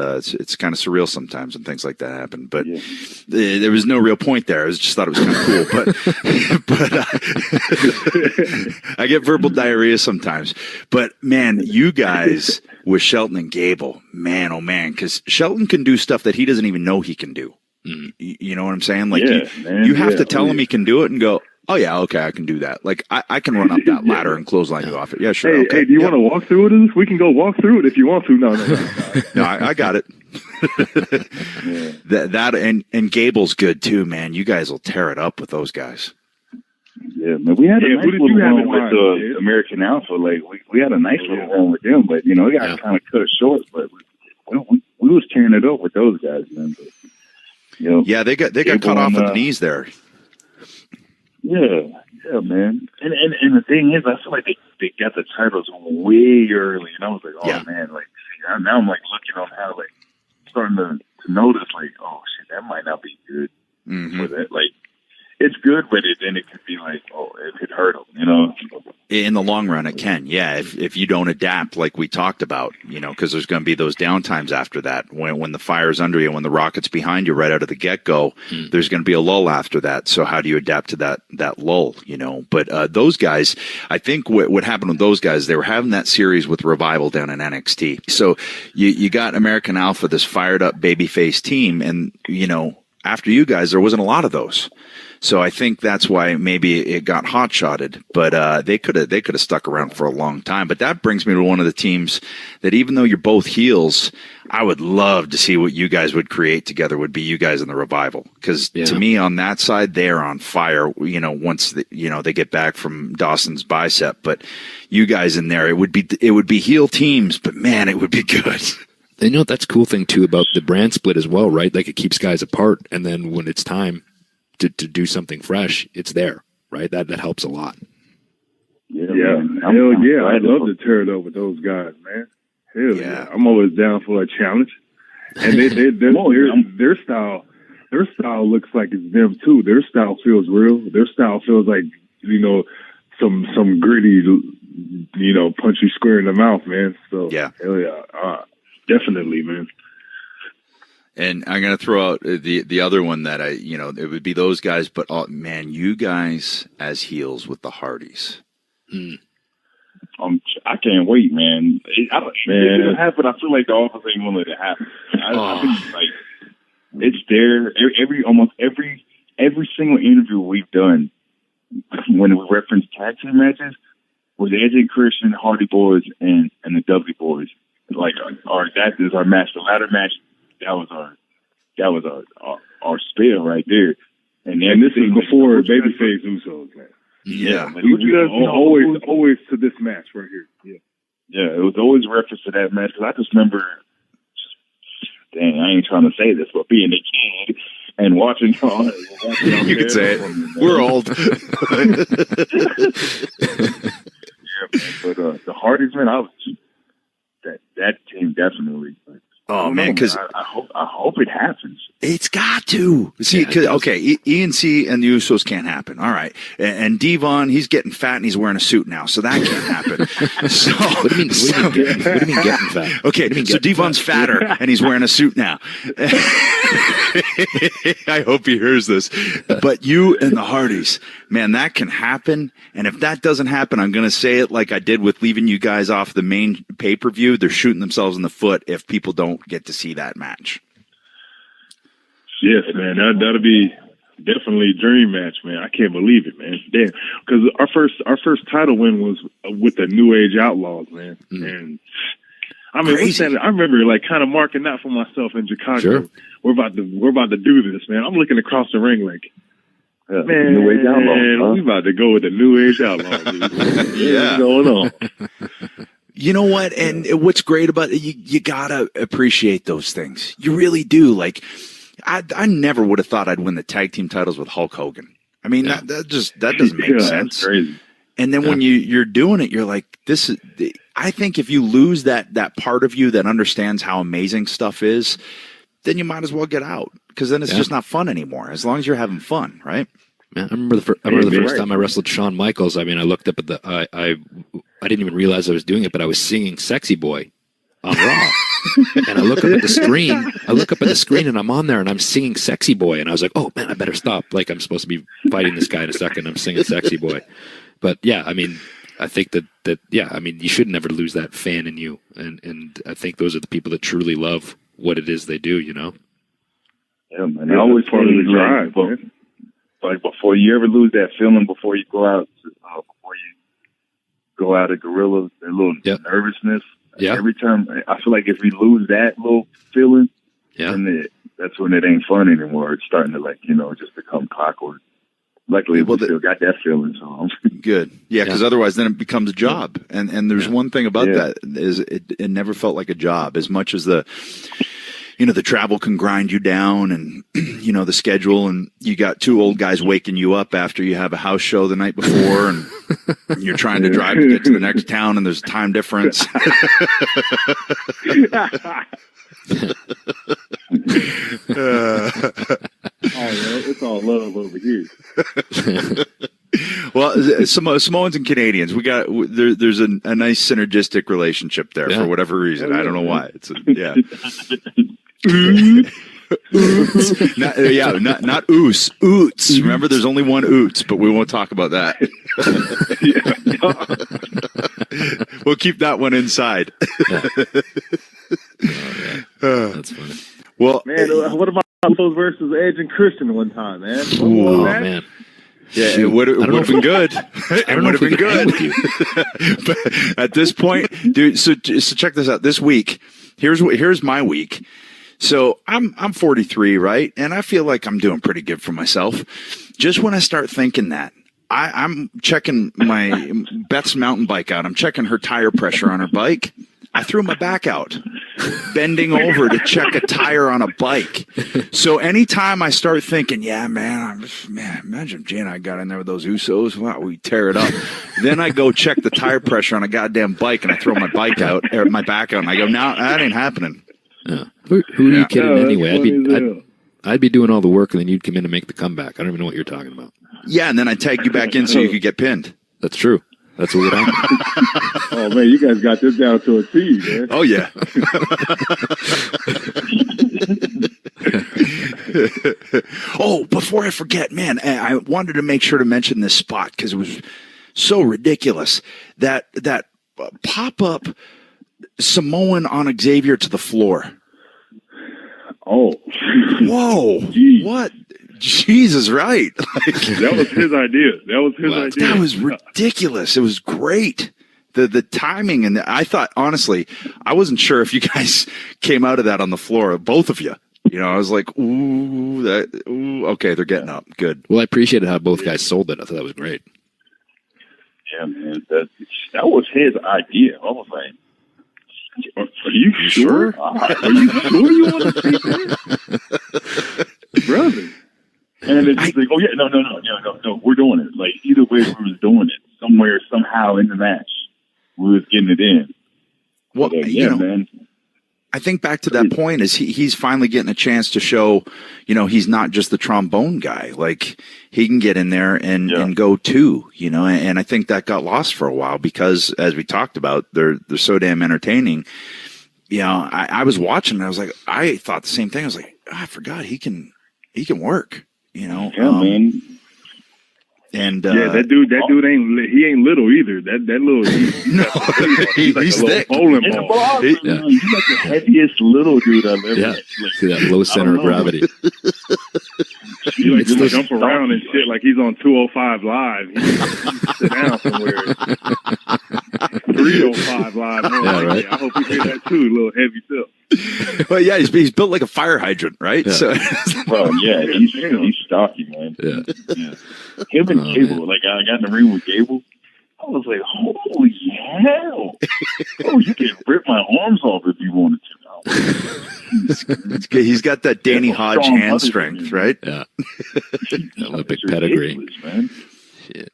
Speaker 2: kind of surreal sometimes when things like that happen. But there was no real point there. I just thought it was kind of cool. But I get verbal diarrhea sometimes. But man, you guys with Shelton and Gable, man, oh man, because Shelton can do stuff that he doesn't even know he can do. Mm-hmm. You know what I'm saying? Like you have to tell him he can do it and go, "Oh yeah, okay, I can do that. Like I can run up that ladder and clothesline you off it. Yeah, sure.
Speaker 7: Hey, do you want to walk through it? We can go walk through it if you want to. No.
Speaker 2: No, I got it. That and Gable's good too, man. You guys will tear it up with those guys.
Speaker 9: Yeah, man. We had a nice little run with American Alpha. Like we had a nice little run with them, but you know, we got kind of cut it short. But we was tearing it up with those guys, man. But, you know,
Speaker 2: yeah, they got cut off at the knees there.
Speaker 9: Yeah, man. And the thing is, I feel like they got the titles way early, and I was like, oh man, like now I'm like looking on how like starting to notice like, oh shit, that might not be good for that. Like it's good, but then it could be like, oh, it could hurt them, you know.
Speaker 2: In the long run, it can, yeah. If you don't adapt, like we talked about, you know, because there's going to be those downtimes after that. When the fire's under you, when the rocket's behind you right out of the get-go, there's going to be a lull after that. So how do you adapt to that lull, you know? But those guys, I think what happened with those guys, they were having that series with Revival down in NXT. So you got American Alpha, this fired-up babyface team, and, you know, after you guys, there wasn't a lot of those. So I think that's why maybe it got hot-shotted, but they could have stuck around for a long time. But that brings me to one of the teams that, even though you're both heels, I would love to see what you guys would create together. Would be you guys in the Revival, because to me on that side they're on fire. You know, once they get back from Dawson's bicep, but you guys in there, it would be heel teams, but man, it would be good.
Speaker 4: And you know, that's the cool thing too about the brand split as well, right? Like it keeps guys apart, and then when it's time to do something fresh, it's there, right? That helps a lot.
Speaker 7: Yeah. Hell yeah. I'd love to tear it up with those guys, man. Hell yeah. I'm always down for a challenge. And their style looks like it's them too. Their style feels real. Their style feels like, you know, some gritty, you know, punch you square in the mouth, man. So hell yeah. Definitely, man.
Speaker 2: And I'm going to throw out the other one that it would be those guys, but man, you guys as heels with the Hardys.
Speaker 9: I can't wait, man. It'll happen. I feel like the office ain't going to let it happen. I think like it's there. Almost every single interview we've done when we reference tag team matches with Edge and Christian, Hardy Boys, and the Dudley Boys. Like that is our match. The ladder match. That was our spill right there. And this is before babyface Usos, man.
Speaker 2: Yeah,
Speaker 7: always to this match right here.
Speaker 9: Yeah, it was always reference to that match because I just remember. Dang, I ain't trying to say this, but being a kid and watching y'all.
Speaker 2: You can say it. We're old.
Speaker 9: Yeah, man. But the Hardys, man, I was that team definitely.
Speaker 2: Oh man, because
Speaker 9: I hope it happens.
Speaker 2: It's got to. See, okay, ENC and the Usos can't happen. All right. And Devon, he's getting fat and he's wearing a suit now, so that can't happen. So,
Speaker 4: what do you mean getting fat?
Speaker 2: Okay, so Devon's fatter and he's wearing a suit now. I hope he hears this. But you and the Hardys, man, that can happen. And if that doesn't happen, I'm going to say it like I did with leaving you guys off the main pay-per-view. They're shooting themselves in the foot if people don't get to see that match.
Speaker 7: Yes, man, that'll be definitely a dream match, man. I can't believe it, man. Damn, because our first title win was with the New Age Outlaws, man. And I mean, I remember like kind of marking that for myself in Chicago.
Speaker 4: Sure.
Speaker 7: We're about to do this, man. I'm looking across the ring like, man,
Speaker 9: New Age Outlaws,
Speaker 7: we about to go with the New Age Outlaws.
Speaker 2: Yeah,
Speaker 7: what's going on?
Speaker 2: You know what? And what's great about it, you gotta appreciate those things. You really do. Like, I never would have thought I'd win the tag team titles with Hulk Hogan. I mean, that doesn't make sense.
Speaker 7: That's crazy.
Speaker 2: And then when you're doing it, you're like, this is. I think if you lose that part of you that understands how amazing stuff is, then you might as well get out, because then it's just not fun anymore. As long as you're having fun, right?
Speaker 4: Yeah, I remember the first time I wrestled Shawn Michaels. I mean, I looked up at I didn't even realize I was doing it, but I was singing "Sexy Boy" on Raw. And I look up at the screen. And I'm on there and I'm singing "Sexy Boy," and I was like, "Oh man, I better stop! Like, I'm supposed to be fighting this guy in a second. I'm singing "Sexy Boy." But yeah, I mean, I think that I mean, you should never lose that fan in you, and I think those are the people that truly love what it is they do. You know?
Speaker 9: Yeah, man. I always part of the drive, man. Like, before you ever lose that feeling, before you go out at Gorilla, that little nervousness.
Speaker 4: Yeah.
Speaker 9: Every time, I feel like if we lose that little feeling, then that's when it ain't fun anymore. It's starting to just become clockwork. Luckily, we still got that feeling, so
Speaker 2: good. Yeah, because otherwise, then it becomes a job. And there's one thing about that is it never felt like a job as much as the travel can grind you down, and the schedule, and you got two old guys waking you up after you have a house show the night before, and you're trying to drive to get to the next town, and there's a time difference.
Speaker 7: It's all love over here.
Speaker 2: Well, Samoans and Canadians, there's a nice synergistic relationship there for whatever reason. I don't know why. It's not oos. Oots. Remember, there's only one oots, but we won't talk about that. We'll keep that one inside.
Speaker 4: That's funny.
Speaker 2: Well,
Speaker 7: man, what about those versus Edge and Christian one time, man?
Speaker 4: Oh man.
Speaker 2: Yeah, it would have been good. It would have been good. But at this point, dude, so check this out. This week, here's my week. So I'm 43, right? And I feel like I'm doing pretty good for myself. Just when I start thinking that, I'm checking my Beth's mountain bike out. I'm checking her tire pressure on her bike. I threw my back out, bending over to check a tire on a bike. So anytime I start thinking, man, imagine if Jay and I got in there with those Usos. Wow, we tear it up. Then I go check the tire pressure on a goddamn bike, and I throw my back out, and I go, no, that ain't happening.
Speaker 4: Yeah. Who are you kidding anyway? I'd be doing all the work, and then you'd come in and make the comeback. I don't even know what you're talking about.
Speaker 2: Yeah, and then I'd tag you back in so you could get pinned.
Speaker 4: That's true. That's what would happen.
Speaker 7: Oh, man, you guys got this down to a T, man.
Speaker 2: Oh, yeah. Oh, before I forget, man, I wanted to make sure to mention this spot because it was so ridiculous. That pop-up Samoan on Xavier to the floor.
Speaker 7: Oh.
Speaker 2: Whoa. Jeez. What? Jesus, right.
Speaker 7: That was his idea.
Speaker 2: That was ridiculous. It was great. The timing, and I thought, honestly, I wasn't sure if you guys came out of that on the floor, both of you. I was like, ooh, okay, they're getting up. Good.
Speaker 4: Well, I appreciated how both guys sold it. I thought that was great.
Speaker 9: Yeah, man. That was his idea. I was like, are you sure? Are you sure you want to take that?
Speaker 7: Brother.
Speaker 9: then it's just like, oh yeah, no, we're doing it. Like either way, we was doing it somewhere, somehow in the match, we was getting it in.
Speaker 2: Well,
Speaker 9: but, yeah, man.
Speaker 2: I think back to that point is he's finally getting a chance to show, he's not just the trombone guy. Like he can get in there and go too, and I think that got lost for a while because as we talked about, they're so damn entertaining. I was watching and I was like, I thought the same thing. I was like, I forgot he can work,
Speaker 9: Yeah, man.
Speaker 2: And
Speaker 7: that dude ain't little either. That little
Speaker 2: he's thick.
Speaker 9: He's like the heaviest little dude I've ever.
Speaker 4: Yeah, see that low center of gravity.
Speaker 7: He like just jump around and shit like he's on 205 Live. He sit down somewhere. 305 Live. Right. I hope he did that too. A little heavy self.
Speaker 2: Well, yeah, he's built like a fire hydrant, right?
Speaker 4: Yeah.
Speaker 2: So,
Speaker 9: well, yeah, he's stocky, man.
Speaker 4: Yeah.
Speaker 9: Him and Gable, like I got in the ring with Gable. I was like, holy hell! Oh, you can rip my arms off if you wanted to.
Speaker 2: He's got that Danny Hodge hand strength, right?
Speaker 4: Yeah. Olympic pedigree,
Speaker 9: man.
Speaker 4: Shit.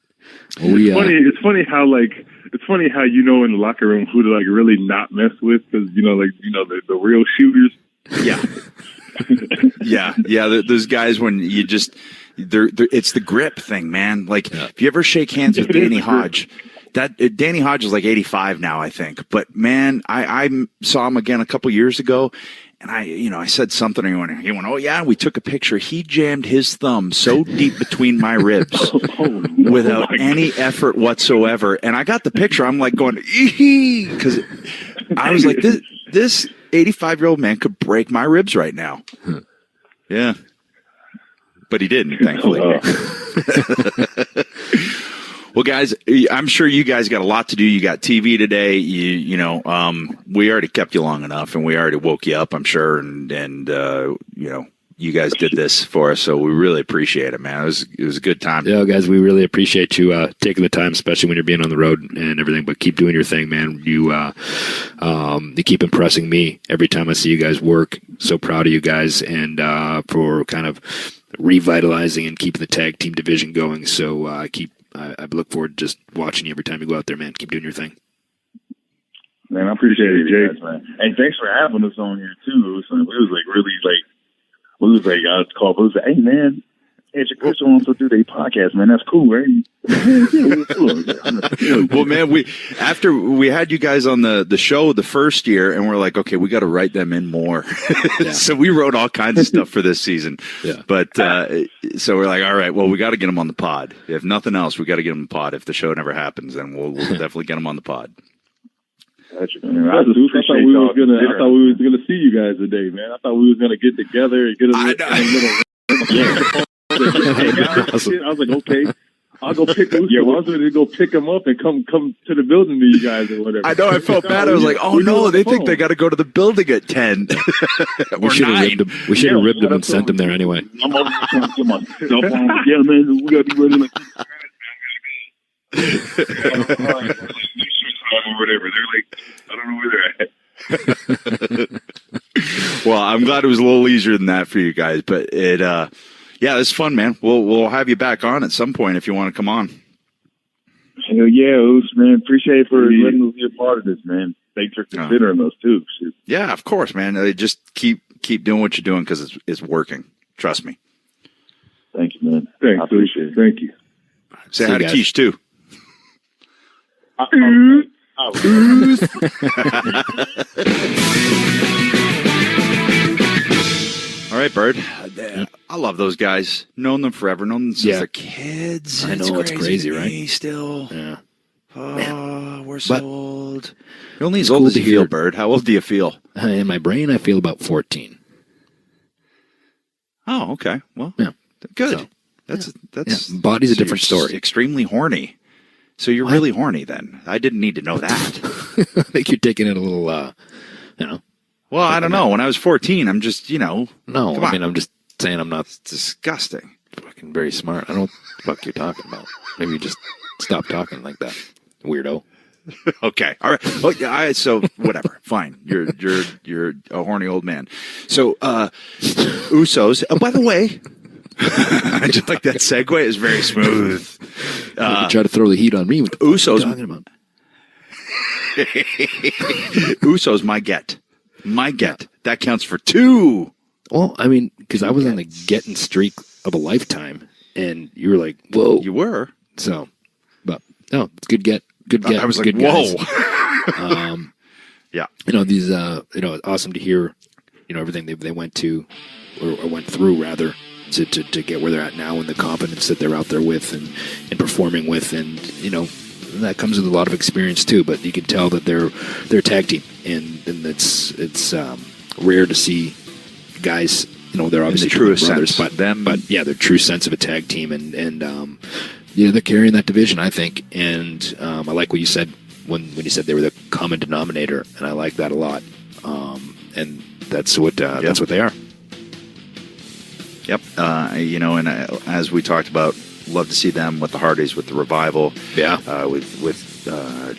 Speaker 7: It's funny how in the locker room who to like really not mess with because the real shooters.
Speaker 2: Yeah. Those guys when you just it's the grip thing, man. Like if you ever shake hands with Danny Hodge, Danny Hodge is like 85 now, I think. But man, I saw him again a couple years ago. And I said something and he went, oh yeah, we took a picture. He jammed his thumb so deep between my ribs without any effort whatsoever. And I got the picture. I'm like going, because I was like, this 85-year-old man could break my ribs right now. Yeah. But he didn't, thankfully. Well, guys, I'm sure you guys got a lot to do. You got TV today. We already kept you long enough, and we already woke you up, I'm sure. And you guys did this for us, so we really appreciate it, man. It was a good time.
Speaker 4: Yeah, guys, we really appreciate you taking the time, especially when you're being on the road and everything. But keep doing your thing, man. You keep impressing me every time I see you guys work. So proud of you guys, and for kind of revitalizing and keeping the tag team division going. So I look forward to just watching you every time you go out there, man. Keep doing your thing.
Speaker 9: Man, I appreciate it, Jake. Man. And thanks for having us on here too. We was like, I called, we was like, hey man, Edge and Chris on to do their podcast, man. That's cool, right?
Speaker 2: Well, man, after we had you guys on the show the first year, and we're like, okay, we got to write them in more. So we wrote all kinds of stuff for this season. Yeah. But so we're like, all right, well, we got to get them on the pod. If nothing else, we got to get them on the pod. If the show never happens, then we'll definitely get them on the pod.
Speaker 7: I thought we was gonna see you guys today, man. I thought we was gonna get together and get a little. I was like, okay, I'll go pick Usos. I was going to go pick him up and come to the building to you guys or whatever.
Speaker 2: I know. I felt bad. I was like, oh no, they think they got to go to the building at 10.
Speaker 4: We should have ribbed him and sent him there anyway.
Speaker 9: I'm over here trying to get my stuff on. Yeah, man, we got to be ready. Or whatever. They're like, I don't know where they're at.
Speaker 2: Well, I'm glad it was a little easier than that for you guys, but it's fun, man. We'll have you back on at some point if you want to come on.
Speaker 9: Hell yeah, man. Appreciate it for letting us be a part of this, man. Thanks for considering us too. Shit.
Speaker 2: Yeah, of course, man. Just keep doing what you're doing because it's working. Trust me.
Speaker 9: Thank you, man.
Speaker 7: Thanks.
Speaker 9: I appreciate it.
Speaker 7: Thank you.
Speaker 2: Say hi to Keish too. All right, Bird. I love those guys. Known them forever. Known them since they're kids.
Speaker 4: I know, it's crazy, right?
Speaker 2: Still.
Speaker 4: Yeah.
Speaker 2: Oh, we're so old. You're only as old as you feel, Bird. How old do you feel?
Speaker 4: In my brain, I feel about 14.
Speaker 2: Oh, okay. Well, good. So, that's
Speaker 4: body's a different story.
Speaker 2: Extremely horny. So you're really horny then. I didn't need to know that.
Speaker 4: I think you're taking it a little,
Speaker 2: Well, I don't know. When I was 14, I'm just,
Speaker 4: No, I mean, I'm just saying I'm not.
Speaker 2: It's disgusting.
Speaker 4: Fucking very smart. I don't know what the fuck you're talking about. Maybe you just stop talking like that, weirdo.
Speaker 2: Okay. All right. Oh, yeah. So whatever. Fine. You're a horny old man. So, Usos. Oh, by the way, I just like that segue. Is very smooth.
Speaker 4: You try to throw the heat on me. What the fuck are you talking about?
Speaker 2: Usos, my get. That counts for 2.
Speaker 4: Well, I mean, because I was on the getting streak of a lifetime, and you were like, "Whoa!"
Speaker 2: You were.
Speaker 4: So, but no, it's good get. Good get.
Speaker 2: I was like,
Speaker 4: good
Speaker 2: "Whoa!"
Speaker 4: Yeah. These. Awesome to hear. Everything they went to, or went through rather, to get where they're at now, and the confidence that they're out there with and performing with, and that comes with a lot of experience too. But you can tell that they're a tag team, and it's rare to see guys. They're obviously
Speaker 2: truest
Speaker 4: brothers,
Speaker 2: sense.
Speaker 4: but yeah, their true sense of a tag team, and they're carrying that division, I think. And I like what you said when you said they were the common denominator, and I like that a lot. And that's what they are.
Speaker 2: Yep. And as we talked about, love to see them with the Hardys, with the Revival.
Speaker 4: Yeah.
Speaker 2: With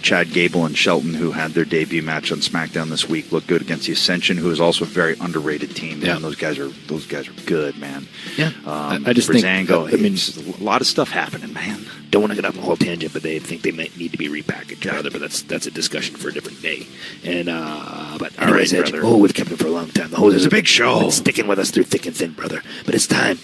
Speaker 2: Chad Gable and Shelton, who had their debut match on SmackDown this week, looked good against the Ascension, who is also a very underrated team.
Speaker 4: Yeah.
Speaker 2: Man, those guys are good, man.
Speaker 4: Yeah. I just think,
Speaker 2: just a lot of stuff happening, man.
Speaker 4: Don't want to get off a whole tangent, but they think they might need to be repackaged rather, but that's a discussion for a different day. And but anyways,
Speaker 2: right,
Speaker 4: Edge,
Speaker 2: brother.
Speaker 4: we've kept it for a long time. The whole
Speaker 2: It's a big show.
Speaker 4: been sticking with us through thick and thin, brother. But it's time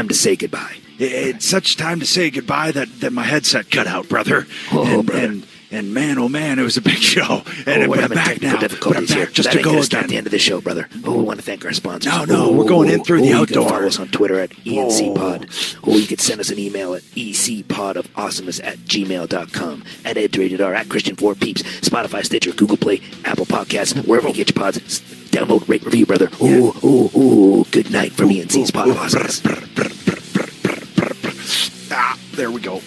Speaker 4: to say goodbye.
Speaker 2: It's such time to say goodbye that my headset cut out, brother.
Speaker 4: Brother.
Speaker 2: And man, oh man, it was a big show. And
Speaker 4: we're
Speaker 2: I'm
Speaker 4: having
Speaker 2: back now.
Speaker 4: technical
Speaker 2: But I'm
Speaker 4: difficulties here.
Speaker 2: back just
Speaker 4: That
Speaker 2: to
Speaker 4: ain't
Speaker 2: go
Speaker 4: gonna start
Speaker 2: again.
Speaker 4: the end of the show, brother. We want to thank our sponsors.
Speaker 2: No, we're going in through the
Speaker 4: You can
Speaker 2: outdoor.
Speaker 4: follow us on Twitter at ENCPod. Or you can send us an email at ecpodofawesomeness@gmail.com. At EdgeRated at Christian4Peeps, Spotify, Stitcher, Google Play, Apple Podcasts, wherever you get your pods. Download, rate, review, brother. Ooh, good night from ENC's Pod of Awesomeness.
Speaker 2: There we go.